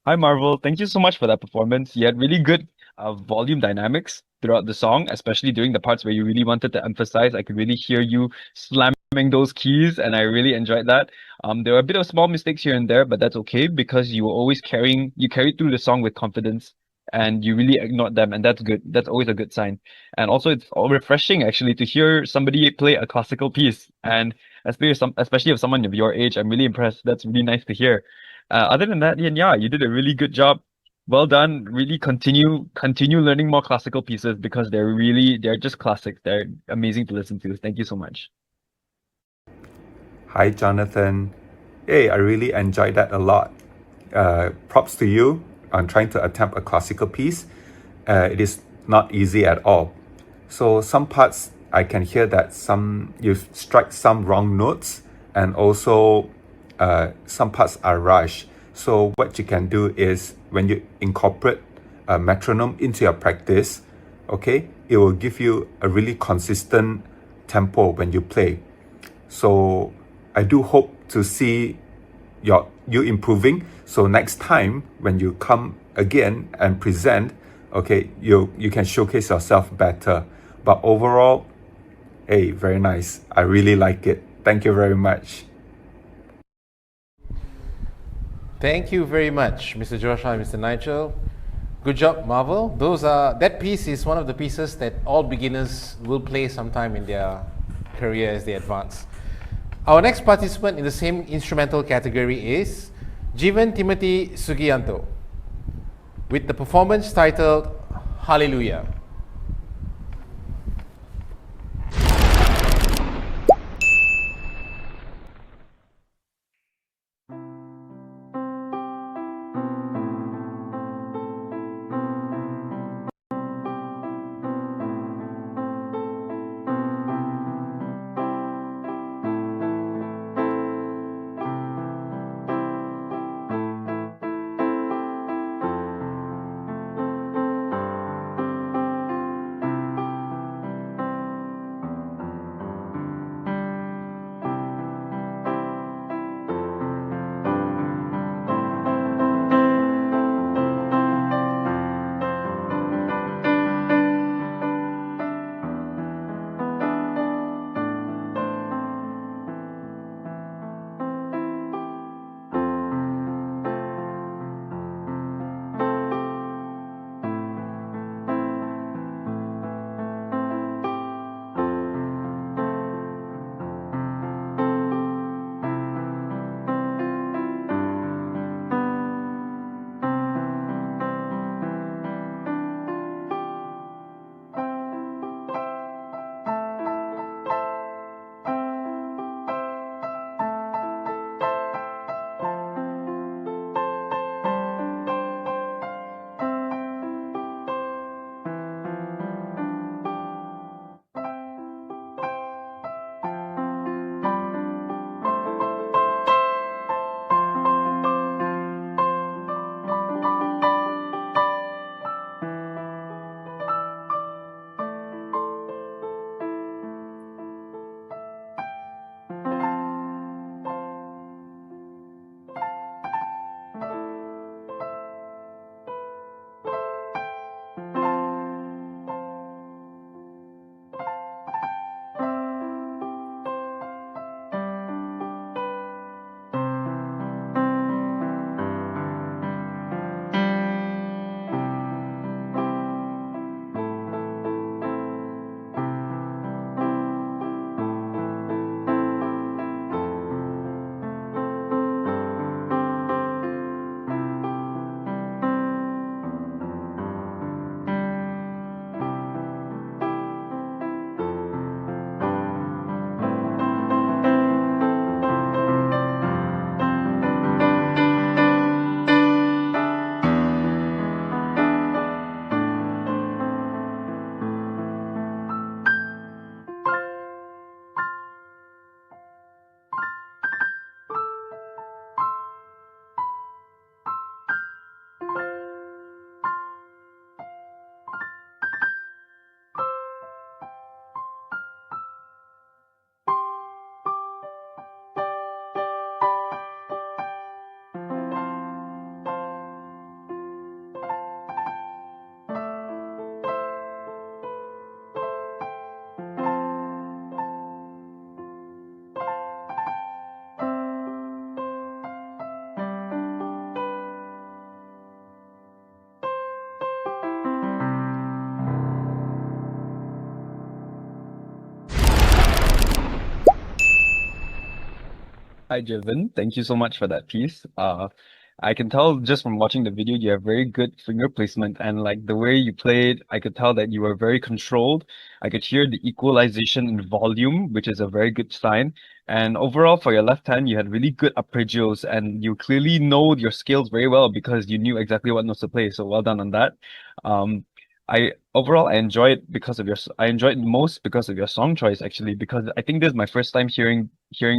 Hi, Marvel. Thank you so much for that performance. You had really good volume dynamics throughout the song, especially during the parts where you really wanted to emphasize. I could really hear you slamming those keys, and I really enjoyed that. There were a bit of small mistakes here and there, but that's okay because you were always you carried through the song with confidence and you really ignored them, and that's good. That's always a good sign. And also, it's all refreshing actually to hear somebody play a classical piece, and especially if someone of your age. I'm really impressed. That's really nice to hear. Other than that, Ian, yeah, you did a really good job. Well done. Really continue learning more classical pieces because they're just classics. They're amazing to listen to. Thank you so much. Hi, Jonathan. Hey, I really enjoyed that a lot. Props to you on trying to attempt a classical piece. It is not easy at all. So some parts I can hear that you strike some wrong notes, and also some parts are rushed. So what you can do is when you incorporate a metronome into your practice, okay, it will give you a really consistent tempo when you play. So I do hope to see you improving. So next time when you come again and present, okay, you can showcase yourself better. But overall, hey, very nice. I really like it. Thank you very much. Thank you very much, Mr. Joshua and Mr. Nigel. Good job, Marvel. That piece is one of the pieces that all beginners will play sometime in their career as they advance. Our next participant in the same instrumental category is Jivan Timothy Sugianto with the performance titled Hallelujah. Hi, Jevin. Thank you so much for that piece. I can tell just from watching the video, you have very good finger placement and like the way you played, I could tell that you were very controlled. I could hear the equalization in volume, which is a very good sign. And overall, for your left hand, you had really good arpeggios and you clearly know your scales very well because you knew exactly what notes to play. So well done on that. Um, I enjoyed because of I enjoyed most because of your song choice actually, because I think this is my first time hearing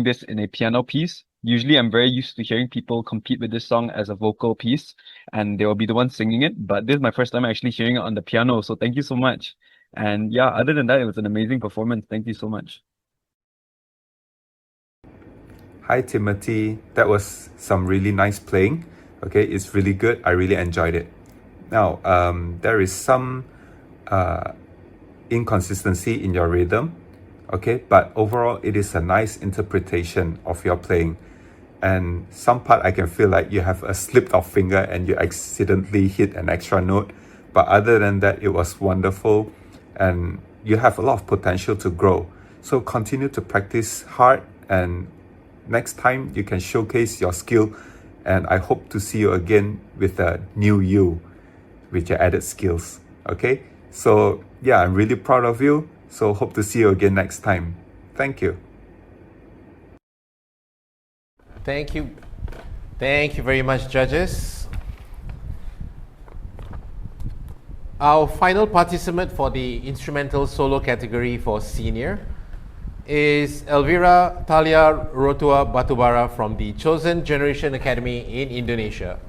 this in a piano piece. Usually I'm very used to hearing people compete with this song as a vocal piece and they will be the ones singing it, but this is my first time actually hearing it on the piano. So thank you so much. And yeah, other than that, it was an amazing performance. Thank you so much. Hi Timothy, that was some really nice playing. Okay, it's really good. I really enjoyed it. Now, there is some inconsistency in your rhythm, okay, but overall it is a nice interpretation of your playing. And some part I can feel like you have a slipped off finger and you accidentally hit an extra note, but other than that it was wonderful and you have a lot of potential to grow. So continue to practice hard and next time you can showcase your skill, and I hope to see you again with a new you with your added skills. Okay, so yeah, I'm really proud of you, so hope to see you again next time. Thank you. Thank you very much, judges. Our final participant for the instrumental solo category for senior is Elvira Talia Rotua Batubara from the Chosen Generation Academy in Indonesia.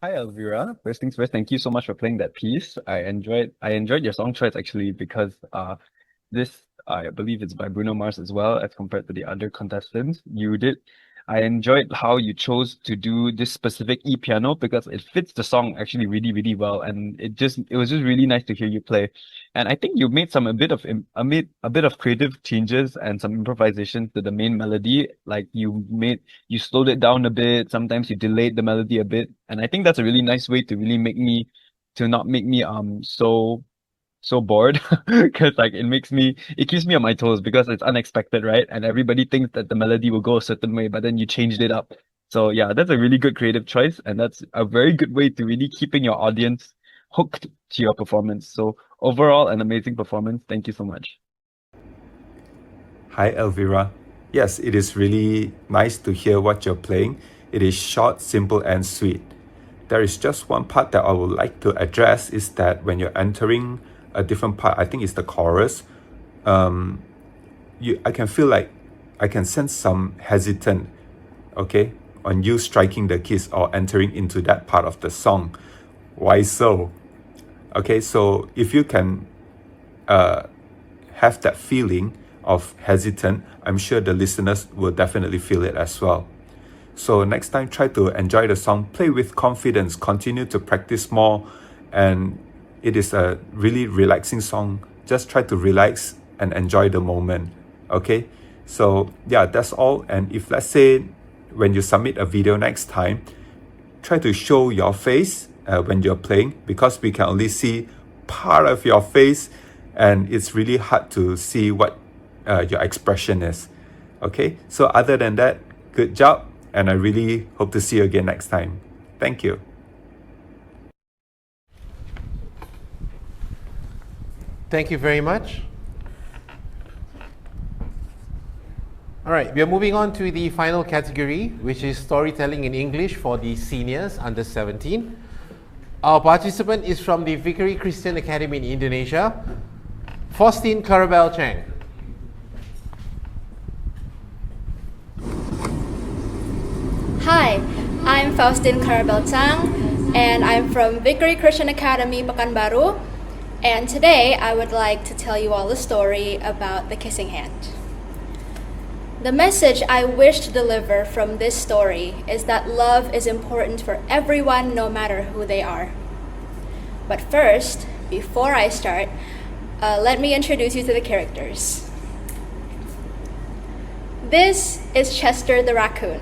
Hi Elvira. First things first, thank you so much for playing that piece. I enjoyed your song choice actually because this I believe it's by Bruno Mars as well as compared to the other contestants. I enjoyed how you chose to do this specific E piano because it fits the song actually really, really well. And it was just really nice to hear you play. And I think you made a bit of creative changes and some improvisation to the main melody. Like you slowed it down a bit. Sometimes you delayed the melody a bit. And I think that's a really nice way to really to not make me so bored because like it keeps me on my toes because it's unexpected, right? And everybody thinks that the melody will go a certain way, but then you changed it up. So yeah, that's a really good creative choice, and that's a very good way to really keeping your audience hooked to your performance. So overall, an amazing performance. Thank you so much. Hi Elvira. Yes, it is really nice to hear what you're playing. It is short, simple and sweet. There is just one part that I would like to address is that when you're entering a different part, I think it's the chorus, I can feel like I can sense some hesitant, okay, on you striking the keys or entering into that part of the song. Why so? Okay, so if you can have that feeling of hesitant, I'm sure the listeners will definitely feel it as well. So next time, try to enjoy the song, play with confidence, continue to practice more, and it is a really relaxing song. Just try to relax and enjoy the moment, okay? So yeah, that's all. And if let's say when you submit a video next time, try to show your face when you're playing, because we can only see part of your face, and it's really hard to see what your expression is. Okay, so other than that, good job, and I really hope to see you again next time. Thank you. Thank you very much. All right, we are moving on to the final category, which is storytelling in English for the seniors under 17. Our participant is from the Vickery Christian Academy in Indonesia, Faustine Clarabelle Chang. Hi, I'm Faustine Clarabelle Chang, and I'm from Vickery Christian Academy, Pekanbaru. And today I would like to tell you all a story about the kissing hand. The message I wish to deliver from this story is that love is important for everyone, no matter who they are. But first, before I start, let me introduce you to the characters. This is Chester the raccoon.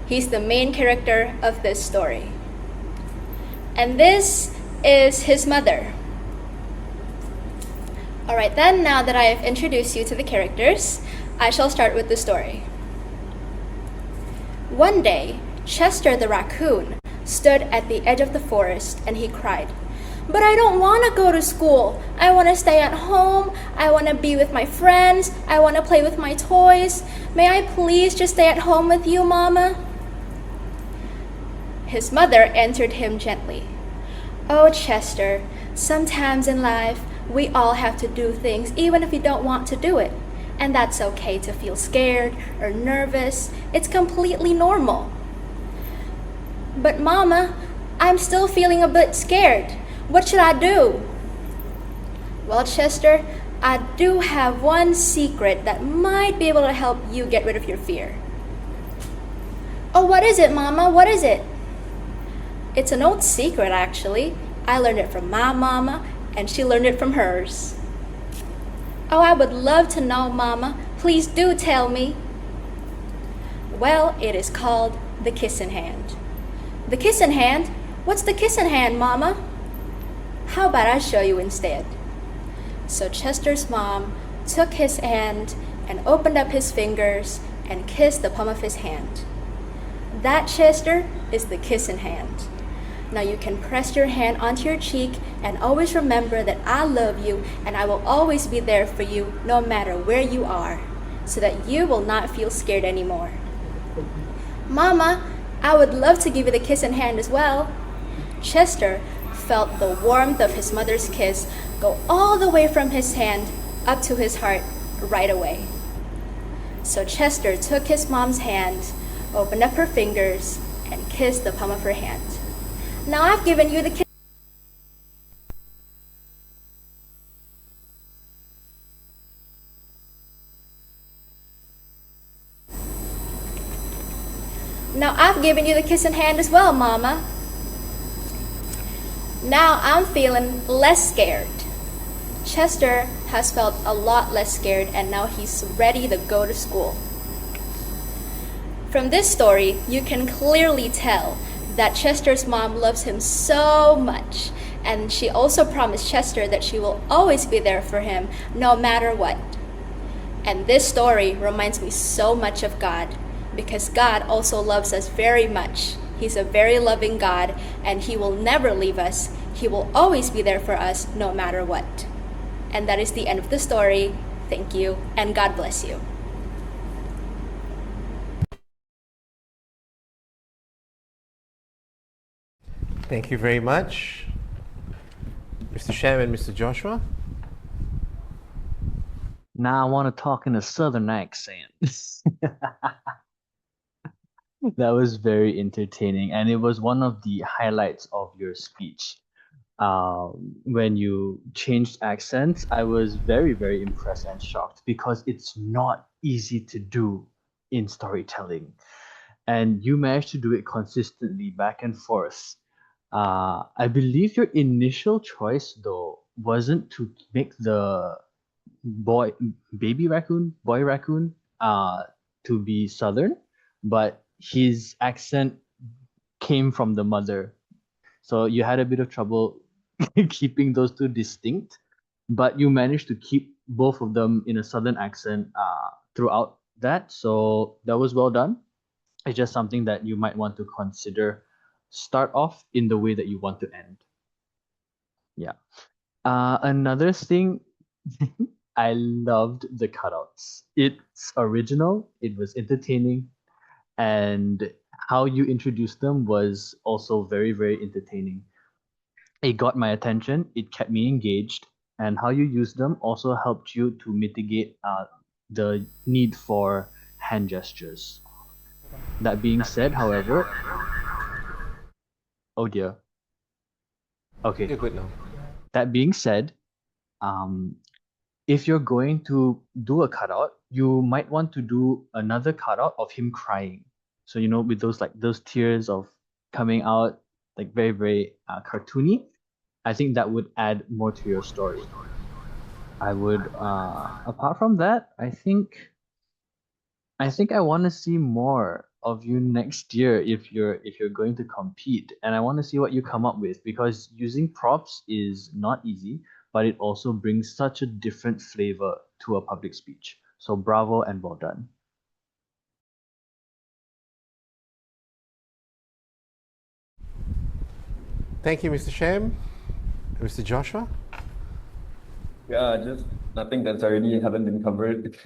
He's the main character of this story. And this is his mother. Alright then, now that I have introduced you to the characters, I shall start with the story. One day, Chester the raccoon stood at the edge of the forest and he cried, "But I don't want to go to school. I want to stay at home. I want to be with my friends. I want to play with my toys. May I please just stay at home with you, Mama?" His mother answered him gently, "Oh, Chester, sometimes in life, we all have to do things even if we don't want to do it. And that's okay to feel scared or nervous. It's completely normal." "But Mama, I'm still feeling a bit scared. What should I do?" "Well, Chester, I do have one secret that might be able to help you get rid of your fear." "Oh, what is it, Mama? What is it?" "It's an old secret, actually. I learned it from my mama, and she learned it from hers." "Oh, I would love to know, Mama. Please do tell me." "Well, it is called the kissing hand." "The kissing hand? What's the kissing hand, Mama?" "How about I show you instead?" So Chester's mom took his hand and opened up his fingers and kissed the palm of his hand. That, Chester, is the kissing hand. Now you can press your hand onto your cheek and always remember that I love you and I will always be there for you no matter where you are, so that you will not feel scared anymore. "Mama, I would love to give you the kissing hand as well." Chester felt the warmth of his mother's kiss go all the way from his hand up to his heart right away. So Chester took his mom's hand, opened up her fingers, and kissed the palm of her hand. "Now I've given you the kiss." "Now I've given you the kissing hand as well, Mama." Now I'm feeling less scared. Chester has felt a lot less scared and now he's ready to go to school. From this story, you can clearly tell that Chester's mom loves him so much, and she also promised Chester that she will always be there for him no matter what. And this story reminds me so much of God, because God also loves us very much. He's a very loving God, and He will never leave us. He will always be there for us no matter what. And that is the end of the story. Thank you, and God bless you. Thank you very much, Mr. Sham and Mr. Joshua. Now I want to talk in a southern accent. That was very entertaining, and it was one of the highlights of your speech. When you changed accents, I was very, very impressed and shocked because it's not easy to do in storytelling. And you managed to do it consistently back and forth. I believe your initial choice, though, wasn't to make the boy, baby raccoon, boy raccoon, to be southern, but his accent came from the mother. So you had a bit of trouble keeping those two distinct, but you managed to keep both of them in a southern accent throughout that. So that was well done. It's just something that you might want to consider. Start off in the way that you want to end. Yeah. Another thing, I loved the cutouts. It's original, it was entertaining, and how you introduced them was also very, very entertaining. It got my attention, it kept me engaged, and how you used them also helped you to mitigate the need for hand gestures. That being said, however, oh dear. Okay. You're good now. That being said, um, if you're going to do a cutout, you might want to do another cutout of him crying. So with those tears of coming out, like very very cartoony. I think that would add more to your story. I would. Apart from that, I think I want to see more of you next year if you're going to compete, and I want to see what you come up with, because using props is not easy, but it also brings such a different flavor to a public speech. So bravo and well done. Thank you, Mr. Sham. Mr. Joshua? Yeah, just nothing that's already haven't been covered.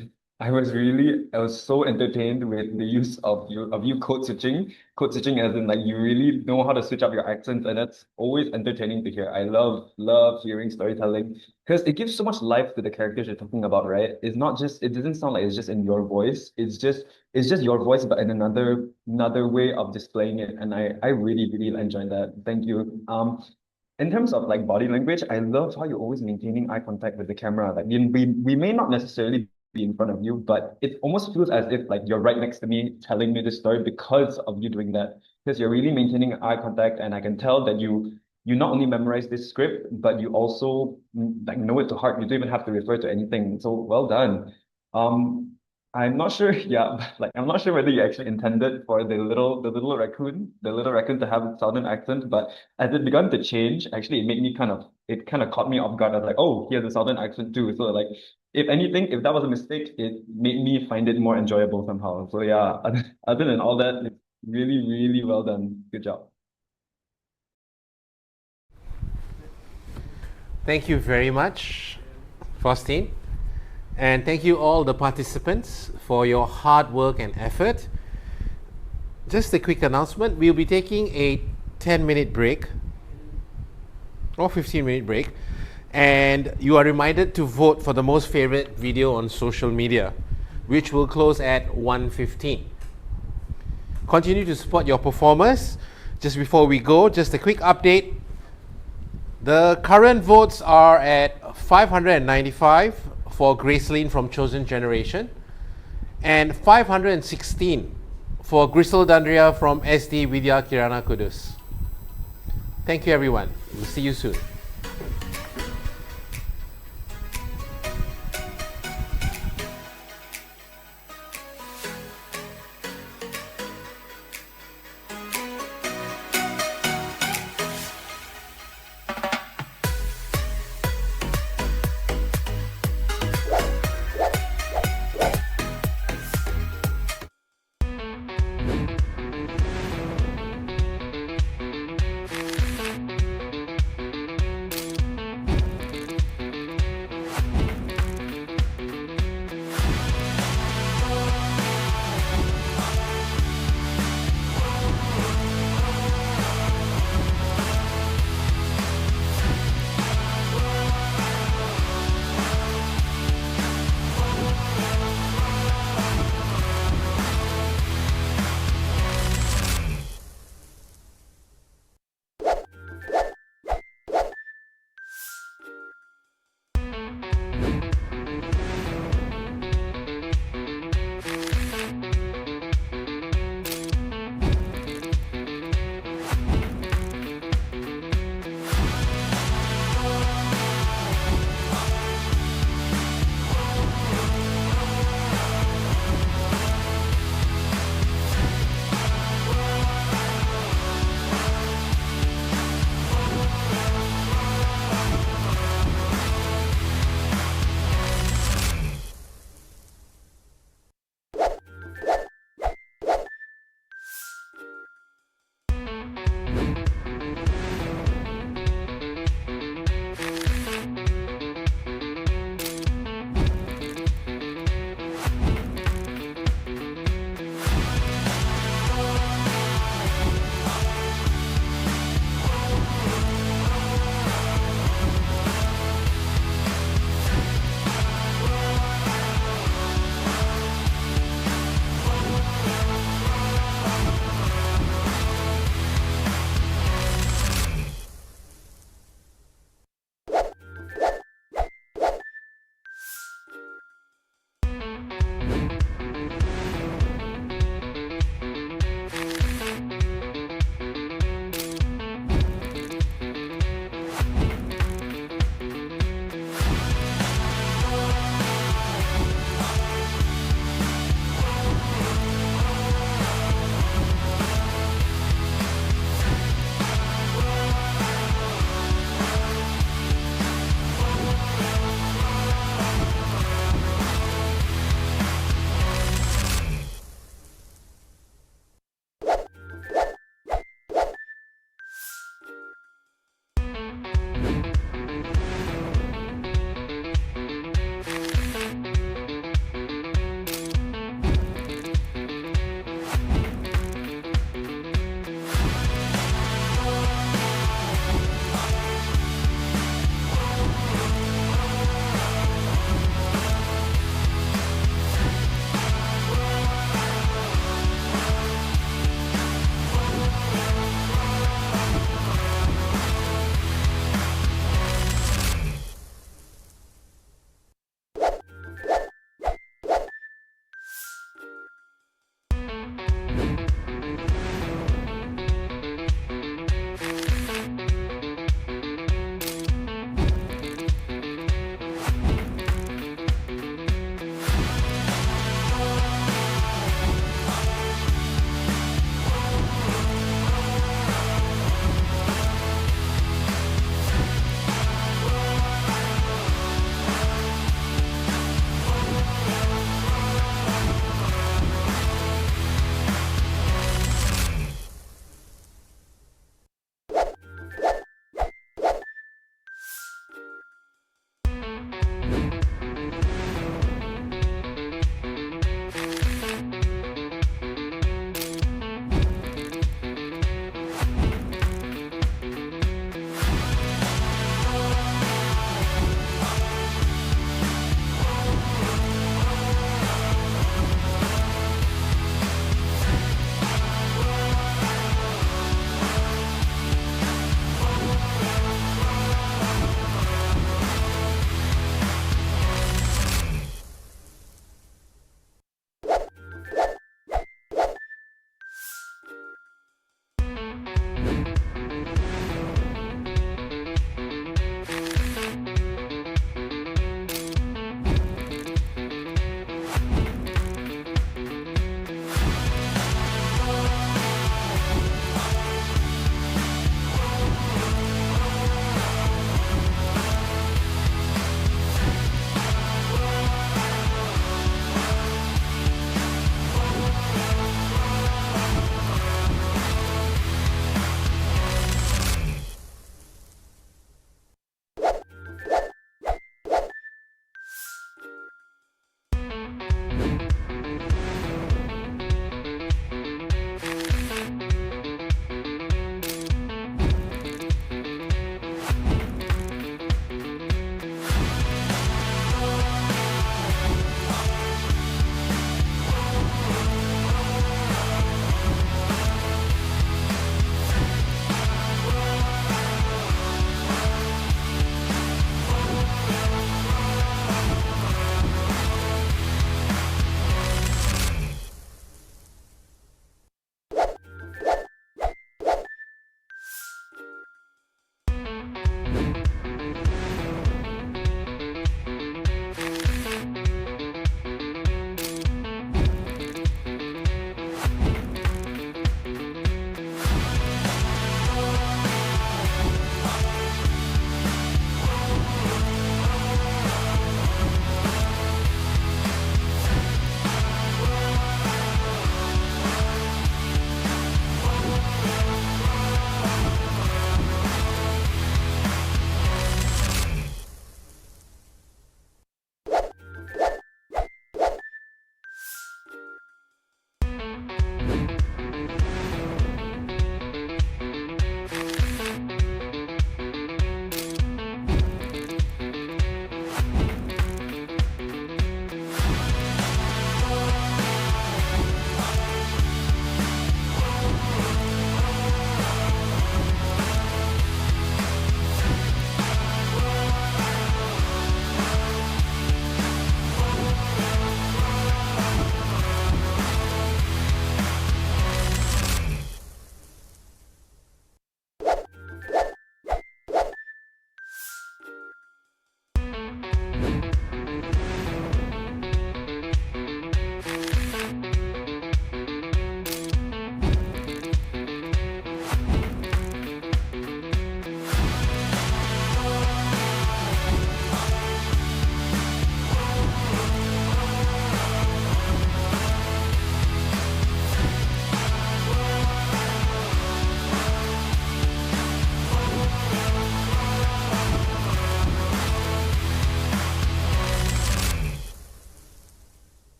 I was so entertained with the use of you code switching as in like you really know how to switch up your accents, and that's always entertaining to hear. I love hearing storytelling because it gives so much life to the characters you're talking about, right? It doesn't sound like it's just in your voice. It's just your voice, but in another way of displaying it, and I really enjoyed that. Thank you. In terms of like body language, I love how you're always maintaining eye contact with the camera. Like we may not necessarily be in front of you, but it almost feels as if like you're right next to me telling me the story because of you doing that. Because you're really maintaining eye contact, and I can tell that you not only memorize this script, but you also like know it to heart. You don't even have to refer to anything. So well done. Um, I'm not sure, yeah, but, like I'm not sure whether you actually intended for the little raccoon to have a southern accent, but as it began to change, actually it kind of caught me off guard. I was like, oh, he has a southern accent too. So like if anything, if that was a mistake, it made me find it more enjoyable somehow. So yeah, other than all that, it's really well done. Good job. Thank you very much, Faustine. And thank you all the participants for your hard work and effort. Just a quick announcement, we'll be taking a 10-minute break or 15-minute break, and you are reminded to vote for the most favorite video on social media, which will close at 1:15. Continue to support your performers. Just before we go, just a quick update. The current votes are at 595 for Graceline from Chosen Generation and 516 for Grisel Dandria from SD Vidya Kirana Kudus. Thank you everyone. We'll see you soon.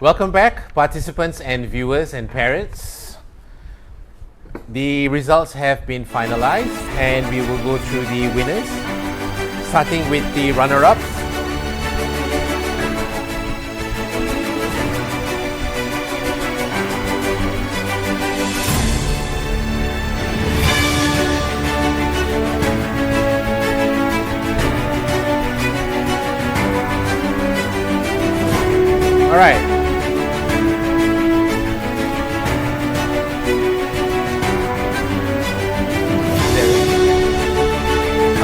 Welcome back, participants and viewers and parents. The results have been finalized and we will go through the winners, starting with the runner-ups. All right.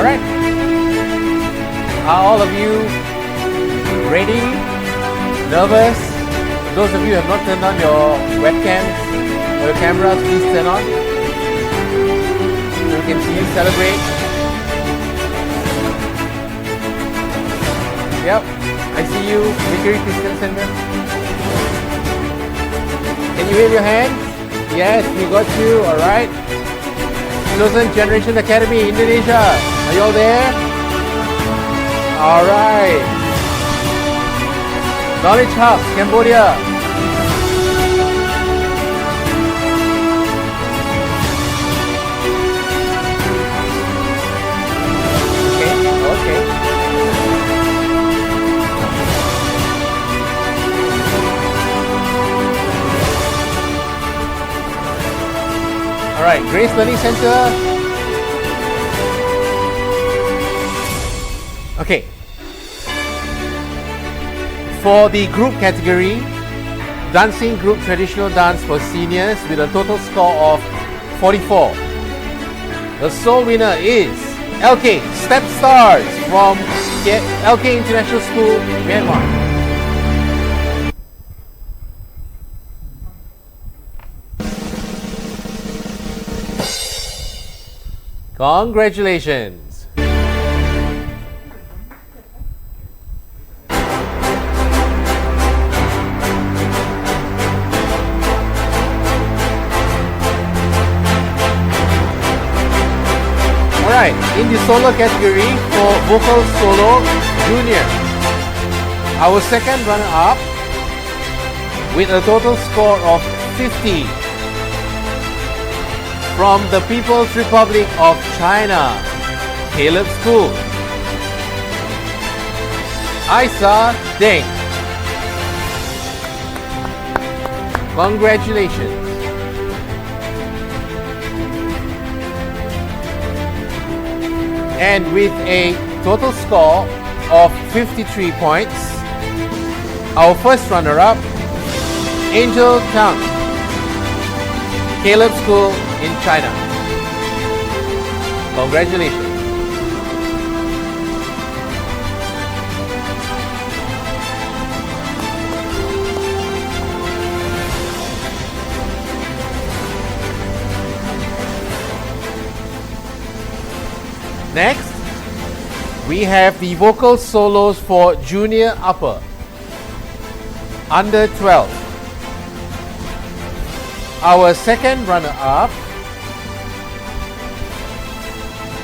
All right. Are all of you ready? Nervous? Those of you who have not turned on your webcams or your cameras, please turn on so we can see you celebrate. Yep, I see you, Vickery Christian Center. Can you wave your hands? Yes, we got you, alright. Chosen Generation Academy, Indonesia. Are you all there? Alright. Knowledge Hub, Cambodia. Okay. Alright, Grace Learning Center. Okay. For the group category, dancing group traditional dance for seniors with a total score of 44. The sole winner is LK Step Stars from LK International School, Myanmar. Congratulations. Alright, in the solo category for vocal solo junior, our second runner-up with a total score of 50 from the People's Republic of China, Caleb School, Isa Deng. Congratulations. And with a total score of 53 points, our first runner-up, Angel Tang, Caleb School in China. Congratulations. Next, we have the vocal solos for junior upper, under 12. Our second runner-up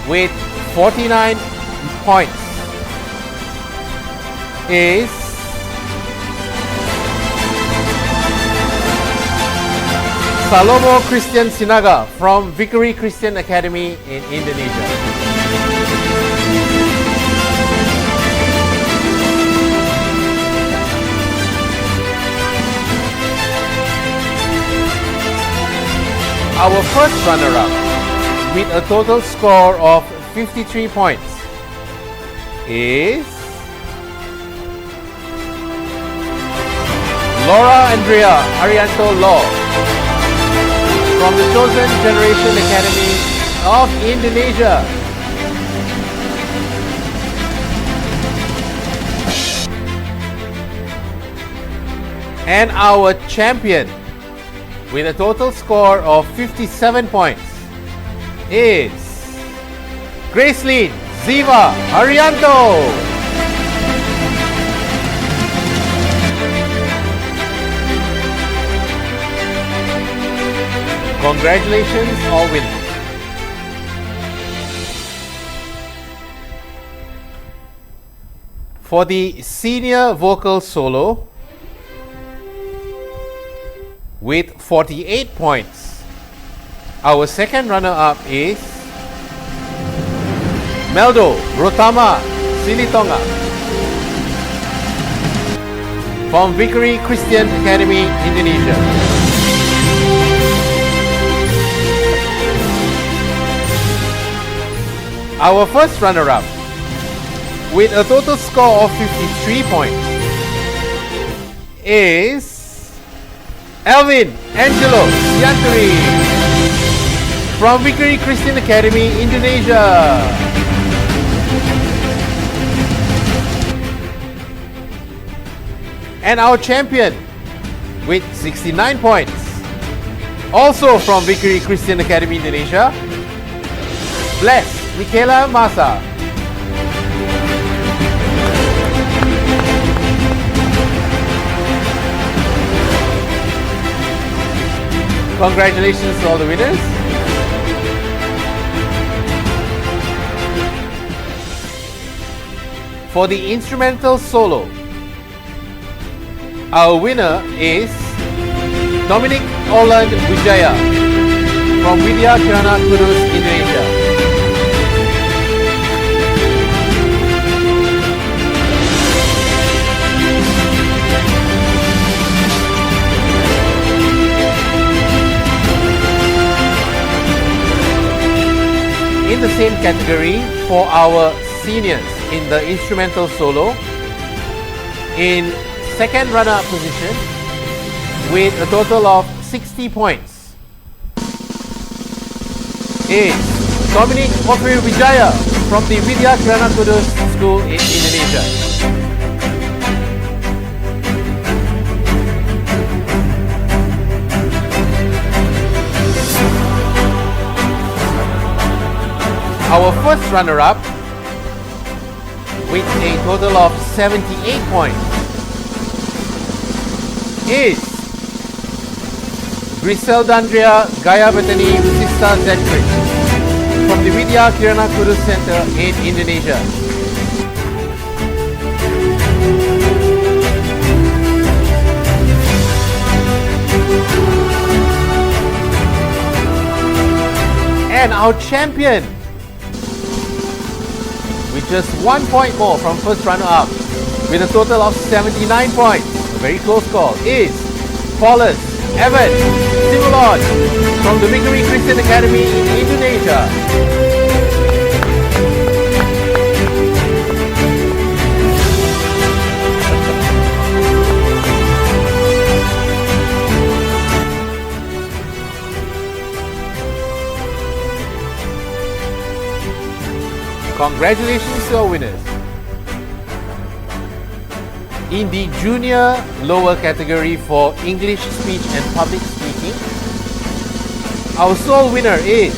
with 49 points is Salomo Christian Sinaga from Vickery Christian Academy in Indonesia. Our first runner-up with a total score of 53 points is Laura Andrea Arianto Law from the Chosen Generation Academy of Indonesia. And our champion with a total score of 57 points is Gracelyn Ziva Arianto. Congratulations, all winners. For the senior vocal solo, with 48 points. Our second runner-up is Meldo Rotama Silitonga from Vickery Christian Academy, Indonesia. Our first runner-up with a total score of 53 points is Alvin Angelo Sianturi from Vickery Christian Academy, Indonesia. And our champion with 69 points, also from Vickery Christian Academy, Indonesia, Bless Michaela Masa. Congratulations to all the winners. For the instrumental solo, our winner is Dominic Oland Wijaya from Widya Kirana Kudus, Indonesia. In the same category, for our seniors in the instrumental solo, in second runner-up position with a total of 60 points is Dominic Ofir Wijaya from the Widya Kirana Kudus School in Indonesia. Our first runner-up with a total of 78 points is Griseldandria Gaya Betani Sista Zetri from the Widya Kirana Kudus Center in Indonesia. And our champion, with just 1 point more from first runner-up, with a total of 79 points, a very close call, is Paulus Evan Simulon from the Vickery Christian Academy in Indonesia. Congratulations to our winners. In the junior lower category for English speech and public speaking, our sole winner is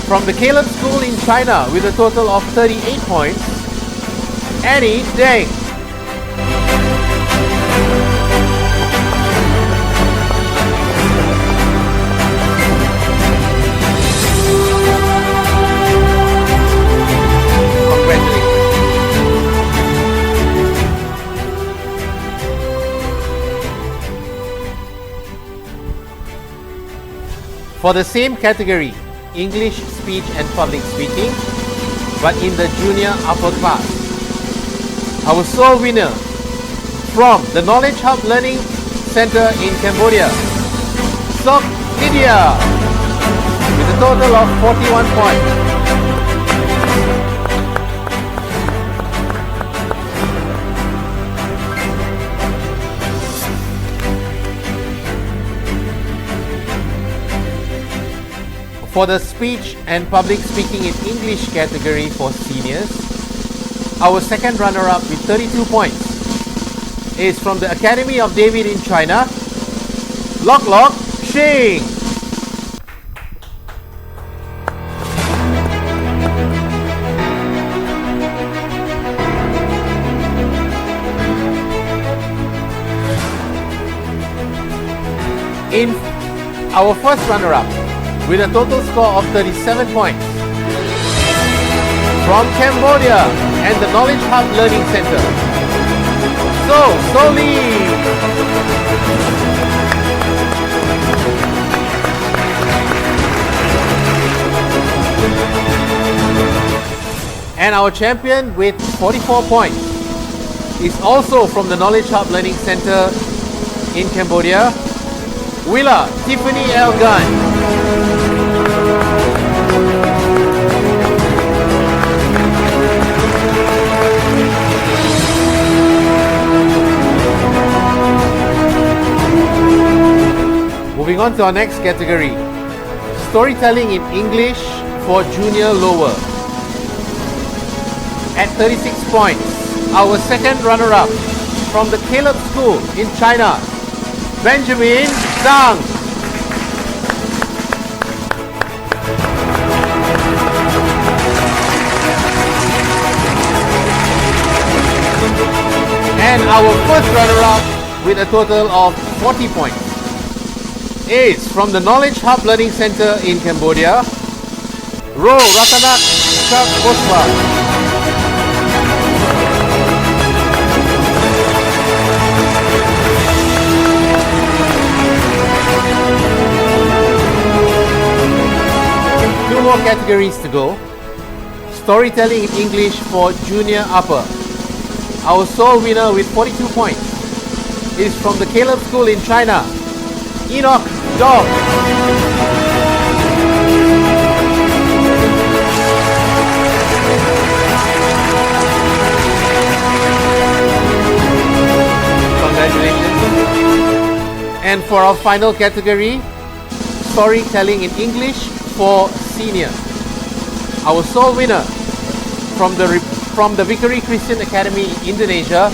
from the Caleb School in China with a total of 38 points, Annie Deng. For the same category, English speech and public speaking, but in the junior upper class, our sole winner from the Knowledge Hub Learning Center in Cambodia, Sok Lydia, with a total of 41 points. For the speech and public speaking in English category for seniors, our second runner-up with 32 points is from the Academy of David in China, Lok Lok Shing. In our first runner-up, with a total score of 37 points, from Cambodia and the Knowledge Hub Learning Center, So Lee. And our champion with 44 points is also from the Knowledge Hub Learning Center in Cambodia, Willa Tiffany L. Gunn. Moving on to our next category, storytelling in English for junior lower. At 36 points, our second runner-up from the Caleb School in China, Benjamin Zhang. And our first runner-up with a total of 40 points is from the Knowledge Hub Learning Center in Cambodia, Ro Ratanak Chakoswa. Two more categories to go. Storytelling in English for junior upper. Our sole winner with 42 points is from the Caleb School in China, Enoch Dog. Congratulations. And for our final category, storytelling in English for senior. Our sole winner from the Victory Christian Academy in Indonesia,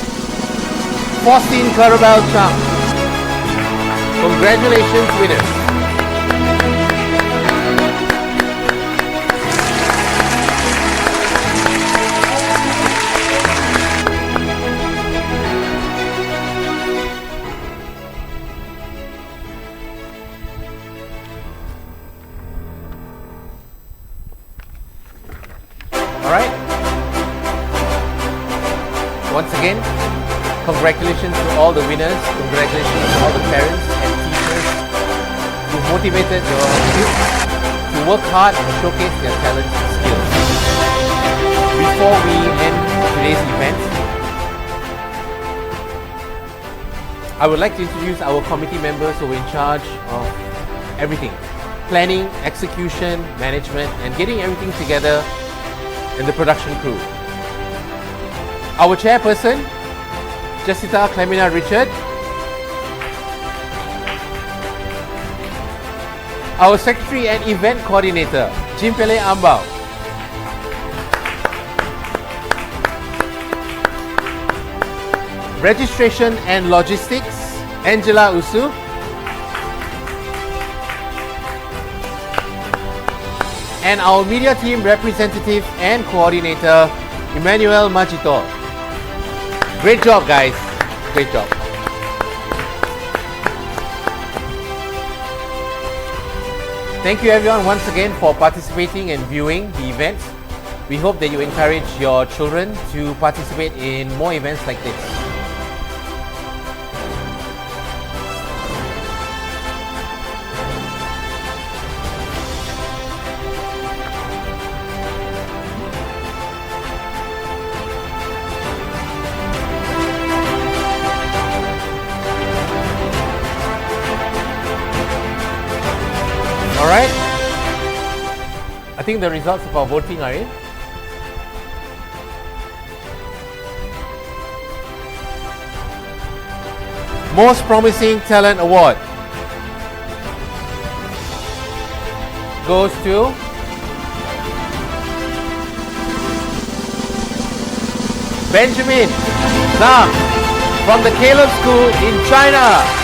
Faustine Clarabelle Chang. Congratulations, winners. All right. Once again, congratulations to all the winners. Congratulations to all the parents and teachers who motivated your kids to work hard and showcase their talents and skills. Before we end today's event, I would like to introduce our committee members who are in charge of everything: planning, execution, management, and getting everything together in the production crew. Our chairperson, Jessica Clemina Richard. Our secretary and event coordinator, Jimpele Ambao. Registration and logistics, Angela Usu. And our media team representative and coordinator, Emmanuel Majito. Great job, guys. Great job. Thank you everyone once again for participating and viewing the event. We hope that you encourage your children to participate in more events like this. Alright, I think the results of our voting are in. Most Promising Talent Award goes to Benjamin Zhang from the Caleb School in China.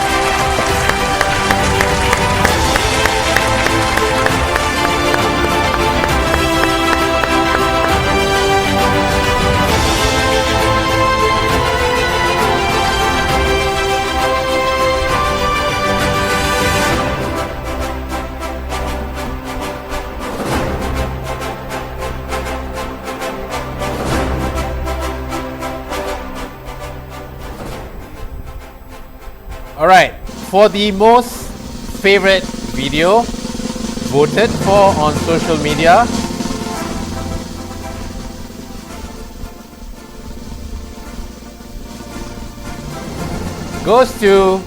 Alright, for the most favorite video voted for on social media, goes to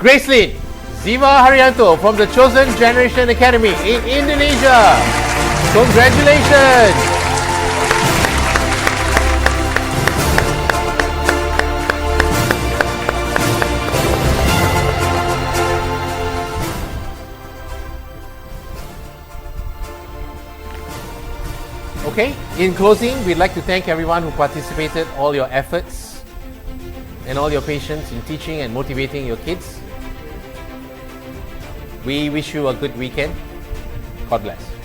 Gracelyn Ziva Haryanto from the Chosen Generation Academy in Indonesia. Congratulations! Okay, in closing, we'd like to thank everyone who participated, all your efforts and all your patience in teaching and motivating your kids. We wish you a good weekend. God bless.